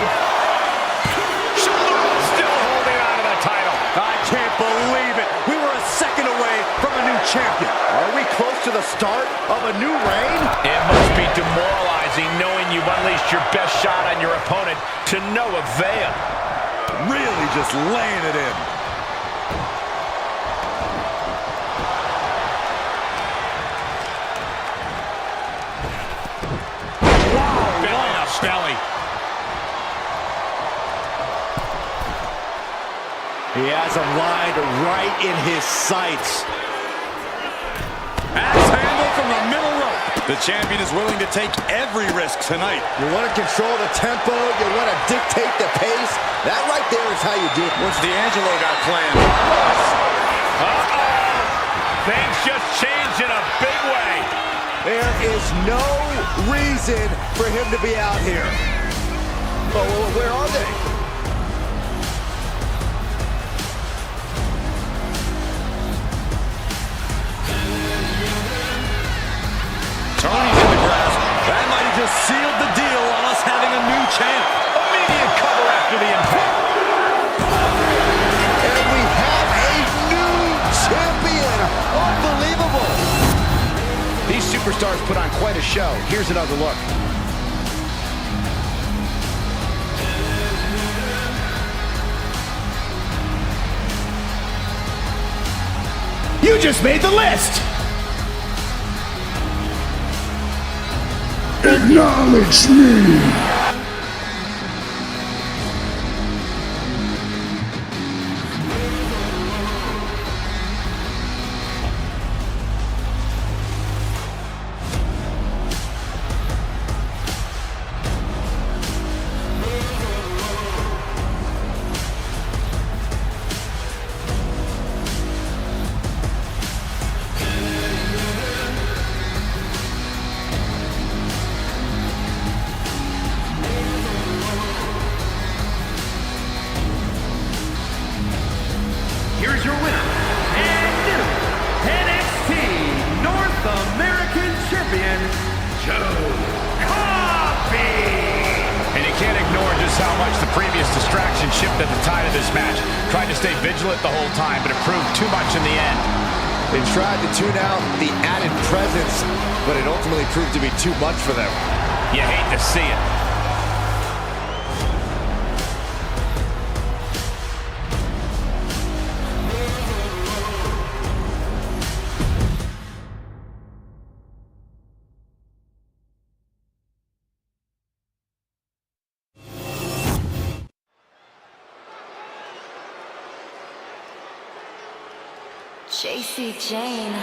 Shoulder up, still holding on to the title. I can't believe it. We were a second away from a new champion. Are we close to the start of a new reign? It must be demoralizing knowing you've unleashed your best shot on your opponent to no avail. Really just laying it in. Belly. He has him lined right in his sights. Axe handle from the middle rope. The champion is willing to take every risk tonight. You want to control the tempo. You want to dictate the pace. That right there is how you do it. What's D'Angelo got planned? Uh-oh. Things just changed in a big way. There is no reason for him to be out here. Oh, well, where are they? Tony's in the grasp. That might have just sealed the deal on us having a new champ. Immediate cover after the impact. And we have a new champion. Unbelievable. These superstars put on quite a show. Here's another look. You just made the list! Acknowledge me! Here's your winner, and new NXT North American Champion, Joe Coffey! And you can't ignore just how much the previous distraction shifted the tide of this match. Tried to stay vigilant the whole time, but it proved too much in the end. They tried to tune out the added presence, but it ultimately proved to be too much for them. You hate to see it. JC Jane.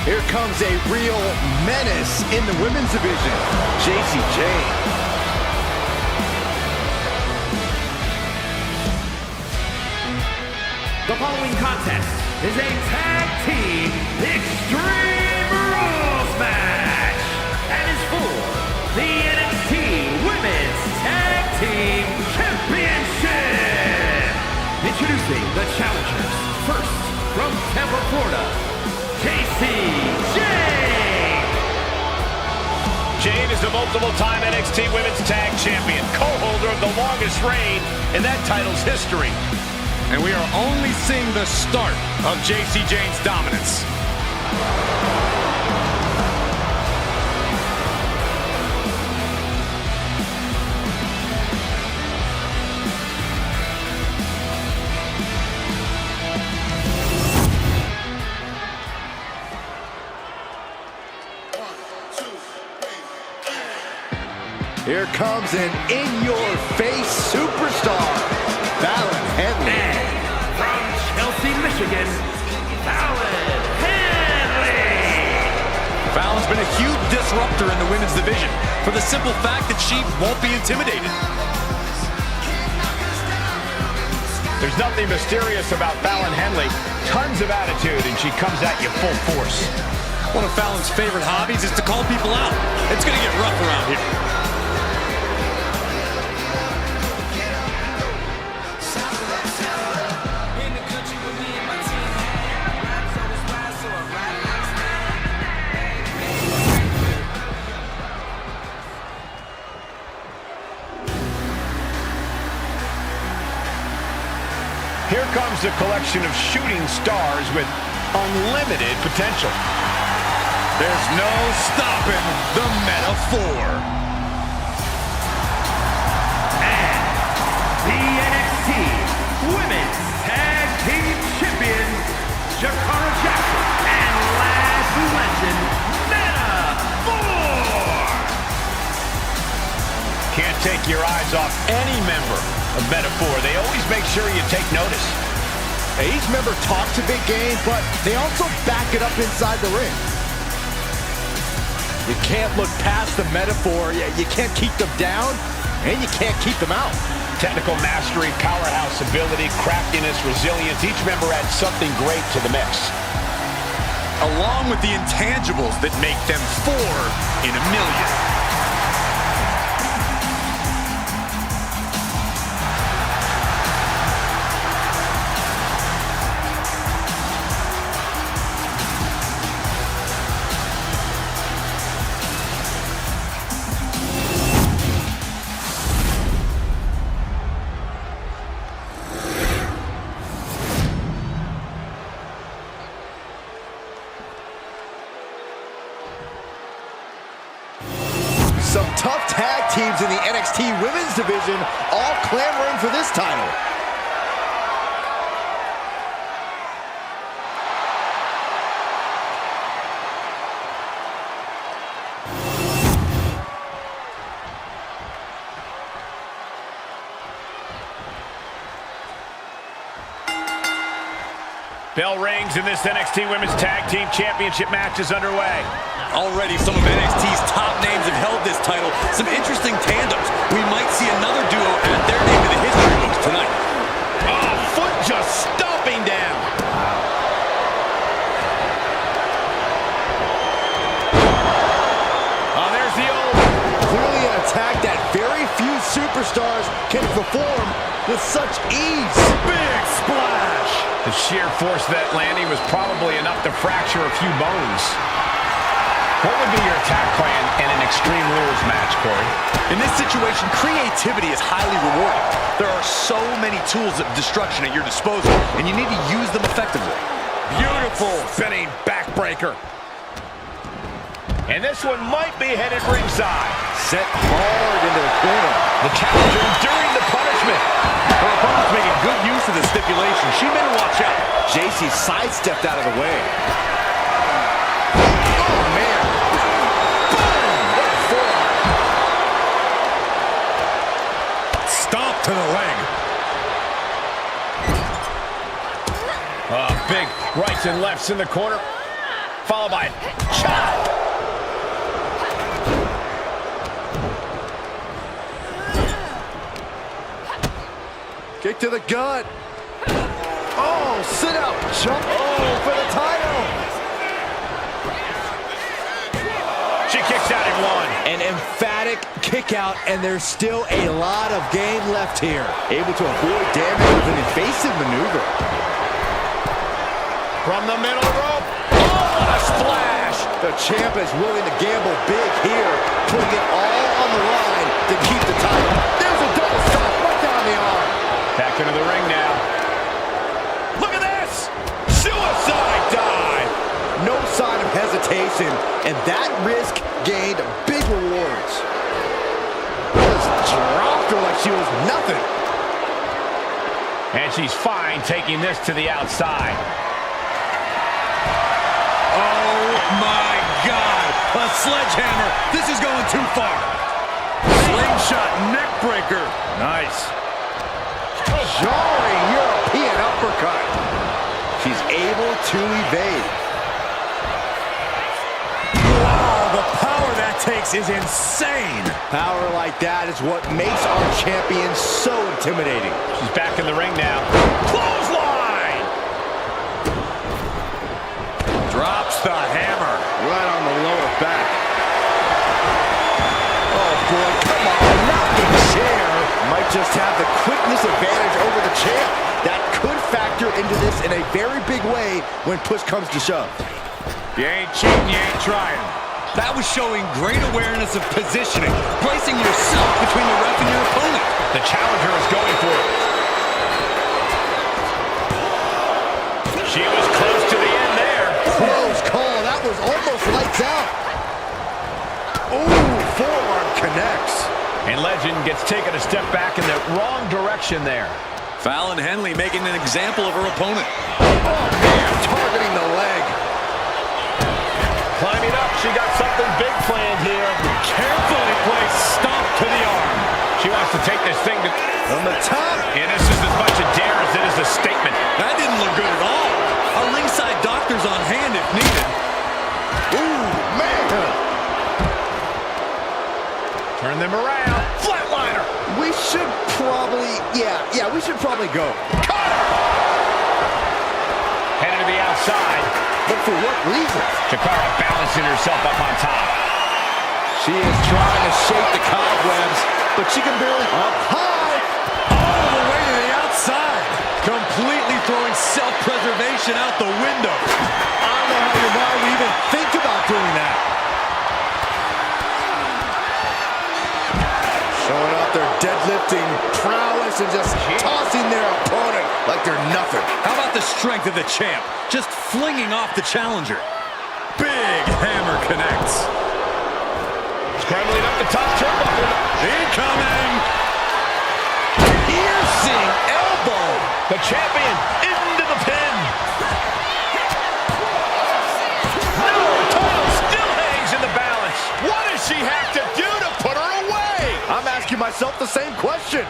Here comes a real menace in the women's division, JC Jane. The following contest is a tag team Extreme Rules match and is for the NXT Women's Tag Team Championship. Introducing the challengers. First, from Tampa, Florida, JC Jane. Jane is the multiple-time NXT Women's Tag Champion, co-holder of the longest reign in that title's history. And we are only seeing the start of JC Jane's dominance. Here comes an in-your-face superstar, Fallon Henley. And from Chelsea, Michigan, Fallon Henley. Fallon's been a huge disruptor in the women's division for the simple fact that she won't be intimidated. There's nothing mysterious about Fallon Henley. Tons of attitude, and she comes at you full force. One of Fallon's favorite hobbies is to call people out. It's going to get rough around here. Here comes a collection of shooting stars with unlimited potential. There's no stopping the metaphor. And the NXT Women's Tag Team Champion, Jakara Jackson, and last legend, Metaphor. Can't take your eyes off any member of Metaphor. They always make sure you take notice. Each member talks a big game, but they also back it up inside the ring. You can't look past the Metaphor. You can't keep them down, and you can't keep them out. Technical mastery, powerhouse ability, craftiness, resilience. Each member adds something great to the mix. Along with the intangibles that make them 4 in a million. Some tough tag teams in the NXT Women's Division, all clamoring for this title. Bell rings and this NXT Women's Tag Team Championship match is underway. Already some of NXT's top names have held this title. Some interesting tandems. We might see another duo add their name to the history books tonight. Oh, foot just stomping down. Oh, there's the old. Clearly an attack that very few superstars can perform with such ease. Big splash. The sheer force of that landing was probably enough to fracture a few bones. What would be your attack plan in an Extreme Rules match, Corey? In this situation, creativity is highly rewarding. There are so many tools of destruction at your disposal, and you need to use them effectively. Beautiful spinning backbreaker. And this one might be headed ringside. Set hard into the corner. The challenger enduring the punishment. Her opponent's making good use of the stipulation. She better watch out. JC sidestepped out of the way. to the leg. Big rights and lefts in the corner, followed by a chop. Kick to the gut. Oh, sit out. Jump. Oh, for the title. She kicks out in one. An emphatic kick out, and there's still a lot of game left here. Able to avoid damage with an evasive maneuver. From the middle rope. Oh, what a splash. The champ is willing to gamble big here, putting it all on the line to keep the title. There's a double stop right down the arm. Back into the ring now. Look at this! Suicide dive! No sign of hesitation, and that risk gained big rewards. Just dropped her like she was nothing. And she's fine taking this to the outside. Oh my God! A sledgehammer! This is going too far! Slingshot neckbreaker! Nice. Jarring European uppercut. She's able to evade. Wow, the power that takes is insane. Power like that is what makes our champion so intimidating. She's back in the ring now. Clothesline! Drops the hammer. Right on the lower back. Oh boy, come on, knocking chair. Might just have the quickness advantage over the champ. That could factor into this in a very big way when push comes to shove. You ain't cheating, you ain't trying. That was showing great awareness of positioning, placing yourself between the ref and your opponent. The challenger is going for it. She was close to the end there. Close call, that was almost lights out. Ooh, forearm connects. And Legend gets taken a step back in the wrong direction there. Fallon Henley making an example of her opponent. Oh man, targeting the leg. Climbing up, she got something big planned here. Carefully placed stomp to the arm. She wants to take this thing to... From the top. And this is as much a dare as it is a statement. That didn't look good at all. A ringside doctor's on hand if needed. Ooh, man. Turn them around. Flatliner. We should probably, we should probably go. Headed to the outside. But for what reason? Chikara balancing herself up on top. She is trying to shake the cobwebs, but she can barely up high. All the way to the outside. Completely throwing self-preservation out the window. I don't know how your mind would even think about doing that. Showing off their deadlifting prowess and just tossing their opponent like they're nothing. How about the strength of the champ? Just flinging off the challenger. Big hammer connects. Scrambling up the top turnbuckle. Incoming. Piercing elbow. The champion into the pin. No, title still hangs in the balance. What does she have to do to put her away? I'm asking myself the same question.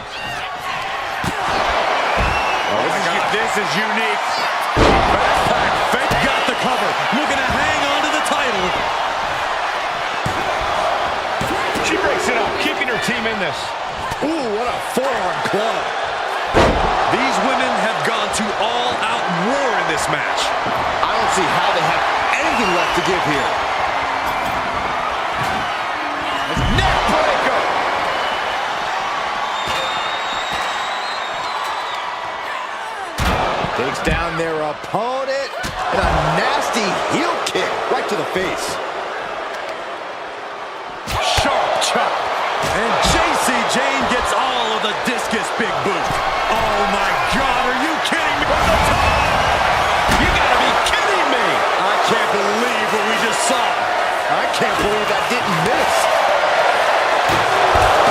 This is unique. Backpack fake got the cover. Looking to hang on to the title. She breaks it up, keeping her team in this. Ooh, what a forearm club. These women have gone to all-out war in this match. I don't see how they have anything left to give here. Neck breaker. Takes down their opponent. And a nasty heel kick right to the face. Sharp chop. And JC Jane gets all of the discus big boot. Oh my God, are you kidding me? From the top! You gotta be kidding me! I can't believe what we just saw. I can't believe that didn't miss.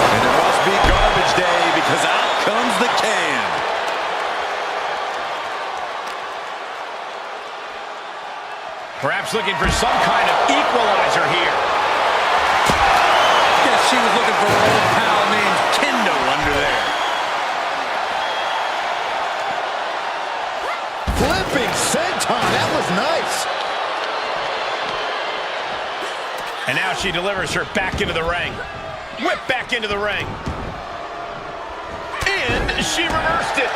And it must be garbage day because out comes the can. Perhaps looking for some kind of equalizer here. Guess she was looking for her old pal named Kendo under there. Flipping senton. That was nice. And now she delivers her back into the ring. Whip back into the ring. And she reversed it.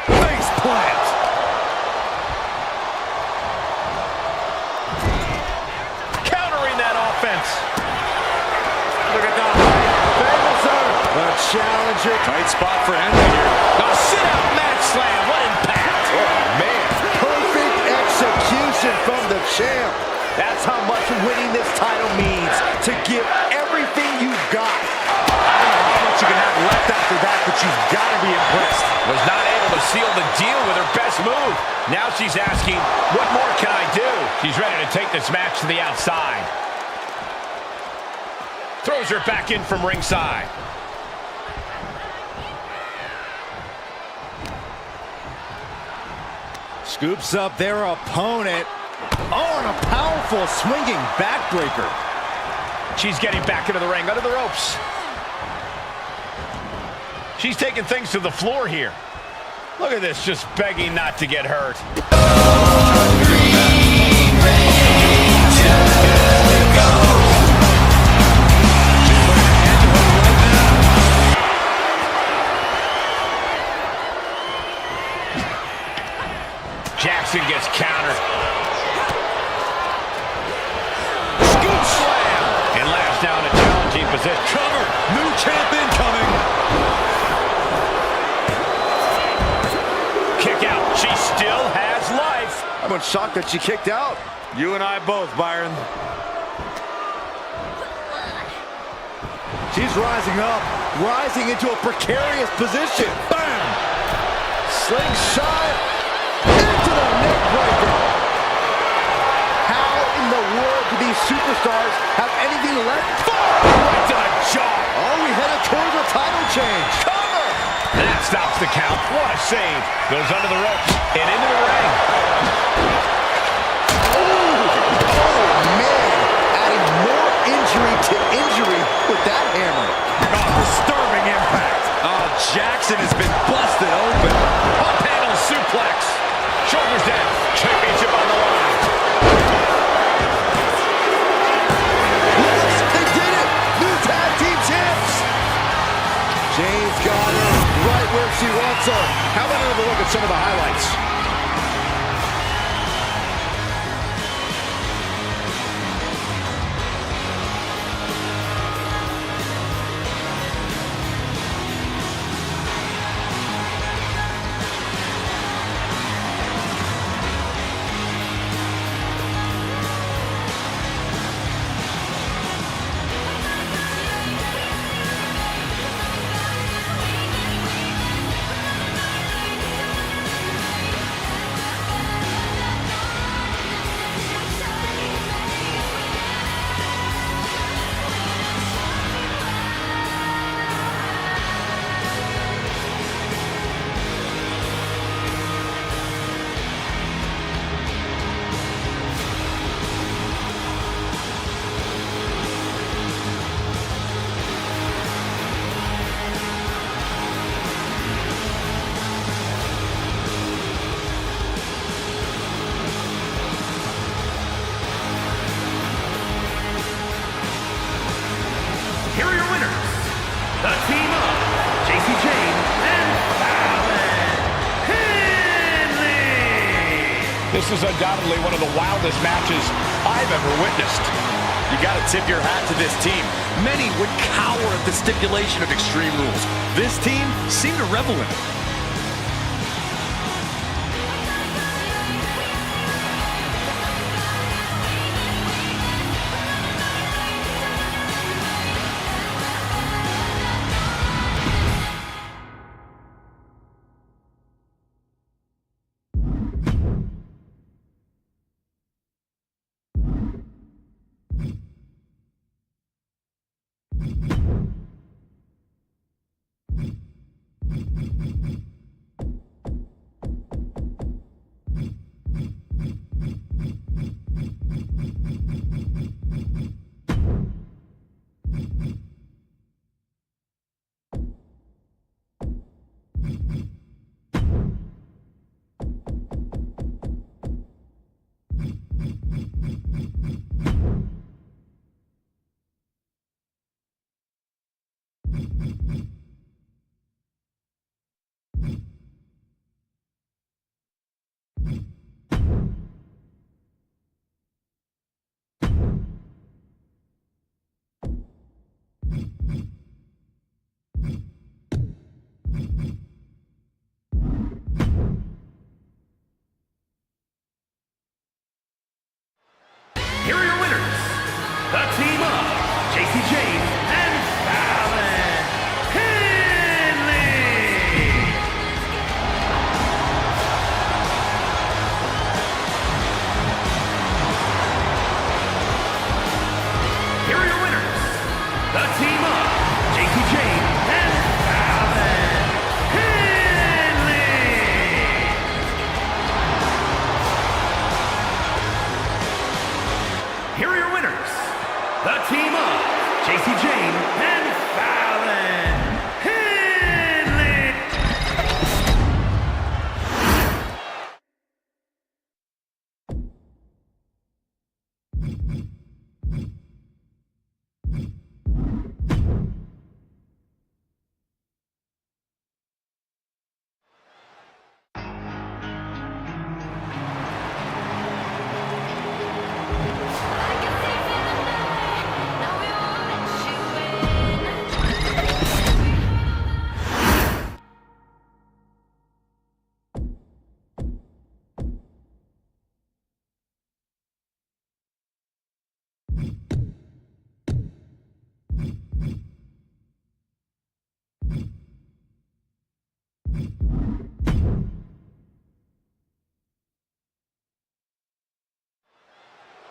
Face plant. Countering that offense. Look at that. The challenger. Tight spot for Henry here. A sit-out mat slam. What impact. Oh, man. Perfect execution from the champ. That's how much winning this title means. To give everything you've got. I don't know how much you can have left after that, but you've got to be impressed. Was not able to seal the deal with her best move. Now she's asking, what more can I do? She's ready to take this match to the outside. Throws her back in from ringside. Scoops up their opponent. Oh, and a powerful swinging backbreaker. She's getting back into the ring, under the ropes. She's taking things to the floor here. Look at this, just begging not to get hurt. Jackson gets countered. Scoop slam. And last down a challenging position. Cover. New champ incoming. Kick out. She still has life. I'm shocked that she kicked out. You and I both, Byron. She's rising up. Rising into a precarious position. Bam! Slingshot. Into the neck breaker. How in the world do these superstars have anything left? Right to the jaw. Oh, we headed towards a title change. Cover. That stops the count. What a save. Goes under the ropes and into the ring. Oh, man. Adding more injury to injury with that hammer. Oh, disturbing impact. Oh, Jackson has been busted open. Up handle suplex. Shoulders down. Championship on the line. Yes, they did it. New tag team champs. James got her right where she wants her. How about another look at some of the highlights? Here are your winners, the team of JC Jane and Alan Henley. This is undoubtedly one of the wildest matches I've ever witnessed. You got to tip your hat to this team. Many would cower at the stipulation of Extreme Rules. This team seemed to revel in it.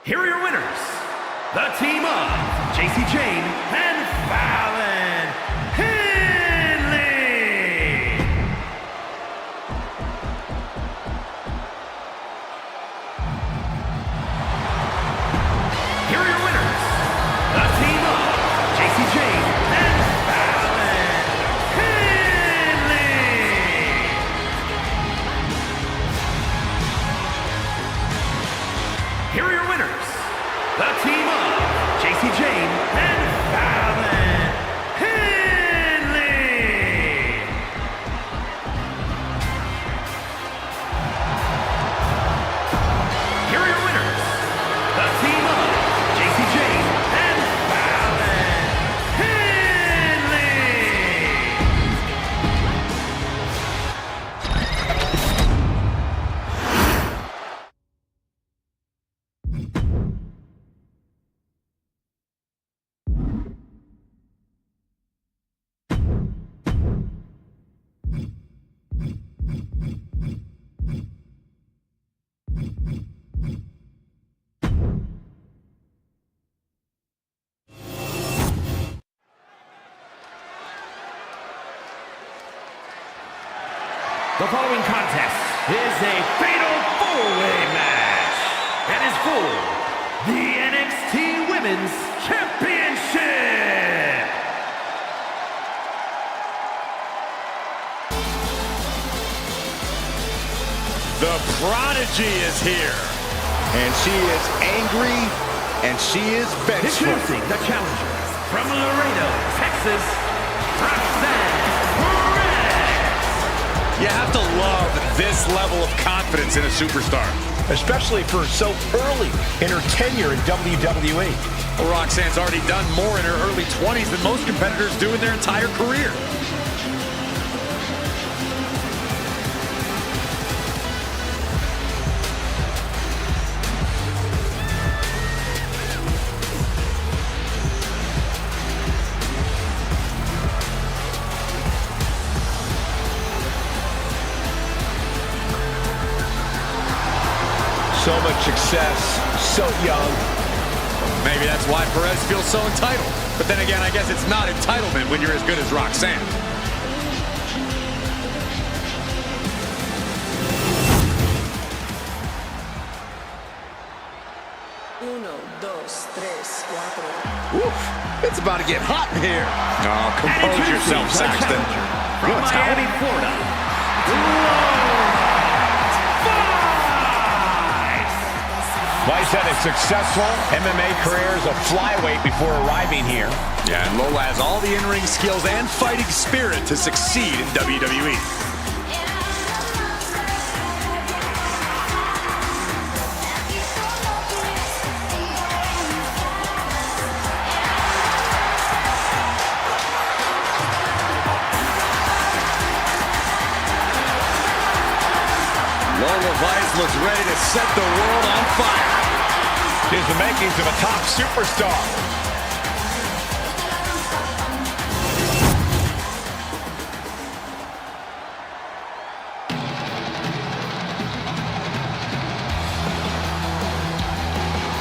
Here are your winners, the team of Jacy Jayne and Fallon Henley. Here are your winners, the team of Jacy Jayne and Fallon Henley. Here are your winners, the team of Jacy Jayne and Fallon Henley. Here are your winners, the team of Jacy Jayne and Fallon Henley. The following contest is a fatal four-way match and is for the NXT Women's Championship. The Prodigy is here. And she is angry, and she is vengeful. Introducing the challengers from Laredo, Texas, Roxanne Perez. You have to love this level of confidence in a superstar. Especially for so early in her tenure in WWE. Well, Roxanne's already done more in her early 20s than most competitors do in their entire career. So much success, so young. Maybe that's why Perez feels so entitled. But then again, I guess it's not entitlement when you're as good as Roxanne. Uno, dos, tres, cuatro. Oof, it's about to get hot in here. Oh, compose yourself, Saxton. From Miami, Florida, Vice had a successful MMA career as a flyweight before arriving here. Yeah, and Lola has all the in-ring skills and fighting spirit to succeed in WWE. Lola Vice looks ready to set the world on fire. She has the makings of a top superstar.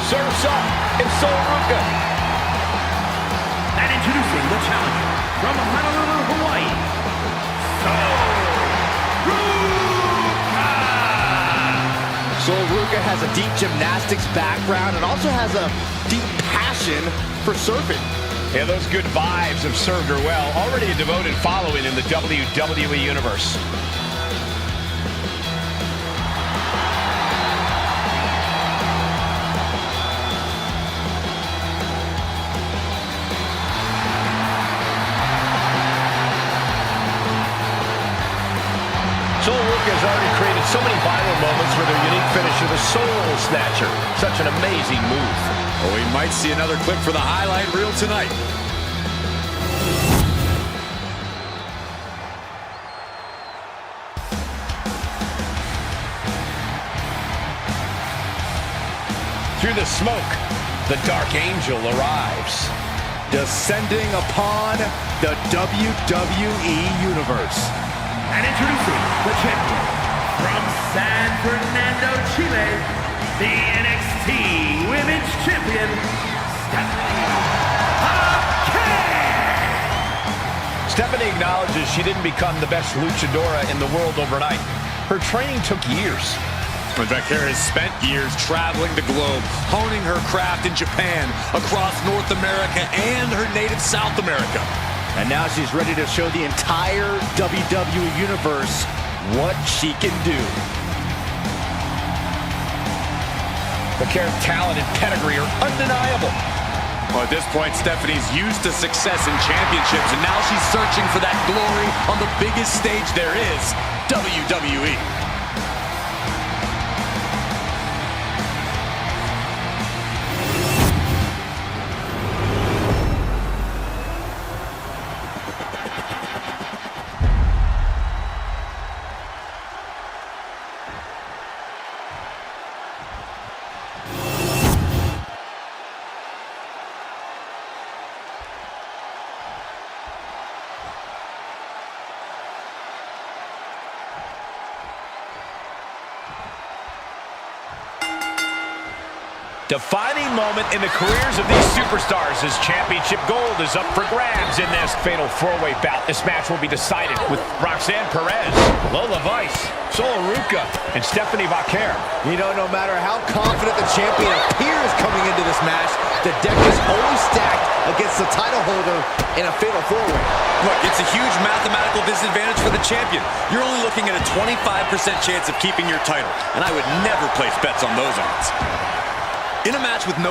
Surfs up in Sol Ruca. and introducing the challenger from Honolulu, Hawaii, Sol Sol Ruca has a deep gymnastics background and also has a deep passion for surfing. Yeah, those good vibes have served her well. Already a devoted following in the WWE Universe. Sol Ruca has already created so many viral moments with her unique finish of the Soul Snatcher. Such an amazing move. Oh, we might see another clip for the highlight reel tonight. Through the smoke, the Dark Angel arrives. Descending upon the WWE Universe. And introducing the champion from San Fernando, Chile, the NXT Women's Champion, Stephanie Vaquer. Stephanie acknowledges she didn't become the best luchadora in the world overnight. Her training took years. But Vaquer has spent years traveling the globe, honing her craft in Japan, across North America, and her native South America. And now she's ready to show the entire WWE Universe what she can do. Vaquer's talent and pedigree are undeniable. Well, at this point, Stephanie's used to success in championships, and now she's searching for that glory on the biggest stage there is, WWE. Defining moment in the careers of these superstars as championship gold is up for grabs in this fatal four-way bout. This match will be decided with Roxanne Perez, Lola Vice, Solo Ruca, and Stephanie Vaquer. You know, no matter how confident the champion appears coming into this match, the deck is always stacked against the title holder in a fatal four-way. Look, it's a huge mathematical disadvantage for the champion. You're only looking at a 25% chance of keeping your title, and I would never place bets on those odds. In a match with no...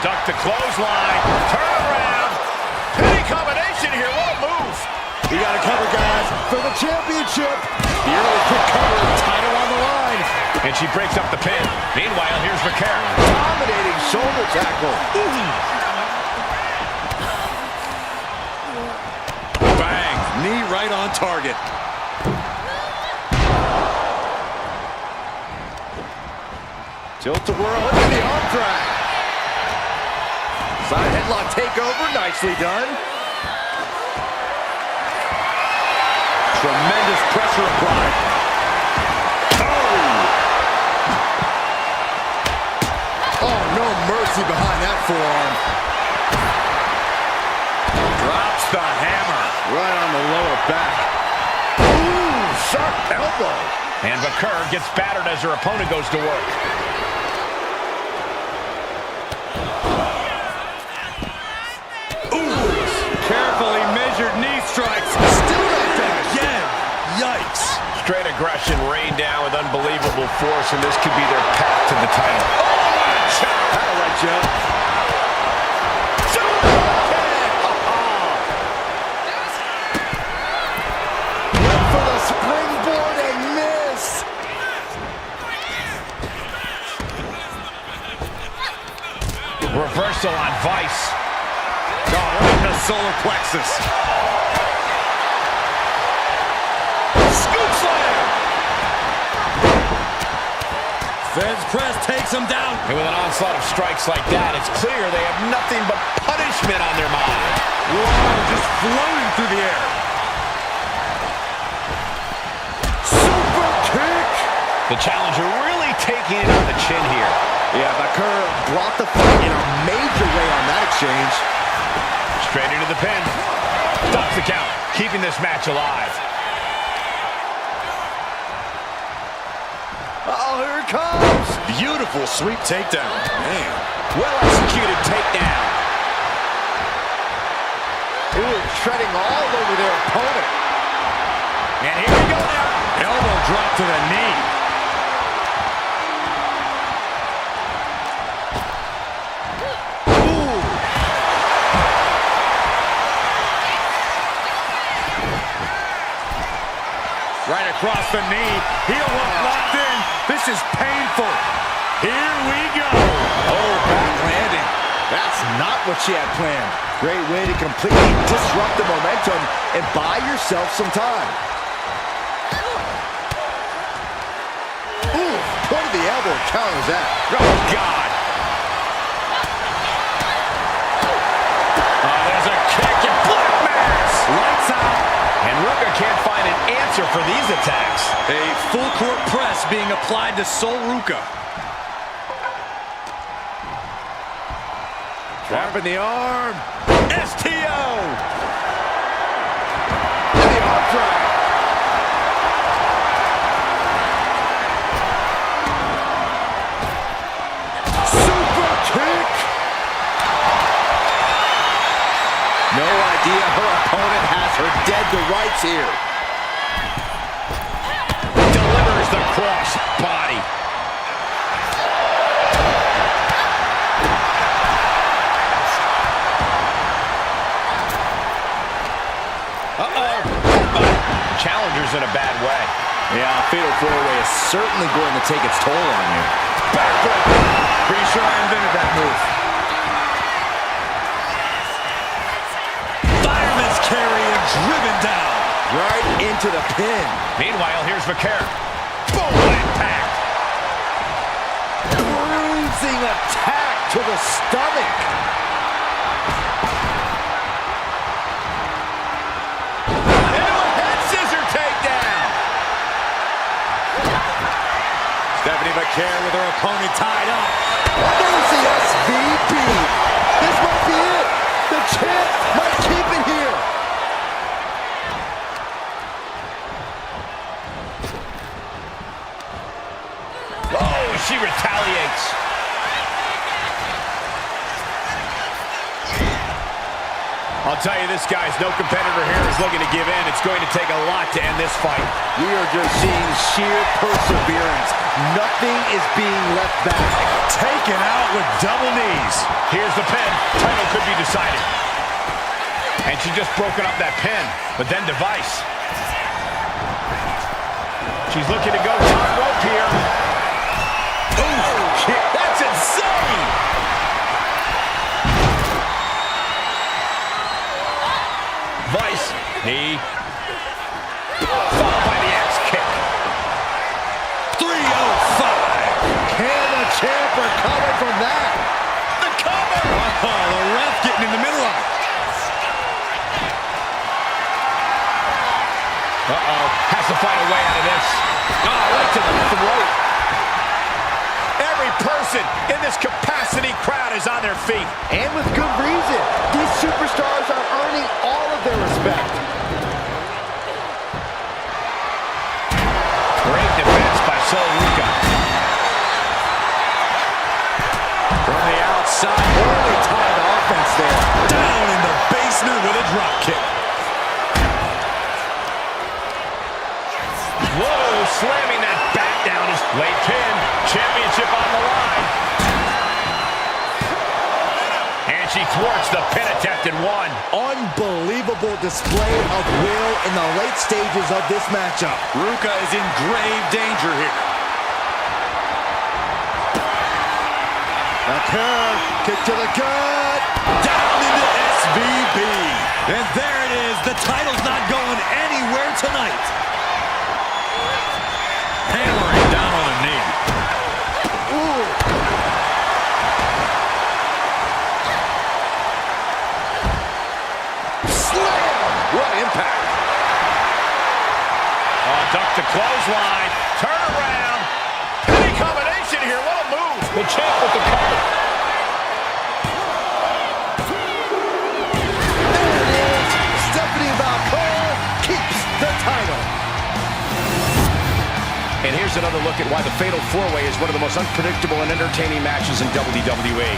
Duck the clothesline. Turn around. Penny combination here. What a move. You got to cover, guys, for the championship. The early quick cover, title on the line. And she breaks up the pin. Meanwhile, here's Vaquer. Dominating shoulder tackle. Bang. Knee right on target. Tilt-a-whirl into the arm drag. Side headlock takeover, nicely done. Tremendous pressure applied. Oh, no mercy behind that forearm. Drops the hammer. Right on the lower back. Ooh, sharp elbow. And Vaquer gets battered as her opponent goes to work. Carefully measured knee strikes. Still not down again. Yikes. Straight aggression rained down with unbelievable force, and this could be their path to the title. That'll let you up. Went for the springboard and miss. Reversal on Vice. The solar plexus. Scoop slam. Feds press takes him down. And with an onslaught of strikes like that, it's clear they have nothing but punishment on their mind. Whoa, just floating through the air. Super kick. The challenger really taking it on the chin here. Yeah, Vaquer brought the fight in a major way on that exchange. Straight into the pin. Stops the count, keeping this match alive. Uh-oh, here it comes. Beautiful sweep takedown. Man. Well-executed takedown. Ooh, treading all over their opponent. And here we go now. Elbow drop to the knee. Right across the knee. Heel hook locked in. This is painful. Here we go. Oh, back landing. That's not what she had planned. Great way to completely disrupt the momentum and buy yourself some time. Ooh, point of the elbow counters that. Oh, God. Oh, there's a kick and black mass. can't find an answer for these attacks. A full court press being applied to Sol Ruca. Trapping the arm. STO! The arm drag. Super kick. No idea her opponent has her dead to rights here. Delivers the cross body. Uh-oh. Challenger's in a bad way. Yeah, fatal four-way is certainly going to take its toll on you. Backbreaker. Pretty sure I invented that move. Fireman's carry and driven down. Right into the pin. Meanwhile, here's Vaquer. Boom! Impact. Bruising attack to the stomach. Stephanie Vaquer with her opponent tied up. There's the SVP. This might be it. The champ might keep it here. Oh, she retaliates. I'll tell you, this guy's no competitor here is looking to give in. It's going to take a lot to end this fight. We are just seeing sheer perseverance. Nothing is being left back. Taken out with double knees. Here's the pin. Title could be decided. And she just broken up that pin. But then Device. She's looking to go top rope here. Ooh, that's insane! Vice. Knee. Followed by the axe kick. 305. Can the champ recover from that? The cover! Oh, the ref getting in the middle of it. Uh-oh. Has to find a way out of this. Oh, right to the throat. Every person in this capacity crowd is on their feet. And with good reason. These superstars are earning all of their respect. Great defense by Sol Ruca. From the outside, early time offense there. Down in the basement with a drop kick. Whoa, slamming that back down. His late pin. Championship on the line. And she thwarts the pin attempt and won. Unbelievable display of will in the late stages of this matchup. Ruca is in grave danger here. Vaquer, kick to the gut. Down into SVB. And there it is. The title's not going anywhere tonight. Hammering down on a knee. Ooh. Slam! What impact. Oh, duck the clothesline. Turn around. Penny combination here. What a move. The champ with the cover. There it is. Stephanie Vaquer keeps the title. And here's another look at why the Fatal 4-Way is one of the most unpredictable and entertaining matches in WWE.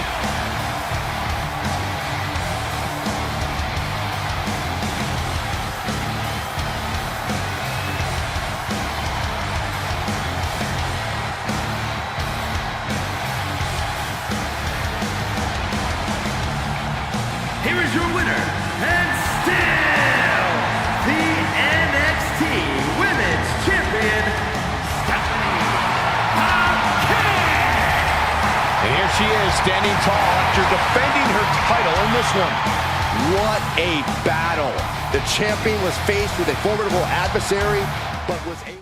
Here is your winner, and still the NXT Women's Champion, Stephanie Vaquer. And here she is, standing tall after defending her title in this one. What a battle. The champion was faced with a formidable adversary, but was able...